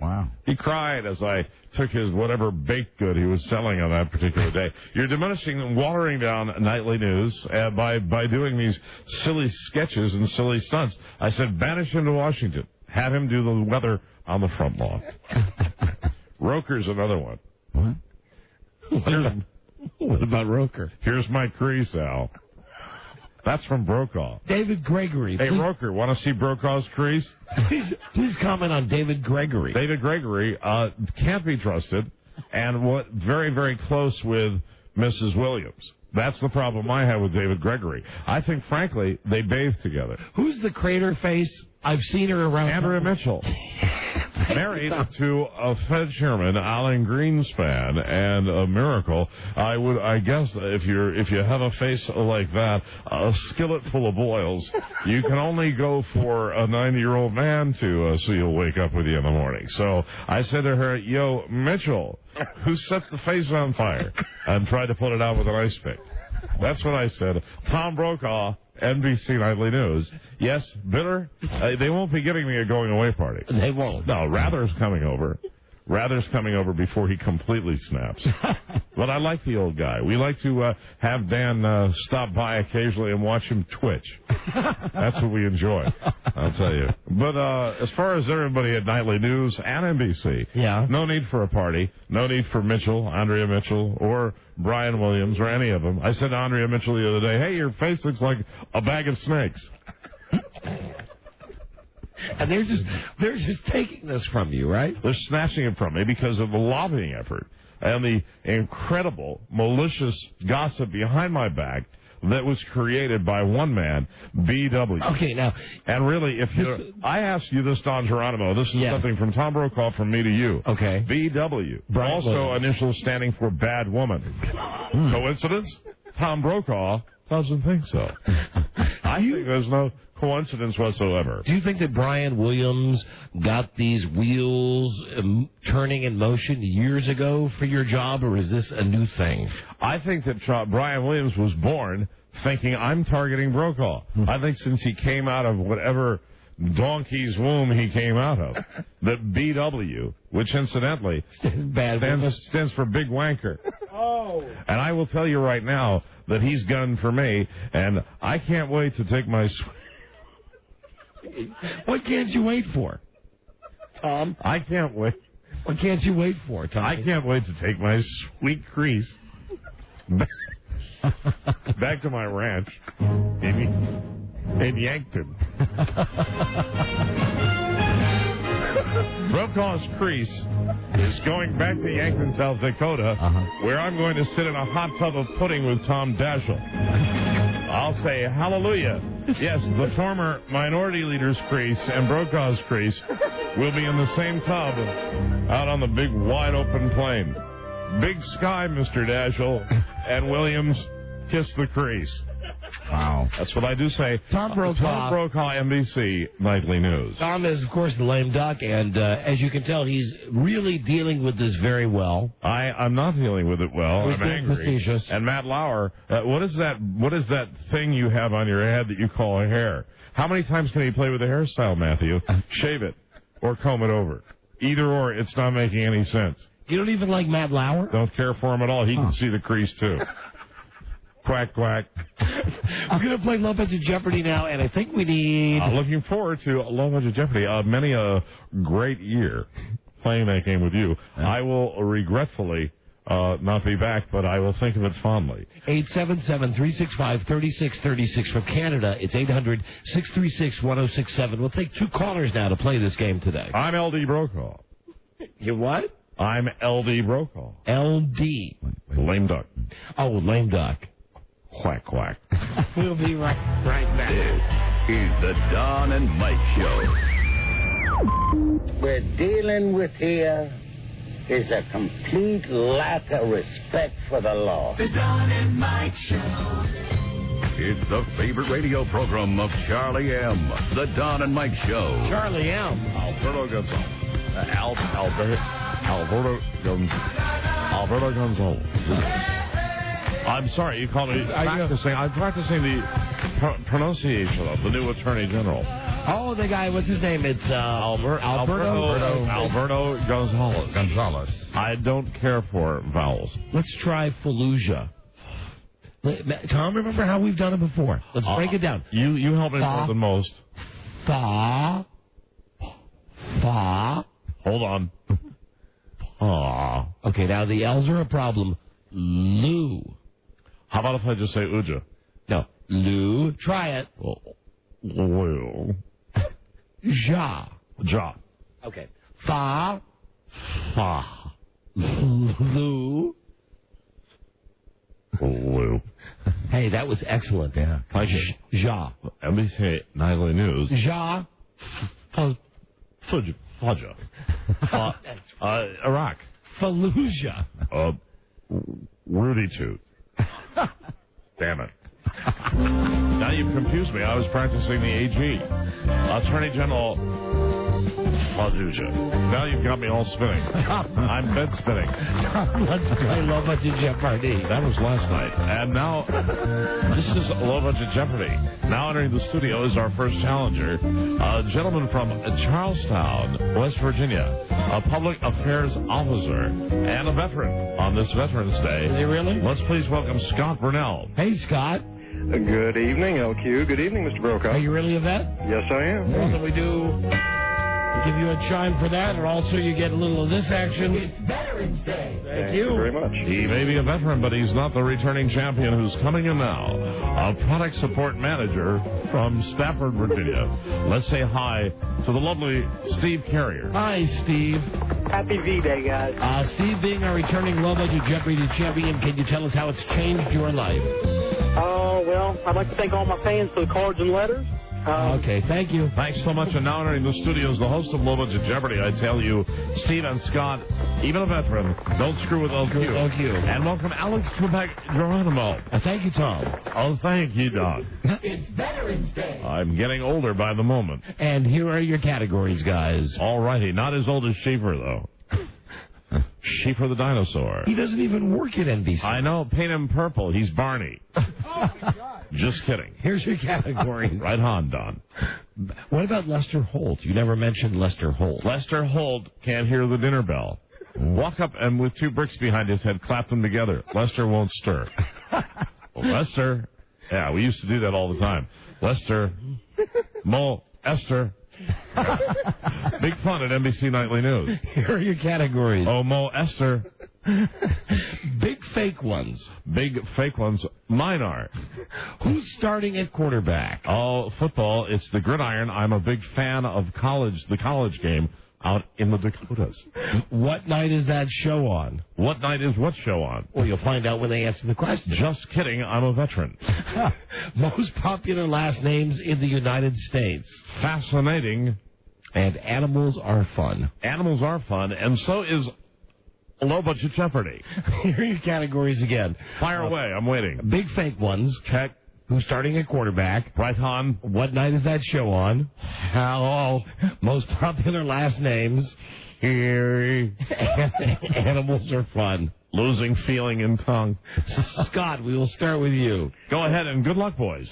Wow. He cried as I took his whatever baked good he was selling on that particular day. You're diminishing and watering down Nightly News by doing these silly sketches and silly stunts. I said, banish him to Washington. Have him do the weather on the front lawn. Roker's another one. What? What about Roker? Here's my crease, Al. That's from Brokaw. David Gregory. Hey, Roker, want to see Brokaw's crease? Please comment on David Gregory. David Gregory can't be trusted, and very, very close with Mrs. Williams. That's the problem I have with David Gregory. I think, frankly, they bathe together. Who's the crater face? I've seen her around. Andrea Mitchell. Married to a Fed chairman, Alan Greenspan, and a miracle. I guess if you have a face like that, a skillet full of boils, you can only go for a 90-year-old man so you'll wake up with you in the morning. So I said to her, yo, Mitchell, who set the face on fire? And tried to put it out with an ice pick. That's what I said. Tom Brokaw, NBC Nightly News. Yes, bitter. They won't be giving me a going-away party. They won't. No, Rather's coming over. Rather's coming over before he completely snaps. But I like the old guy. We like to have Dan stop by occasionally and watch him twitch. That's what we enjoy, I'll tell you. But as far as everybody at Nightly News and NBC, no need for a party. No need for Andrea Mitchell, or Brian Williams, or any of them. I said to Andrea Mitchell the other day, hey, your face looks like a bag of snakes. And they're just taking this from you, right? They're snatching it from me because of the lobbying effort and the incredible malicious gossip behind my back that was created by one man, BW. Okay, now. And really, I asked you this, Don Geronimo. This is something from Tom Brokaw from me to you. Okay. BW. Brian also Williams. initials standing for bad woman. Coincidence? Tom Brokaw doesn't think so. I think there's no coincidence whatsoever. Do you think that Brian Williams got these wheels turning in motion years ago for your job, or is this a new thing? I think that Brian Williams was born thinking, I'm targeting Brokaw. I think since he came out of whatever donkey's womb he came out of, that BW, which incidentally stands for Big Wanker. Oh. And I will tell you right now that he's gunning for me, and I can't wait to take my... What can't you wait for, Tom? I can't wait. What can't you wait for, Tom? I can't wait to take my sweet crease back to my ranch in Yankton. Brokaw's crease is going back to Yankton, South Dakota, where I'm going to sit in a hot tub of pudding with Tom Daschle. I'll say hallelujah. Yes, the former minority leader's crease and Brokaw's crease will be in the same tub out on the big wide open plain. Big sky, Mr. Daschle, and Williams, kiss the crease. Wow. That's what I do say. Tom Brokaw, NBC Nightly News. Tom is, of course, the lame duck, and as you can tell, he's really dealing with this very well. I'm not dealing with it well. I'm angry. Facetious. And Matt Lauer, what is that thing you have on your head that you call a hair? How many times can he play with the hairstyle, Matthew? Shave it or comb it over. Either or, it's not making any sense. You don't even like Matt Lauer? Don't care for him at all. He can see the crease, too. Quack, quack. We're going to play Low Budget Jeopardy now, and I think we need... looking forward to Low Budget Jeopardy. Many a great year playing that game with you. I will regretfully not be back, but I will think of it fondly. 877-365-3636 from Canada. It's 800-636-1067. We'll take 2 callers now to play this game today. I'm L.D. Brokaw. You what? I'm L.D. Brokaw. L.D. Lame duck. Oh, lame duck. Quack, quack. We'll be right back. This is the Don and Mike Show. We're dealing with here is a complete lack of respect for the law. The Don and Mike Show. It's the favorite radio program of Charlie M. The Don and Mike Show. Charlie M. Alberto Gonzalez. Alberto Gonzalez. I'm sorry, you called me practicing. I'm practicing the pronunciation of the new Attorney General. Oh, the guy, what's his name? It's Alberto Gonzalez. I don't care for vowels. Let's try Fallujah. Tom, remember how we've done it before? Let's break it down. You help me more than most. Fa. Hold on. Okay, now the L's are a problem. Lou. How about if I just say Uja? No. Lou. Try it. Lou. Ja. Okay. Fa. Lou. Hey, that was excellent. Yeah. Ja. NBC Nightly News. Ja. Fallujah. Iraq. Fallujah. Rudy Toot. Damn it. Now you've confused me. I was practicing the AG. Attorney General Fallujah. Now you've got me all spinning. I'm bed spinning. Let's play Low Budget Jeopardy. That was last night. And now, this is Low Budget Jeopardy. Now entering the studio is our first challenger, a gentleman from Charlestown, West Virginia, a public affairs officer, and a veteran on this Veterans Day. Is he really? Let's please welcome Scott Burnell. Hey, Scott. Good evening, LQ. Good evening, Mr. Brokaw. Are you really a vet? Yes, I am. Well, then we do give you a chime for that, and also you get a little of this action. It's Veterans Day. Thank you very much. He may be a veteran, but he's not the returning champion who's coming in now. A product support manager from Stafford, Virginia. Let's say hi to the lovely Steve Carrier. Hi, Steve. Happy V-Day, guys. Steve, being our returning Low Budget Jeopardy champion, can you tell us how it's changed your life? Well, I'd like to thank all my fans for the cards and letters. Okay, thank you. Thanks so much. And now entering the studios, the host of Low Budget Jeopardy, I tell you, Steve and Scott, even a veteran, don't screw with LQ. And welcome Alex Trebek-Geronimo. Thank you, Tom. Oh, thank you, Don. It's Veterans Day. I'm getting older by the moment. And here are your categories, guys. All righty. Not as old as Schaefer, though. Schaefer the dinosaur. He doesn't even work at NBC. I know. Paint him purple. He's Barney. Oh, my God. Just kidding. Here's your categories. Right on, Don. What about Lester Holt? You never mentioned Lester Holt. Lester Holt can't hear the dinner bell. Walk up and with 2 bricks behind his head, clap them together. Lester won't stir. Lester. Yeah, we used to do that all the time. Lester. Mo. Esther. Big fun at NBC Nightly News. Here are your categories. Oh, Mo. Esther. Big fake ones. Big fake ones. Mine are. Who's starting at quarterback? Oh, football. It's the gridiron. I'm a big fan of the college game out in the Dakotas. What night is that show on? What night is what show on? Well, you'll find out when they answer the question. Just kidding. I'm a veteran. Most popular last names in the United States. Fascinating. And animals are fun. Animals are fun, and so is Low Budget Jeopardy. Here are your categories again. Fire away. I'm waiting. Big fake ones. Check. Who's starting at quarterback? Right on. What night is that show on? Hello. Most popular last names. Animals are fun. Losing feeling in tongue. Scott, we will start with you. Go ahead and good luck, boys.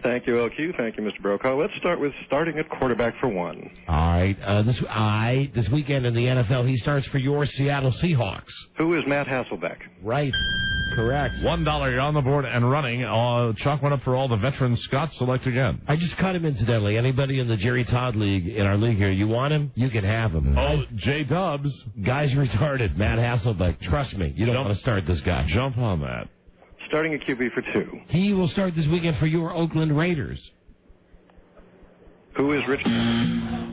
Thank you, LQ. Thank you, Mr. Brokaw. Let's start with starting at quarterback for one. All right. This weekend in the NFL, he starts for your Seattle Seahawks. Who is Matt Hasselbeck? Right. Correct. $1, you're on the board and running. Chalk one up for all the veterans. Scott, select again. I just cut him incidentally. Anybody in the Jerry Todd League, in our league here, you want him? You can have him. Oh, J-Dubs. Guy's retarded. Matt Hasselbeck. Trust me. You don't want to start this guy. Jump on that. Starting at QB for two. He will start this weekend for your Oakland Raiders. Who is Rich?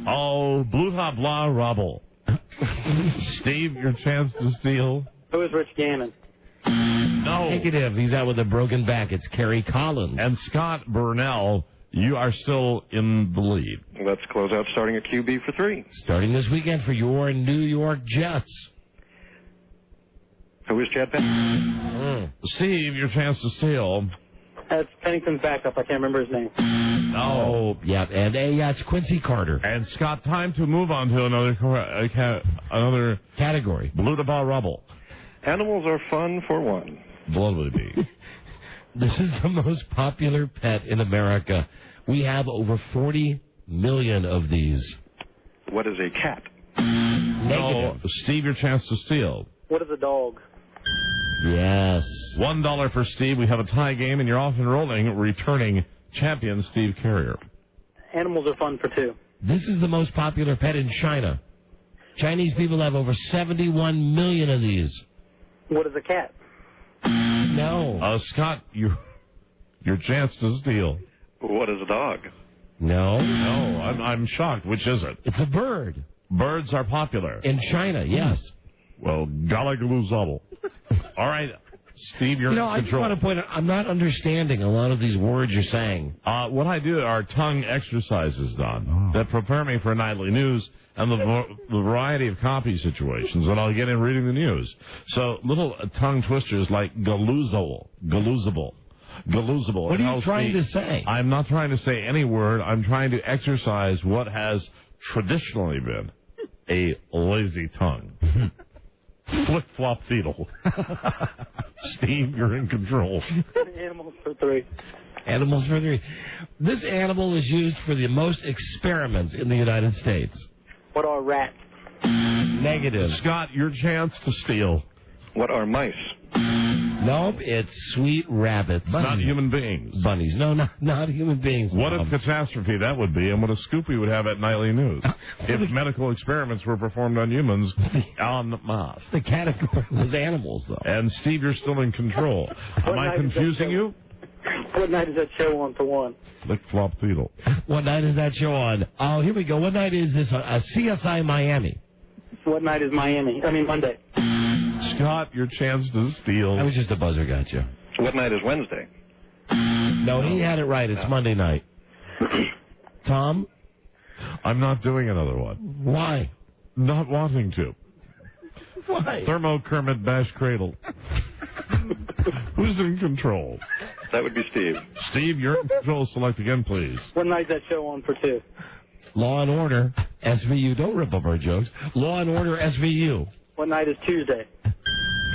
Oh, Blue Top Blah Rubble. Steve, your chance to steal. Who is Rich Gannon? No. Negative. He's out with a broken back. It's Kerry Collins. And Scott Burnell, you are still in the lead. Let's close out starting at QB for three. Starting this weekend for your New York Jets. Who is Chad Pennington? Steve, your chance to steal. That's Pennington's backup. I can't remember his name. No. Yeah, and it's Quincy Carter. And Scott, time to move on to another category. Blue to Ball Rubble. Animals are fun for one. What would it be? This is the most popular pet in America. We have over 40 million of these. What is a cat? Negative. No, Steve, your chance to steal. What is a dog? Yes. $1 for Steve. We have a tie game, and you're off and rolling, returning champion Steve Carrier. Animals are fun for two. This is the most popular pet in China. Chinese people have over 71 million of these. What is a cat? No. Scott, your chance to steal. What is a dog? No. No, I'm shocked. Which is it? It's a bird. Birds are popular. In China, yes. Well, galagaloozable. All right, Steve, you're in control. I just want to point out, I'm not understanding a lot of these words you're saying. What I do are tongue exercises, Don, that prepare me for nightly news and the variety of copy situations that I'll get in reading the news. So little tongue twisters like galoozable. What are you trying to say? I'm not trying to say any word. I'm trying to exercise what has traditionally been a lazy tongue. Flip-flop fetal. Steve, you're in control. Animals for three. Animals for three. This animal is used for the most experiments in the United States. What are rats? Negative. Scott, your chance to steal. What are mice? Nope, it's sweet rabbits. Not human beings. Bunnies. No, not human beings. What a catastrophe that would be, and what a scoop we would have at Nightly News if medical experiments were performed on humans on Mars. The category was animals, though. And Steve, you're still in control. Am I confusing you? What night is that show on for one? Flick flop fetal. What night is that show on? Oh, here we go. What night is this? CSI Miami. What night is Miami? I mean, Monday. Scott, your chance to steal. That was just a buzzer, gotcha. What night is Wednesday? No, he had it right. It's Monday night. Tom? I'm not doing another one. Why? Not wanting to. Why? Thermo Kermit Bash Cradle. Who's in control? That would be Steve. Steve, you're in control. Select again, please. What night is that show on for two? Law and Order, SVU. Don't rip up our jokes. Law and Order, SVU. What night is Tuesday?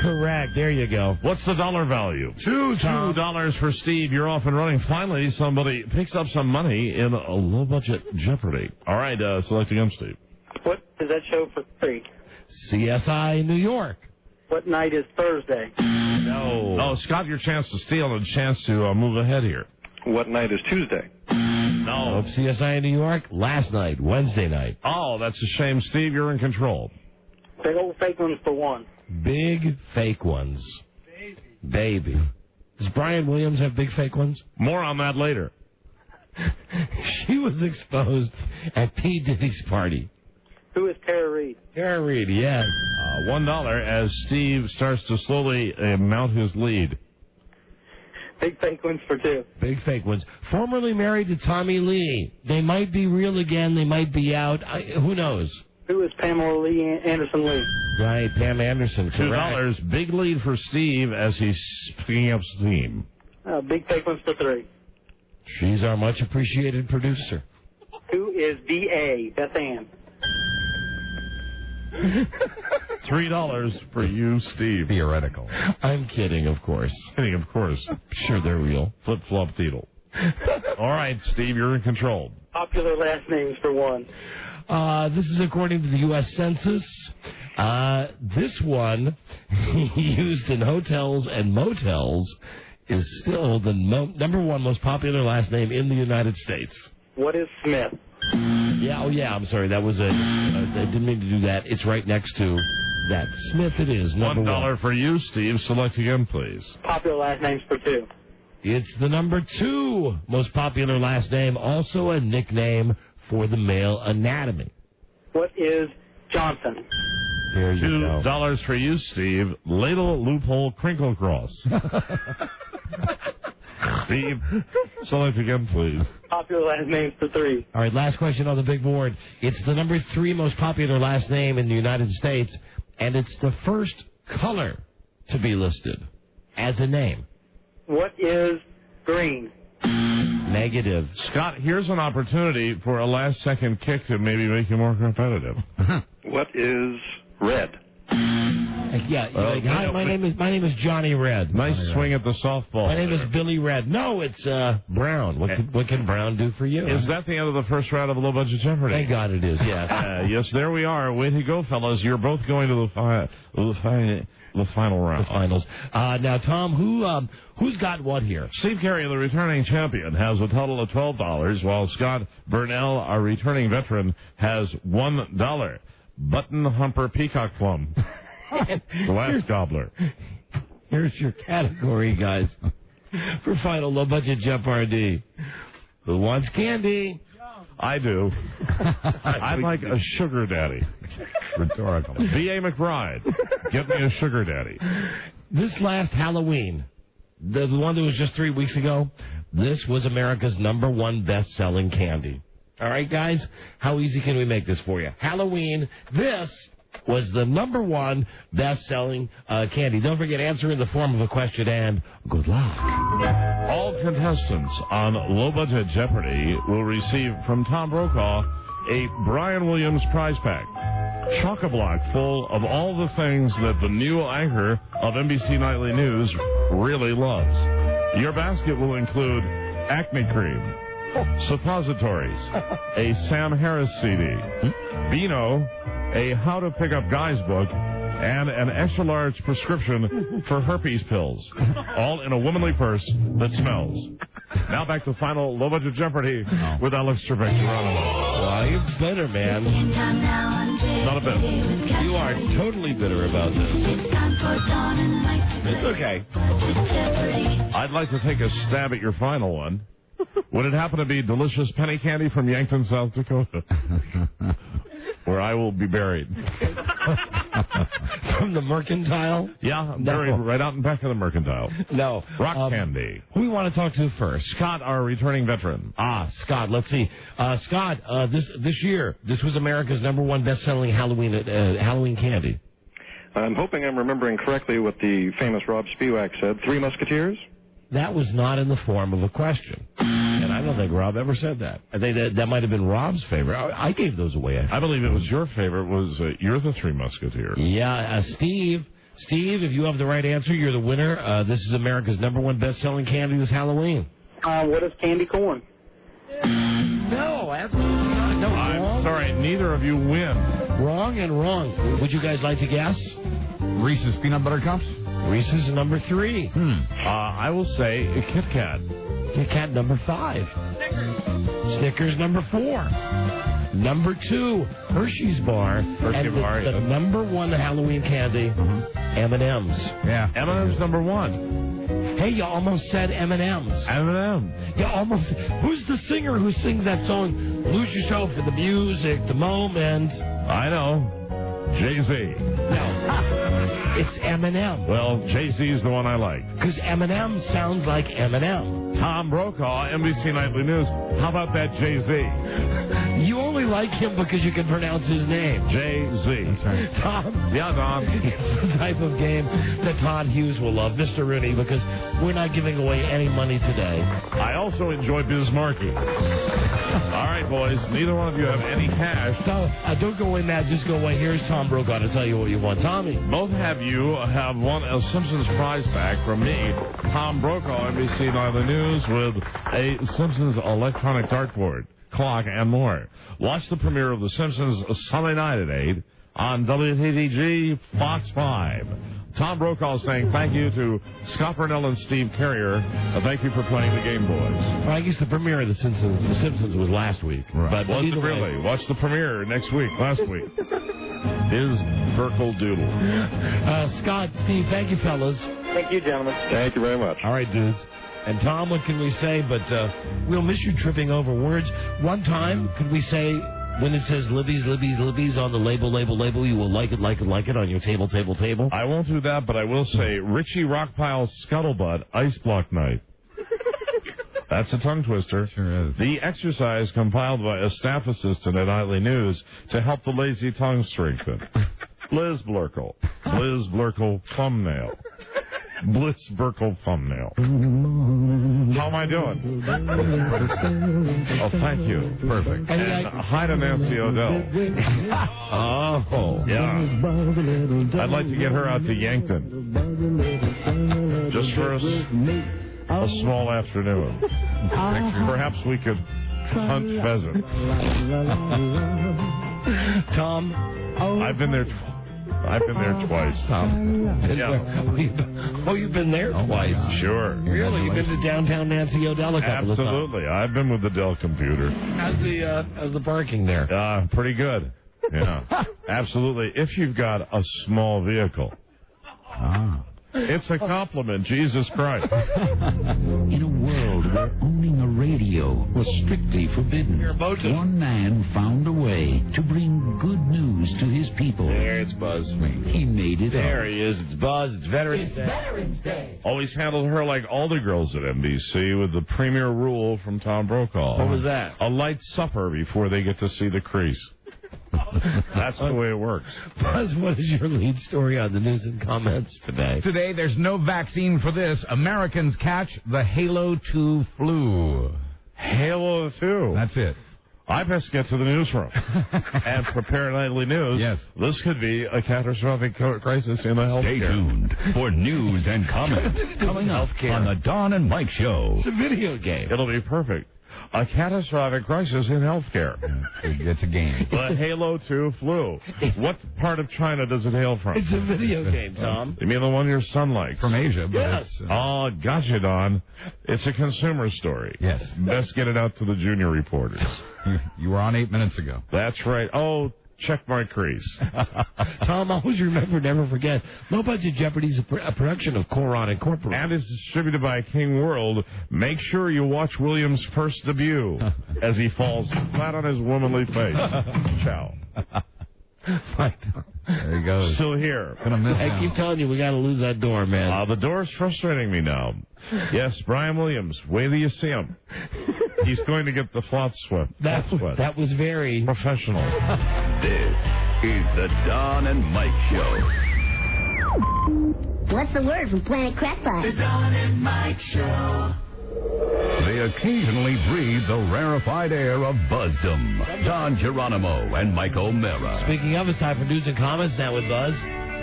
Correct. There you go. What's the dollar value? $2 for Steve. You're off and running. Finally, somebody picks up some money in a low-budget Jeopardy. All right, select again, Steve. What is that show for three? CSI New York. What night is Thursday? No. Oh, Scott, your chance to steal and a chance to move ahead here. What night is Tuesday? No. CSI New York, last night, Wednesday night. Oh, that's a shame. Steve, you're in control. Big old fake ones for one. Big fake ones. Baby. Does Brian Williams have big fake ones? More on that later. She was exposed at P. Diddy's party. Who is Tara Reid? Tara Reid, yes. $1 as Steve starts to slowly mount his lead. Big fake ones for two. Big fake ones. Formerly married to Tommy Lee. They might be real again. They might be out. Who knows? Who is Pamela Lee Anderson Lee? Right, Pam Anderson. $2. Big lead for Steve as he's picking up steam. Big fake ones for three. She's our much appreciated producer. Who is B.A.? Beth Ann. $3 for you, Steve. Theoretical. I'm kidding, of course. Kidding, of course. Sure, they're real. Flip-flop deedle. All right, Steve, you're in control. Popular last names for one. This is according to the U.S. Census. This one, used in hotels and motels, is still the number one most popular last name in the United States. What is Smith? Yeah, I'm sorry. That was I didn't mean to do that. It's right next to that. Smith it is, number $1 for you, Steve. Select again, please. Popular last names for two. It's the number 2 most popular last name, also a nickname for the male anatomy. What is Johnson? There you go. $2 for you, Steve. Ladle, loophole, crinkle cross. Steve, select again, please. Popular last names for three. All right, last question on the big board. It's the number 3 most popular last name in the United States, and it's the first color to be listed as a name. What is green? Negative. Scott, here's an opportunity for a last-second kick to maybe make you more competitive. What is red? Yeah, hi, my name is Johnny Red. Nice swing at the softball. My name is Billy Red. No, it's Brown. What can Brown do for you? Is that the end of the first round of Low Budget Jeopardy? Thank God it is, yes. Yes, there we are. Way to go, fellas. You're both going to the final round. The finals. Now, Tom, who's got what here? Steve Carey, the returning champion, has a total of $12, while Scott Burnell, our returning veteran, has $1. Button Humper Peacock Plum. Glass Gobbler. Here's your category, guys, for final Low Budget Jeopardy. Who wants candy? I do. I'd like a sugar daddy. Rhetorical. B.A. McBride, get me a sugar daddy. This last Halloween, the one that was just 3 weeks ago, this was America's number 1 best-selling candy. All right, guys, how easy can we make this for you? Halloween, this was the number 1 best-selling candy. Don't forget, answer in the form of a question, and good luck. All contestants on Low Budget Jeopardy will receive from Tom Brokaw a Brian Williams prize pack. Chock-a-block full of all the things that the new anchor of NBC Nightly News really loves. Your basket will include Acne Cream, suppositories, a Sam Harris CD, Beano, a How to Pick Up Guys book, and an extra-large prescription for herpes pills, all in a womanly purse that smells. Now back to final Low Budget Jeopardy with Alex Trebek. Well, you're bitter, man. Not a bit. You are totally bitter about this. It's okay. I'd like to take a stab at your final one. Would it happen to be delicious penny candy from Yankton, South Dakota? Where I will be buried. From the Mercantile? Yeah, I'm buried right out in back of the Mercantile. No. Rock candy. Who we want to talk to first? Scott, our returning veteran. Scott, let's see. Scott, this year, this was America's number 1 best-selling Halloween candy. I'm hoping I'm remembering correctly what the famous Rob Spivak said. 3 Musketeers? That was not in the form of a question. And I don't think Rob ever said that. I think that might have been Rob's favorite. I gave those away. I believe it was your favorite, was You're the Three Musketeers. Yeah, Steve, if you have the right answer, you're the winner. This is America's number 1 best-selling candy this Halloween. What is candy corn? No, absolutely not. No, I'm sorry, neither of you win. Wrong and wrong. Would you guys like to guess? Reese's Peanut Butter Cups? Reese's number 3. I will say a Kit Kat. Kit Kat number 5. Snickers number 4. Number 2, Hershey's Bar. The number 1 Halloween candy, M&M's. Yeah. M&M's number 1. Hey, you almost said M&M's. M&M. You almost. Who's the singer who sings that song? Lose yourself in the music, the moment. I know. Jay-Z. No, it's Eminem. Well, Jay-Z's the one I like. Because Eminem sounds like Eminem. Tom Brokaw, NBC Nightly News. How about that Jay-Z? You only like him because you can pronounce his name. Jay-Z. That's right. Tom. Yeah, Don. It's the type of game that Todd Hughes will love. Mr. Rooney, because we're not giving away any money today. I also enjoy Bismarcky. All right, boys. Neither one of you have any cash. So, don't go in that. Just go away. Here's Tom Brokaw to tell you what you want. Tommy. Both have won a Simpsons prize pack from me, Tom Brokaw, NBC Nightly News, with a Simpsons electronic dartboard, clock, and more. Watch the premiere of The Simpsons Sunday night at 8 on WTDG Fox 5. Tom Brokaw saying thank you to Scott Burnell and Steve Carrier. Thank you for playing the game, boys. Well, I guess the premiere of The Simpsons was last week. Right. But was it really? Watch the premiere last week. His Burkle Doodle. Scott, Steve, thank you, fellas. Thank you, gentlemen. Thank you very much. All right, dudes. And Tom, what can we say? But we'll miss you tripping over words. One time, could we say, when it says Libby's on the label, you will like it on your table. I won't do that, but I will say Richie Rockpile's Scuttlebutt Ice Block Night. That's a tongue twister. Sure is. The exercise compiled by a staff assistant at Nightly News to help the lazy tongue strengthen. Liz Blurkle thumbnail. Bliss Burkle thumbnail. How am I doing? Oh, thank you. Perfect. And hi to Nancy O'Dell. Oh, yeah. I'd like to get her out to Yankton. Just for a small afternoon. Perhaps we could hunt pheasant. Tom, I've been there twice, Tom. Yeah. You've been there twice. Sure. Really? You've been to downtown Nancy O'Dell a couple of times? Absolutely. I've been with the Dell computer. How's the parking there? Pretty good. Yeah. Absolutely. If you've got a small vehicle. It's a compliment, Jesus Christ. In a world where owning a radio was strictly forbidden, one man found a way to bring good news to his people. There, it's Buzz. He made it There he is. It's Buzz. It's Veterans Day. Always handled her like all the girls at NBC with the premier rule from Tom Brokaw. What was that? A light supper before they get to see the crease. That's the way it works. Buzz, what is your lead story on the news and comments today? Today, there's no vaccine for this. Americans catch the Halo 2 flu. Halo 2? That's it. I best get to the newsroom and prepare Nightly News. Yes. This could be a catastrophic crisis in the healthcare. Stay tuned for news and comments coming up on the Don and Mike Show. It's a video game. It'll be perfect. A catastrophic crisis in healthcare. It's a game. The Halo 2 flu. What part of China does it hail from? It's a video game, Tom. You mean the one your son likes? From Asia, but yes. Oh, gotcha, Don. It's a consumer story. Yes. Best get it out to the junior reporters. You were on 8 minutes ago. That's right. Oh, check my crease. Tom, always remember, never forget, Low Budget Jeopardy is a production of Coron Incorporated. And is distributed by King World. Make sure you watch William's first debut as he falls flat on his womanly face. Ciao. There he goes. Still here. Gonna miss I keep telling you, we got to lose that door, man. The door's frustrating me now. Yes, Brian Williams. Wait till you see him. He's going to get the flop swept. That was very professional. This is the Don and Mike Show. What's the word from Planet Crackpot? The Don and Mike Show. They occasionally breathe the rarefied air of buzzdom. Don Geronimo and Mike O'Mara. Speaking of, it's time for news and comments now with Buzz.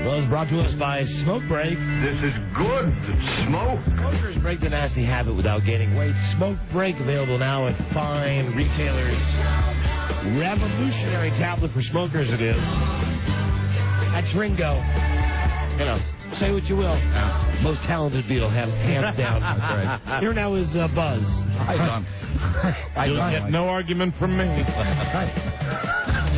Buzz brought to us by Smoke Break. This is good. Smoke. Smokers break the nasty habit without gaining weight. Smoke Break available now at fine retailers. Revolutionary tablet for smokers it is. That's Ringo. You know, say what you will. Most talented Beatle, hands down. That's right. Here now is Buzz. Hi, Don. You'll get no argument from me.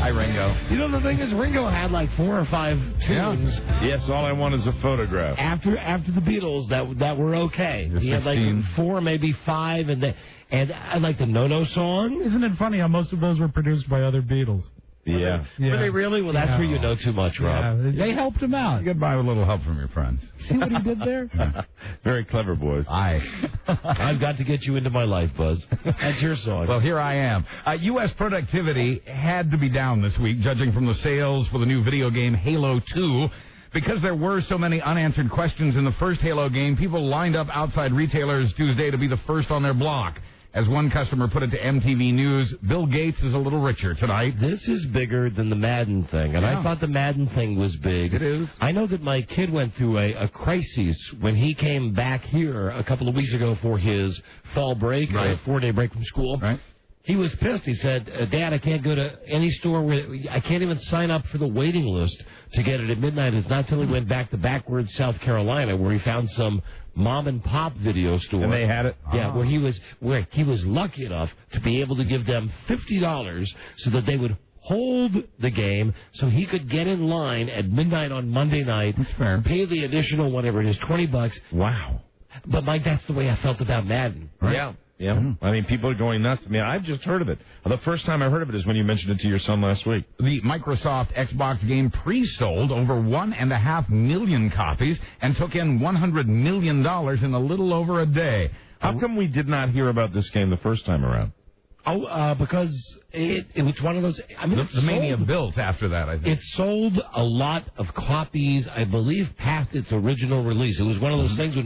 Hi, Ringo. You know, the thing is, Ringo had like 4 or 5 tunes. Yes, all I want is a photograph. After the Beatles that were okay. You're he 16. had like 4, maybe 5, and I like the No-No song. Isn't it funny how most of those were produced by other Beatles? Yeah. Were they really? Well, that's where you know too much, Rob. Yeah, they helped him out. You get by with a little help from your friends. See what he did there? Very clever, boys. I've got to get you into my life, Buzz. That's your song. Well, here I am. U.S. productivity had to be down this week, judging from the sales for the new video game Halo 2. Because there were so many unanswered questions in the first Halo game, people lined up outside retailers Tuesday to be the first on their block. As one customer put it to MTV News, Bill Gates is a little richer tonight. This is bigger than the Madden thing, and I thought the Madden thing was big. It is. I know that my kid went through a crisis when he came back here a couple of weeks ago for his fall break, a 4-day break from school. Right. He was pissed. He said, Dad, I can't go to any store where I can't even sign up for the waiting list to get it at midnight. It's not until he went back to backwards South Carolina where he found some mom and pop video store. And they had it? Yeah, where he was lucky enough to be able to give them $50 so that they would hold the game so he could get in line at midnight on Monday night, pay the additional whatever it is, $20. Wow. But Mike, that's the way I felt about Madden. Right? Yeah. Yeah, I mean, people are going nuts. I mean, I've just heard of it. The first time I heard of it is when you mentioned it to your son last week. The Microsoft Xbox game pre-sold over 1.5 million copies and took in $100 million in a little over a day. How come we did not hear about this game the first time around? Because it was one of those. I mean, the mania built after that, I think. It sold a lot of copies, I believe, past its original release. It was one of those things.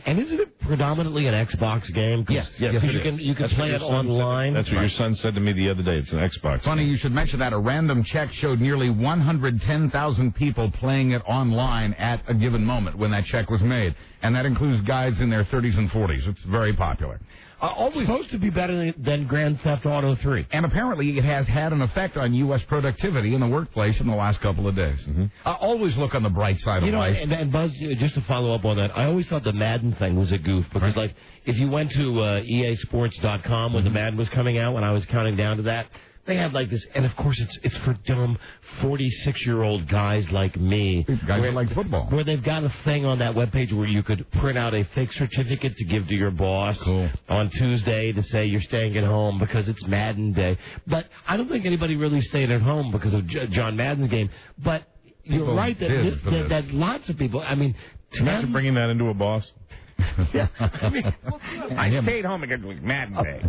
And isn't it predominantly an Xbox game? Yes. You can play it online. That's what your son said to me the other day. It's an Xbox. Funny you should mention that. A random check showed nearly 110,000 people playing it online at a given moment when that check was made. And that includes guys in their 30s and 40s. It's very popular. Always supposed to be better than Grand Theft Auto 3. And apparently it has had an effect on U.S. productivity in the workplace in the last couple of days. Always look on the bright side of life. And Buzz, just to follow up on that, I always thought the Madden thing was a goof because, like, if you went to EASports.com when the Madden was coming out, when I was counting down to that, they had like this, and of course it's for dumb 46-year-old guys like me. Guys that like football. Where they've got a thing on that webpage where you could print out a fake certificate to give to your boss on Tuesday to say you're staying at home because it's Madden Day. But I don't think anybody really stayed at home because of John Madden's game. But you're right that lots of people, I mean... Imagine bringing that into a boss. Yeah, I mean, I stayed home again with Madden Day.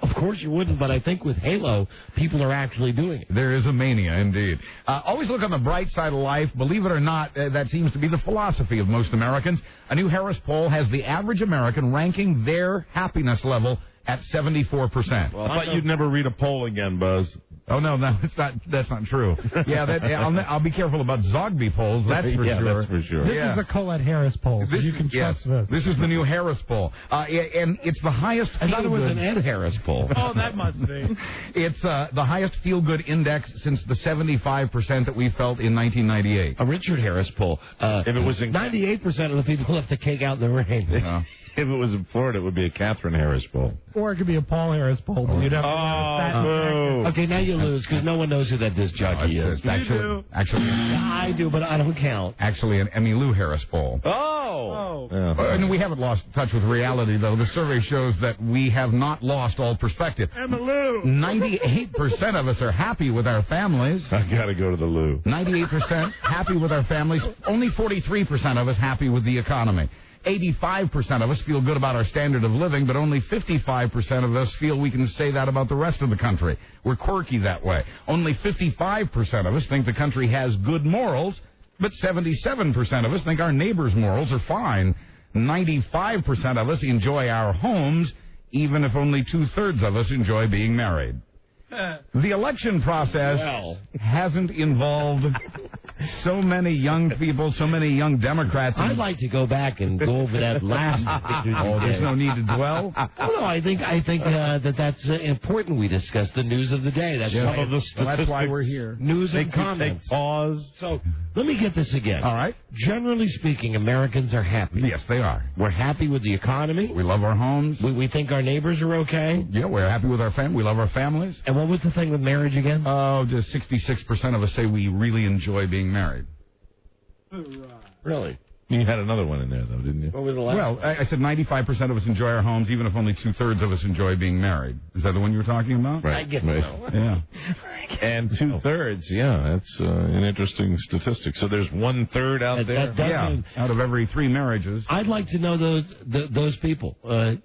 Of course you wouldn't, but I think with Halo, people are actually doing it. There is a mania, indeed. Always look on the bright side of life. Believe it or not, that seems to be the philosophy of most Americans. A new Harris poll has the average American ranking their happiness level at 74%. Well, I thought you'd never read a poll again, Buzz. Oh, no, it's not. That's not true. Yeah, I'll be careful about Zogby polls. That's for sure. That's for sure. This is a Colette Harris poll, so you can trust this. This is the new Harris poll, and it's the highest. I thought it was an Ed Harris poll. Oh, that must be. It's the highest feel-good index since the 75% that we felt in 1998. A Richard Harris poll. If it was 98% of the people left the cake out in the rain. Yeah. If it was in Florida, it would be a Catherine Harris poll. Or it could be a Paul Harris poll. But you'd have Okay, now you lose because no one knows who that disc jockey is. Actually, I do, but I don't count. Actually, an Emmylou Harris poll. Oh. And we haven't lost touch with reality, though. The survey shows that we have not lost all perspective. Emmylou. 98% of us are happy with our families. I got to go to the loo. 98% happy with our families. Only 43% of us happy with the economy. 85% of us feel good about our standard of living, but only 55% of us feel we can say that about the rest of the country. We're quirky that way. Only 55% of us think the country has good morals, but 77% of us think our neighbors' morals are fine. 95% of us enjoy our homes, even if only 2/3 of us enjoy being married. The election process hasn't involved so many young people, so many young Democrats. I'd like to go back and go over that last. There's no need to dwell. No, I think that's important. We discuss the news of the day. That's some of the statistics. That's why we're here. News and comments. Pause. So let me get this again. All right. Generally speaking, Americans are happy. Yes, they are. We're happy with the economy. We love our homes. We think our neighbors are okay. Yeah, we're happy with our family. We love our families. And what was the thing with marriage again? Oh, just 66% of us say we really enjoy being married. Really? You had another one in there, though, didn't you? What was the last Well, I said 95% of us enjoy our homes, even if only 2/3 of us enjoy being married. Is that the one you were talking about? Right. I get right. that. Yeah. And 2/3, yeah, that's an interesting statistic. So there's 1/3 out there. Out of every 3 marriages. I'd like to know those people. Who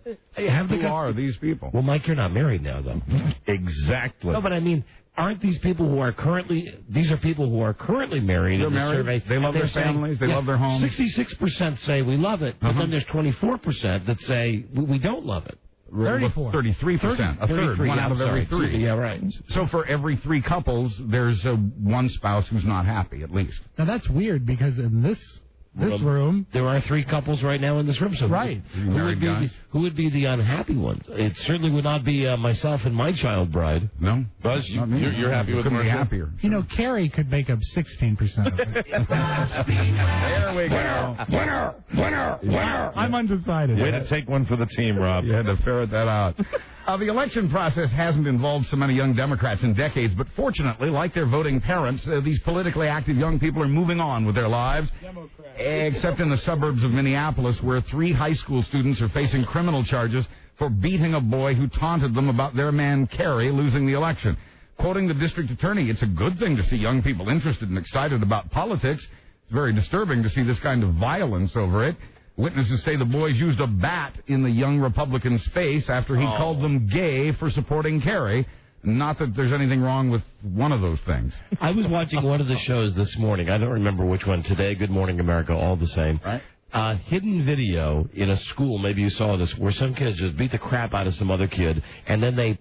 are these people? Well, Mike, you're not married now, though. Exactly. No, but I mean, aren't these people who are currently? These are people who are currently married. They're in the married. survey. They love their families. They love their homes. 66% say we love it, but then there's 24% that say we don't love it. 33%. A third. 33, One out of every 3. Yeah, right. So for every 3 couples, there's one spouse who's not happy, at least. Now that's weird because in this room, there are 3 couples right now in this room. So right. Who would be the unhappy ones? It certainly would not be myself and my child bride. No, Buzz, you're happy with couldn't be Marshall? happier. You know, Carrie could make up 16% of it. There we go. Winner. I'm undecided. Way to take one for the team, Rob. You had to ferret that out. The election process hasn't involved so many young Democrats in decades, but fortunately, like their voting parents, these politically active young people are moving on with their lives, except in the suburbs of Minneapolis, where 3 high school students are facing criminal charges for beating a boy who taunted them about their man Kerry losing the election. Quoting the district attorney, it's a good thing to see young people interested and excited about politics. It's very disturbing to see this kind of violence over it. Witnesses say the boys used a bat in the young Republican's face after he called them gay for supporting Kerry. Not that there's anything wrong with one of those things. I was watching one of the shows this morning. I don't remember which one today. Good Morning America, all the same. Right. Hidden video in a school, maybe you saw this, where some kids just beat the crap out of some other kid, and then they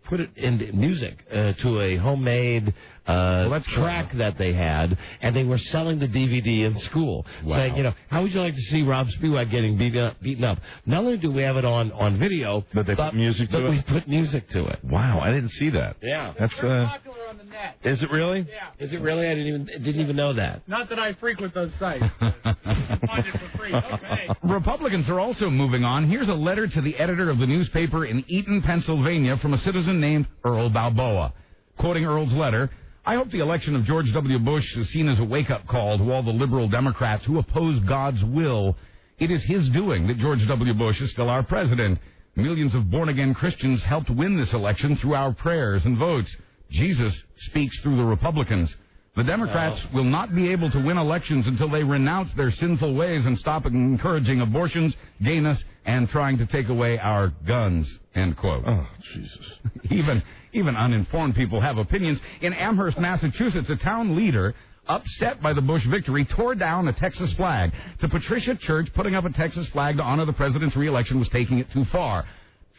put it in music to a homemade track that they had, and they were selling the DVD in school, saying, how would you like to see Rob Spiewak getting beaten up? Not only do we have it on video, but they put music to it? we put music to it. Wow, I didn't see that. Yeah. That's popular on the net. Is it really? Yeah. Is it really? I didn't even know that. Not that I frequent those sites. Find it for free. Okay. Republicans are also moving on. Here's a letter to the editor of the newspaper in Eaton, Pennsylvania, from a citizen named Earl Balboa. Quoting Earl's letter, I hope the election of George W. Bush is seen as a wake-up call to all the liberal Democrats who oppose God's will. It is his doing that George W. Bush is still our president. Millions of born-again Christians helped win this election through our prayers and votes. Jesus speaks through the Republicans. The Democrats will not be able to win elections until they renounce their sinful ways and stop encouraging abortions, gayness, and trying to take away our guns, end quote. Oh, Jesus. Even uninformed people have opinions. In Amherst, Massachusetts, a town leader, upset by the Bush victory, tore down a Texas flag. To Patricia Church, putting up a Texas flag to honor the president's re-election was taking it too far.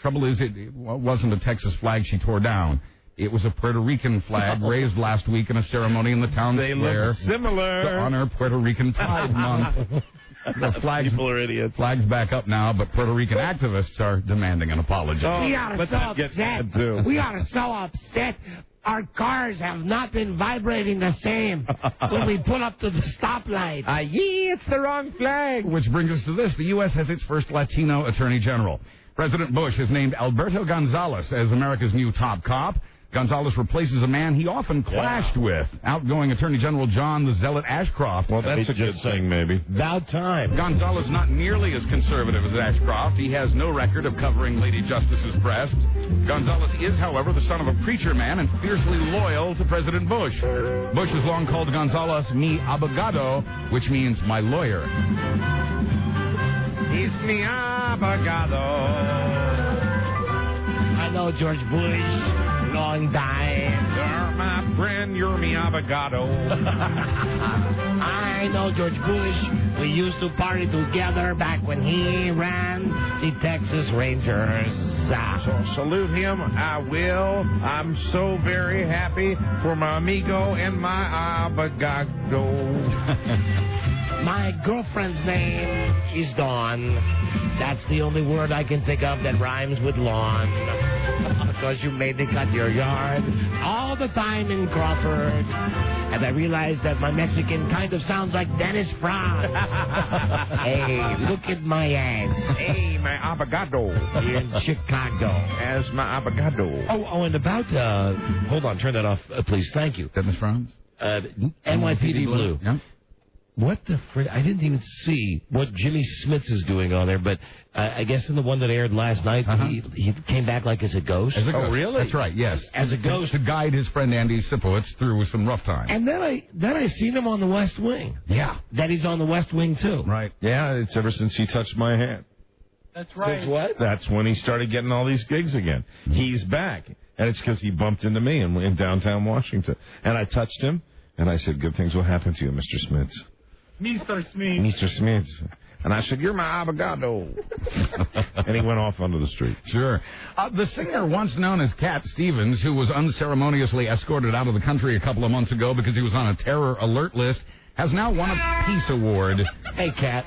Trouble is, it wasn't a Texas flag she tore down. It was a Puerto Rican flag raised last week in a ceremony in the town square. Look similar. To honor Puerto Rican Pride Month. The People are idiots. Flags back up now, but Puerto Rican activists are demanding an apology. We are so upset. We are so upset. Our cars have not been vibrating the same when we pull up to the stoplight. It's the wrong flag. Which brings us to this. The U.S. has its first Latino attorney general. President Bush has named Alberto Gonzales as America's new top cop. Gonzales replaces a man he often clashed with, outgoing Attorney General John the Zealot Ashcroft. Well, that's a good thing, maybe. About time. Gonzales not nearly as conservative as Ashcroft. He has no record of covering Lady Justice's breasts. Gonzales is, however, the son of a preacher man and fiercely loyal to President Bush. Bush has long called Gonzales mi abogado, which means my lawyer. He's mi abogado. I know George Bush. Long time. You're my friend, you're me avocado. I know George Bush. We used to party together back when he ran the Texas Rangers. So salute him, I will. I'm so very happy for my amigo and my avocado. My girlfriend's name is Dawn. That's the only word I can think of that rhymes with lawn. Because you made me cut your yard all the time in Crawford. And I realized that my Mexican kind of sounds like Dennis Franz. Hey, look at my ass. Hey, my avocado. In Chicago. As my avocado. Oh, and about, hold on, turn that off, please. Thank you. Dennis Franz? NYPD Blue. Yeah. What the frick? I didn't even see what Jimmy Smits is doing on there, but I guess in the one that aired last night, he came back like as a ghost. As a ghost. Oh, really? That's right, yes. As a ghost. To guide his friend Andy Sipowicz through some rough times. And then I seen him on the West Wing. Yeah. That he's on the West Wing, too. Right. Yeah, it's ever since he touched my hand. That's right. Since what? That's when he started getting all these gigs again. He's back. And it's because he bumped into me in downtown Washington. And I touched him, and I said, good things will happen to you, Mr. Smits. Mr. Smith. Mr. Smits. And I said, you're my avocado. And he went off onto the street. Sure. The singer once known as Cat Stevens, who was unceremoniously escorted out of the country a couple of months ago because he was on a terror alert list, has now won a Peace Award. Hey, Cat.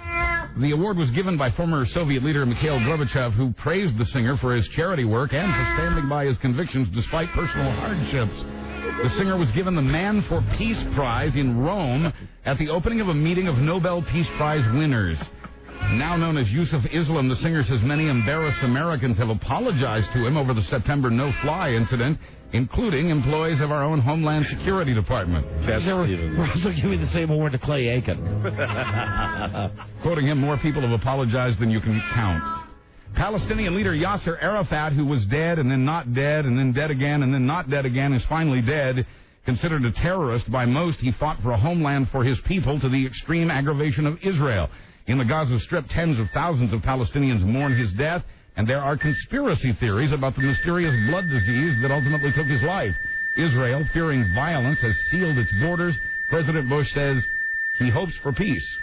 The award was given by former Soviet leader Mikhail Gorbachev, who praised the singer for his charity work and for standing by his convictions despite personal hardships. The singer was given the Man for Peace Prize in Rome at the opening of a meeting of Nobel Peace Prize winners. Now known as Yusuf Islam, the singer says many embarrassed Americans have apologized to him over the September no-fly incident, including employees of our own Homeland Security Department. We're also giving the same award to Clay Aiken. Quoting him, more people have apologized than you can count. Palestinian leader Yasser Arafat, who was dead and then not dead and then dead again and then not dead again, is finally dead. Considered a terrorist by most, he fought for a homeland for his people to the extreme aggravation of Israel. In the Gaza Strip, tens of thousands of Palestinians mourn his death, and there are conspiracy theories about the mysterious blood disease that ultimately took his life. Israel, fearing violence, has sealed its borders. President Bush says he hopes for peace.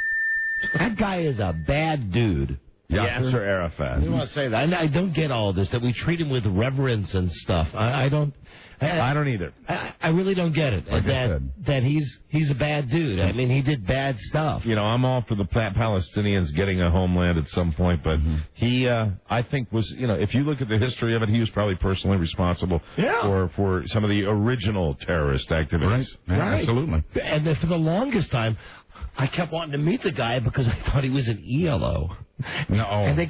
That guy is a bad dude. Yasser Arafat. You want to say that? I don't get all of this, that we treat him with reverence and stuff. I don't either. I really don't get it. Like that he's a bad dude. I mean, he did bad stuff. You know, I'm all for the Palestinians getting a homeland at some point, but he, I think, was, you know, if you look at the history of it, he was probably personally responsible for some of the original terrorist activities. Right. Absolutely. And then for the longest time, I kept wanting to meet the guy because I thought he was an ELO. No, and they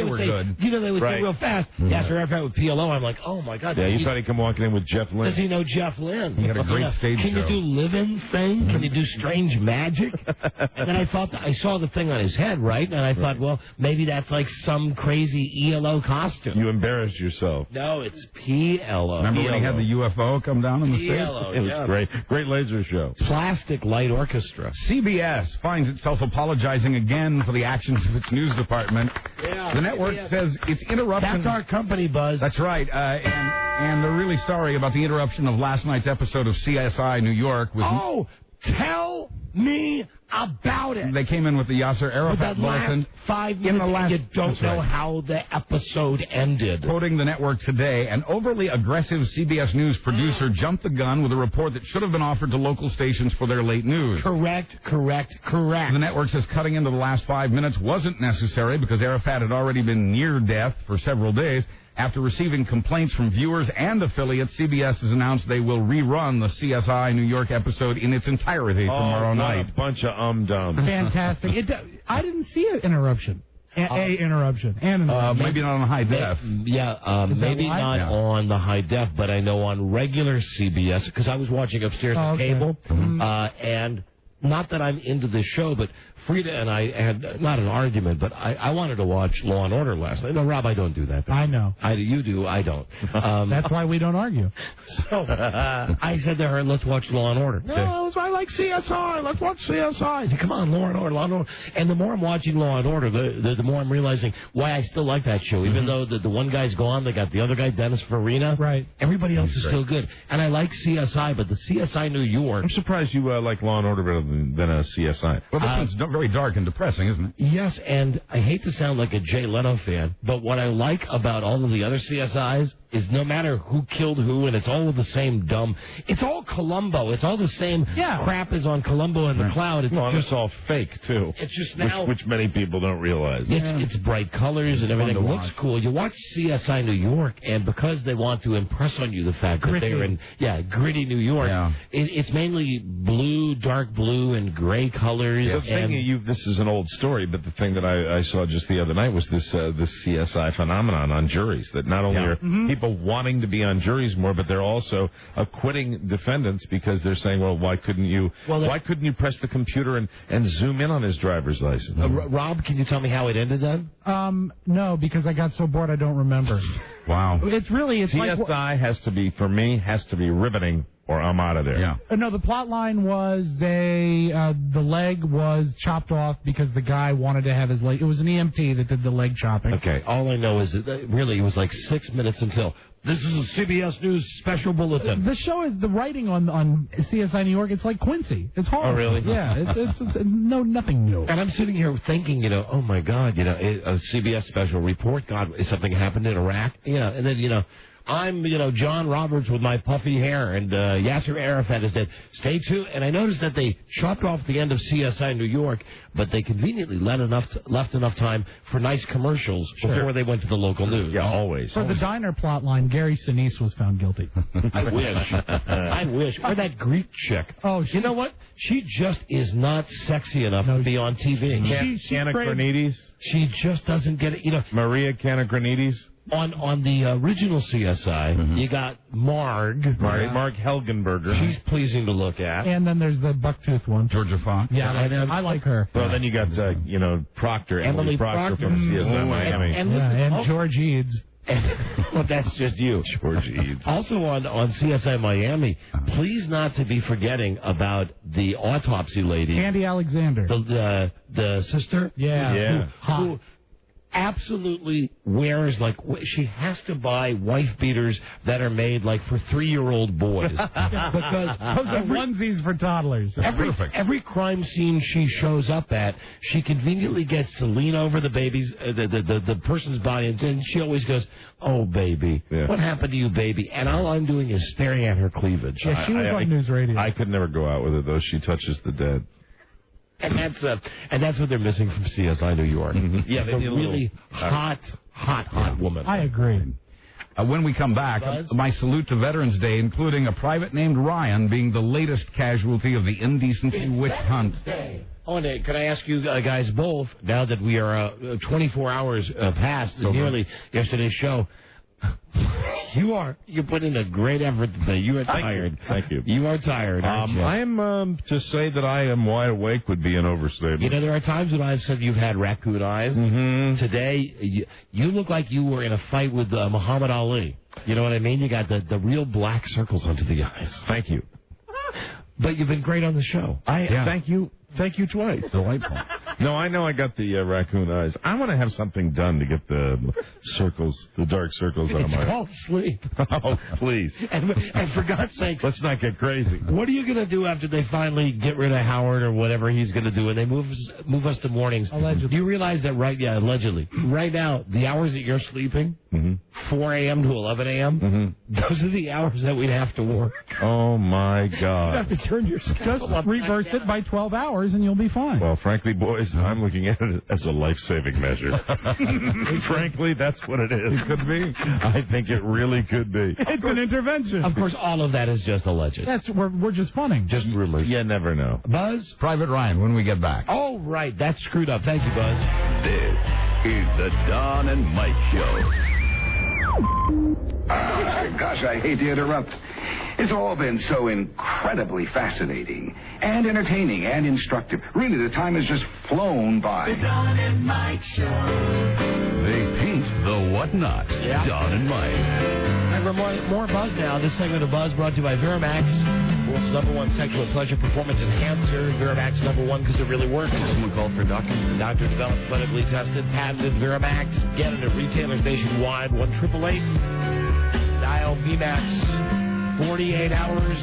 were good. You know, they would say real fast, Yasser Arafat with PLO. I'm like, oh, my God. Yeah, you thought he'd come walking in with Jeff Lynne. Does he know Jeff Lynne? He had a great stage show. Can you do live-in thing? Can you do strange magic? And then I saw the thing on his head, right? And I thought, well, maybe that's like some crazy ELO costume. You embarrassed yourself. No, it's PLO. Remember when he had the UFO come down on the stage? PLO, it was great. Great laser show. Plastic Light Orchestra. CBS finds itself apologizing again for the actions of its news department. Yeah, the network says it's interruption. That's our company, Buzz. That's right. And they're really sorry about the interruption of last night's episode of CSI New York. Tell me about it. They came in with the Yasser Arafat bulletin. Last 5 minutes, you don't know how the episode ended. Quoting the network today, an overly aggressive CBS News producer jumped the gun with a report that should have been offered to local stations for their late news. Correct. The network says cutting into the last 5 minutes wasn't necessary because Arafat had already been near death for several days. After receiving complaints from viewers and affiliates, CBS has announced they will rerun the CSI New York episode in its entirety tomorrow night. A bunch of dums. Fantastic. I didn't see an interruption. Interruption. Maybe not on high def. Maybe not on the high def, but I know on regular CBS, because I was watching upstairs on cable, and not that I'm into this show, but Frida and I had not an argument, but I wanted to watch Law and Order last night. No, Rob, I don't do that. I know. You do. I don't. That's why we don't argue. So I said to her, "Let's watch Law and Order." No, I like CSI. Let's watch CSI. I said, "Come on, Law and Order, Law and Order." And the more I'm watching Law and Order, the more I'm realizing why I still like that show. Even though the one guy's gone, they got the other guy, Dennis Farina. Right. Everybody else is still good. And I like CSI, but the CSI New York. I'm surprised you like Law and Order better than a CSI. Well, this one's very dark and depressing, isn't it? Yes, and I hate to sound like a Jay Leno fan, but what I like about all of the other CSIs is no matter who killed who, and it's all the same dumb. It's all Columbo. It's all the same crap as on Columbo and the Cloud. It's all fake, too. It's just now... Which many people don't realize. It's bright colors and everything. It looks cool. You watch CSI New York, and because they want to impress on you the fact that they're in gritty New York, it's mainly blue, dark blue, and gray colors. The thing this is an old story, but the thing that I saw just the other night was this CSI phenomenon on juries, that not only are people people wanting to be on juries more, but they're also acquitting defendants because they're saying, well, why couldn't you press the computer and zoom in on his driver's license? Rob, can you tell me how it ended then? No, because I got so bored I don't remember. Wow. It's CSI has to be riveting, or I'm out of there. Yeah. No, the plot line was the leg was chopped off because the guy wanted to have his leg. It was an EMT that did the leg chopping. Okay, all I know is that really it was like 6 minutes until. This is a CBS News special bulletin. The show is the writing on CSI New York. It's like Quincy. It's horrible. Oh, really? Yeah. It's nothing new. And I'm sitting here thinking, oh my God, a CBS special report. God, is something happened in Iraq? And then I'm, John Roberts with my puffy hair, and Yasser Arafat is dead. Stay tuned. And I noticed that they chopped off the end of CSI New York, but they conveniently left enough time for nice commercials before they went to the local news. Yeah, always. For the diner plot line, Gary Sinise was found guilty. I wish. I wish. Or that Greek chick. Oh, you know what? She just is not sexy enough to be on TV. Kanakranidis? She just doesn't get it. Maria Kanakranidis? On the original CSI, you got Marg Helgenberger. She's pleasing to look at. And then there's the bucktooth one, Georgia Fox. Yeah, I like her. Well, then you got Proctor, Emily Proctor from CSI Miami, and George Eads. Well, that's just you, George Eads. Also on CSI Miami, please not to be forgetting about the autopsy lady, Andy Alexander, the sister. Yeah. Who absolutely wears, she has to buy wife beaters that are made for 3-year-old boys. Because onesies for toddlers. Every crime scene she shows up at, she conveniently gets to lean over the baby's, the person's body, and then she always goes, "Oh, baby, what happened to you, baby?" And all I'm doing is staring at her cleavage. Yeah, she was on news radio. I could never go out with her, though. She touches the dead. And that's what they're missing from CSI New York. Mm-hmm. Yeah, a really hot woman. I agree. When we come back, my salute to Veterans Day, including a private named Ryan being the latest casualty of the indecency witch hunt. Oh, and can I ask you guys both, now that we are 24 hours past nearly yesterday's show, you put in a great effort today. You are tired. Thank you. You are tired, aren't you? I am, to say that I am wide awake would be an overstatement. There are times when I've said you've had raccoon eyes. Mm-hmm. Today, you look like you were in a fight with Muhammad Ali. You know what I mean? You got the real black circles under the eyes. Thank you. But you've been great on the show. Thank you. Thank you twice. Delightful. No, I know I got the raccoon eyes. I want to have something done to get the circles, the dark circles out of my... It's called sleep. Oh, please. And for God's sakes... Let's not get crazy. What are you going to do after they finally get rid of Howard or whatever he's going to do and they move us to mornings? Allegedly. You realize that allegedly. Right now, the hours that you're sleeping, 4 a.m. to 11 a.m., those are the hours that we'd have to work. Oh, my God. You have to turn your schedule Just reverse it by 12 hours and you'll be fine. Well, frankly, boys, I'm looking at it as a life-saving measure. Frankly, that's what it is. It could be. I think it really could be. It's an intervention. Of course, all of that is just alleged. We're just funning. Just rumors. You never know. Buzz? Private Ryan, when we get back. Oh, right. That's screwed up. Thank you, Buzz. This is the Don and Mike Show. Gosh, I hate to interrupt. It's all been so incredibly fascinating and entertaining and instructive. Really, the time has just flown by. The Don and Mike Show. They paint the whatnot. Don and Mike. And more Buzz now. This segment of Buzz brought to you by Viramax. World's #1 sexual pleasure performance enhancer. Viramax #1 because it really works. Someone called for a doctor. Doctor developed, clinically tested, patented Viramax. Get it at retailers nationwide. 1-888. Dial VMAX. 48 hours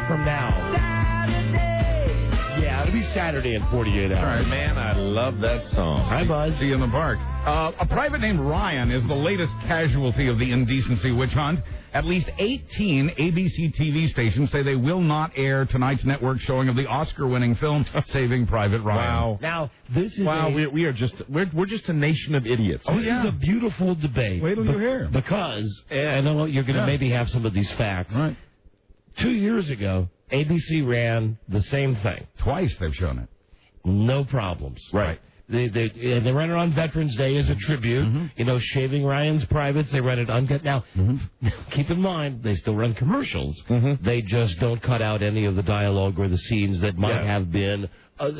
from now. Saturday. Yeah, it'll be Saturday in 48 hours. All right, man, I love that song. Hi, Buzz. See you in the park. A private named Ryan is the latest casualty of the indecency witch hunt. At least 18 ABC TV stations say they will not air tonight's network showing of the Oscar-winning film Saving Private Ryan. Wow. Now, this is we're just a nation of idiots. Oh, this is a beautiful debate. Wait till you hear. Because, I know you're going to maybe have some of these facts. Right. 2 years ago, ABC ran the same thing. Twice they've shown it. No problems. Right. They run it on Veterans Day as a tribute. You know, Shaving Ryan's Privates, they run it uncut. Now, keep in mind, they still run commercials. They just don't cut out any of the dialogue or the scenes that might have been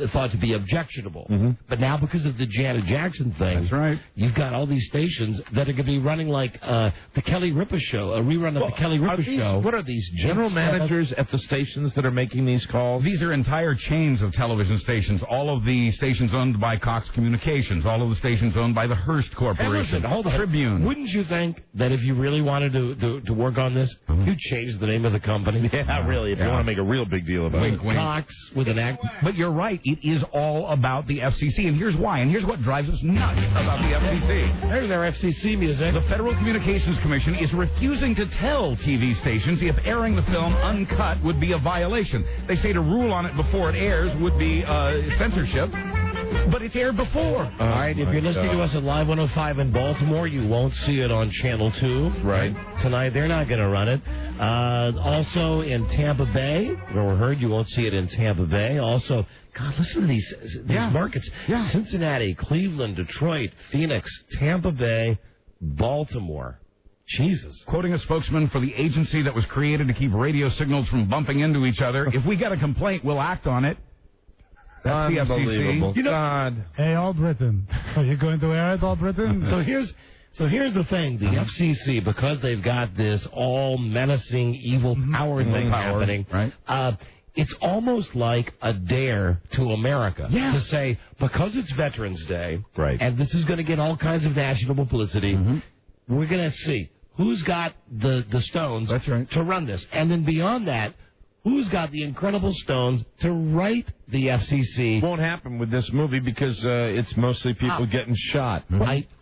thought to be objectionable. But now, because of the Janet Jackson thing, that's right. You've got all these stations that are going to be running like the Kelly Ripa show, a rerun of the Kelly Ripa show. What are these general managers at the stations that are making these calls? These are entire chains of television stations. All of the stations owned by Cox Communications. All of the stations owned by the Hearst Corporation. Hey, listen, hold on. Tribune. Wouldn't you think that if you really wanted to work on this, you'd change the name of the company? Yeah, really. If you want to make a real big deal about it. Cox with an act. But you're right. It is all about the FCC, and here's why, and here's what drives us nuts about the FCC. There's our FCC music. The Federal Communications Commission is refusing to tell TV stations if airing the film uncut would be a violation. They say to rule on it before it airs would be censorship, but it's aired before. All right, if you're listening to us at Live 105 in Baltimore, you won't see it on Channel 2. Right. Tonight, they're not going to run it. Also in Tampa Bay, where we're heard, you won't see it in Tampa Bay. Also, God, listen to these markets. Cincinnati, Cleveland, Detroit, Phoenix, Tampa Bay, Baltimore. Jesus. Quoting a spokesman for the agency that was created to keep radio signals from bumping into each other, if we get a complaint, we'll act on it. That's the FCC. You know, God. Hey, Albritton, are you going to air it, Albritton? So here's the thing. The FCC, because they've got this all menacing evil power thing happening, right? It's almost like a dare to America to say, because it's Veterans Day, right, and this is going to get all kinds of national publicity, we're going to see who's got the stones to run this. And then beyond that, who's got the incredible stones to write the FCC? Won't happen with this movie because it's mostly people getting shot.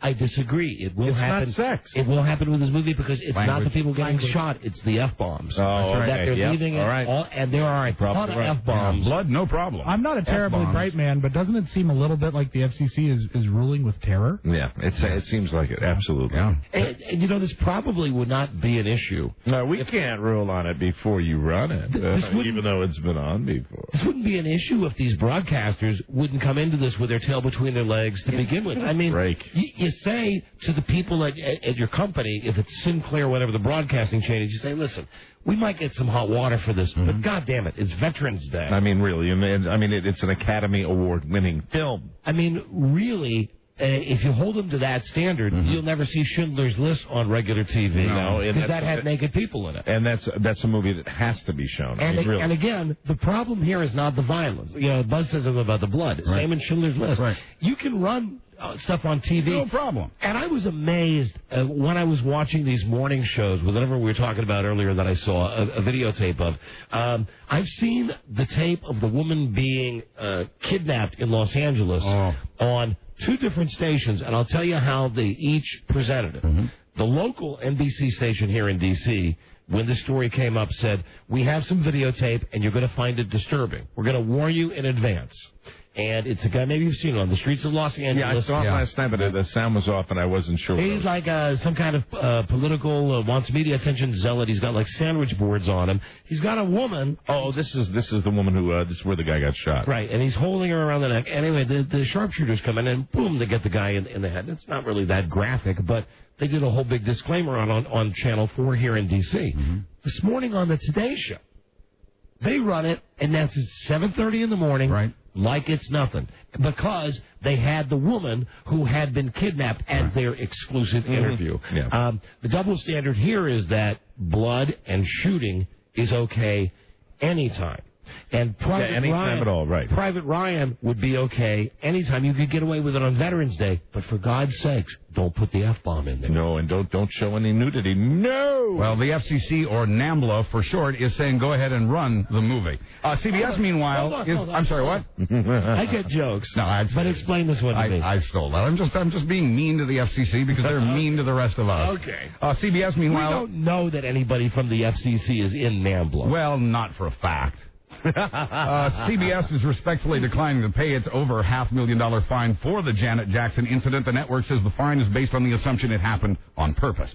I disagree. It will happen. It's not sex. It will happen with this movie because it's not the people getting shot. It's the F-bombs. Oh, okay. That they're leaving it all, and there are a ton of F-bombs. Blood, no problem. I'm not a terribly bright man, but doesn't it seem a little bit like the FCC is ruling with terror? Yeah, it seems like it. Absolutely. Yeah. And you know, this probably would not be an issue. No, we can't rule on it before you run it, even though it's been on before. This wouldn't be an issue if these broadcasters wouldn't come into this with their tail between their legs to begin with. I mean, you say to the people at your company, if it's Sinclair, whatever the broadcasting chain is, you say, listen, we might get some hot water for this, but God damn it, it's Veterans Day. I mean, really, it's an Academy Award-winning film. I mean, really, if you hold them to that standard, you'll never see Schindler's List on regular TV. No, because that had naked people in it. And that's a movie that has to be shown. And again, the problem here is not the violence. You know, Buzz says something about the blood. Right. Same in Schindler's List. Right. You can run stuff on TV. No problem. And I was amazed when I was watching these morning shows, whatever we were talking about earlier that I saw a videotape of. I've seen the tape of the woman being kidnapped in Los Angeles on 2 different stations, and I'll tell you how they each presented it. The local NBC station here in D.C., when this story came up, said, we have some videotape, and you're going to find it disturbing. We're going to warn you in advance. And it's a guy, maybe you've seen it on the streets of Los Angeles. Yeah, I saw it last night, but the sound was off, and I wasn't sure. He's like some kind of political, wants media attention zealot. He's got like sandwich boards on him. He's got a woman. Oh, this is the woman who, this is where the guy got shot. Right, and he's holding her around the neck. Anyway, the sharpshooters come in, and boom, they get the guy in the head. It's not really that graphic, but they did a whole big disclaimer on Channel 4 here in D.C. This morning on the Today Show, they run it, and that's at 7:30 in the morning. Right. Like it's nothing, because they had the woman who had been kidnapped as their exclusive interview. Yeah. The double standard here is that blood and shooting is okay anytime. And anytime at all, right. Private Ryan would be okay anytime. You could get away with it on Veterans Day, but for God's sakes, don't put the F-bomb in there. No, and don't show any nudity. No! Well, the FCC, or NAMBLA for short, is saying go ahead and run the movie. CBS, meanwhile, hold on. I'm sorry, what? I get jokes. No, but explain this one to me. I stole that. I'm just being mean to the FCC because they're mean to the rest of us. Okay. CBS, meanwhile, we don't know that anybody from the FCC is in NAMBLA. Well, not for a fact. CBS is respectfully declining to pay its over $500,000 fine for the Janet Jackson incident. The network says the fine is based on the assumption it happened on purpose.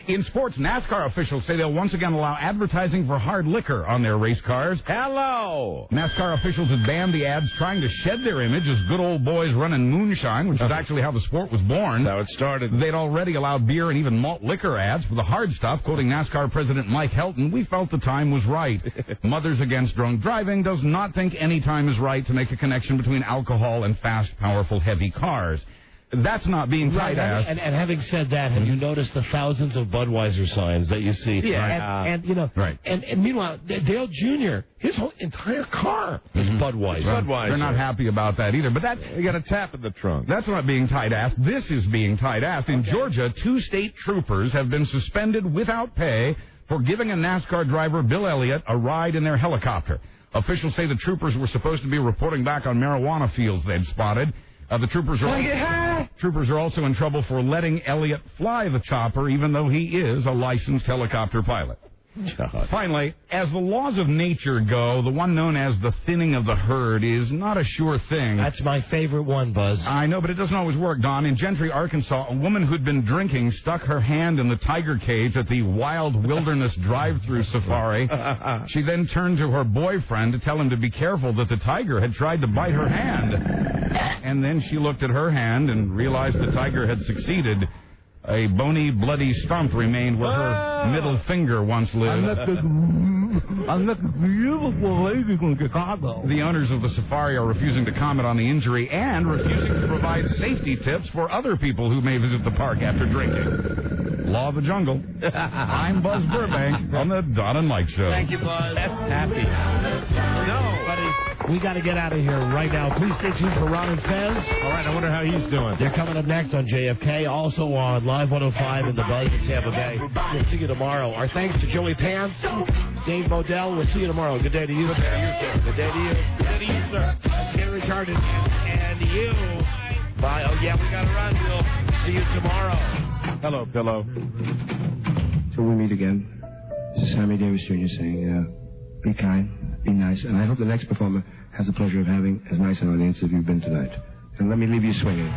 In sports, NASCAR officials say they'll once again allow advertising for hard liquor on their race cars. Hello! NASCAR officials have banned the ads trying to shed their image as good old boys running moonshine, which is actually how the sport was born. That's how it started. They'd already allowed beer and even malt liquor ads for the hard stuff. Quoting NASCAR President Mike Helton, we felt the time was right. Mothers Against Drunk Driving does not think any time is right to make a connection between alcohol and fast, powerful, heavy cars. That's not being tight-assed. And having said that, have you noticed the thousands of Budweiser signs that you see? Yeah. And you know, right. And meanwhile, Dale Jr., his whole entire car is Budweiser. They're not happy about that either. But you got a tap in the trunk. That's not being tight-assed. This is being tight-assed. In Georgia, 2 state troopers have been suspended without pay for giving a NASCAR driver, Bill Elliott, a ride in their helicopter. Officials say the troopers were supposed to be reporting back on marijuana fields they'd spotted. The troopers are also in trouble for letting Elliott fly the chopper, even though he is a licensed helicopter pilot. Finally, as the laws of nature go, the one known as the thinning of the herd is not a sure thing. That's my favorite one, Buzz. I know, but it doesn't always work, Don. In Gentry, Arkansas, a woman who'd been drinking stuck her hand in the tiger cage at the Wild Wilderness drive-through safari. She then turned to her boyfriend to tell him to be careful that the tiger had tried to bite her hand. And then she looked at her hand and realized the tiger had succeeded. A bony, bloody stump remained where her middle finger once lived. I met a beautiful lady from Chicago. The owners of the safari are refusing to comment on the injury and refusing to provide safety tips for other people who may visit the park after drinking. Law of the jungle. I'm Buzz Burbank on the Don and Mike Show. Thank you, Buzz. Happy. No, buddy. We got to get out of here right now. Please stay tuned for Ron and Fez. All right, I wonder how he's doing. They're coming up next on JFK, also on Live 105 in the Buzz in Tampa Bay. We'll see you tomorrow. Our thanks to Joey Pants, Dave Bodell. We'll see you tomorrow. Good day to you, sir. Good day to you. Good day to you, sir. Get retarded. And you. Bye. Oh, yeah, we got to run. We'll see you tomorrow. Hello, Pillow. Till we meet again, this is Sammy Davis Jr. saying, be kind, be nice, and I hope the next performer has the pleasure of having as nice an audience as you've been tonight. And let me leave you swinging.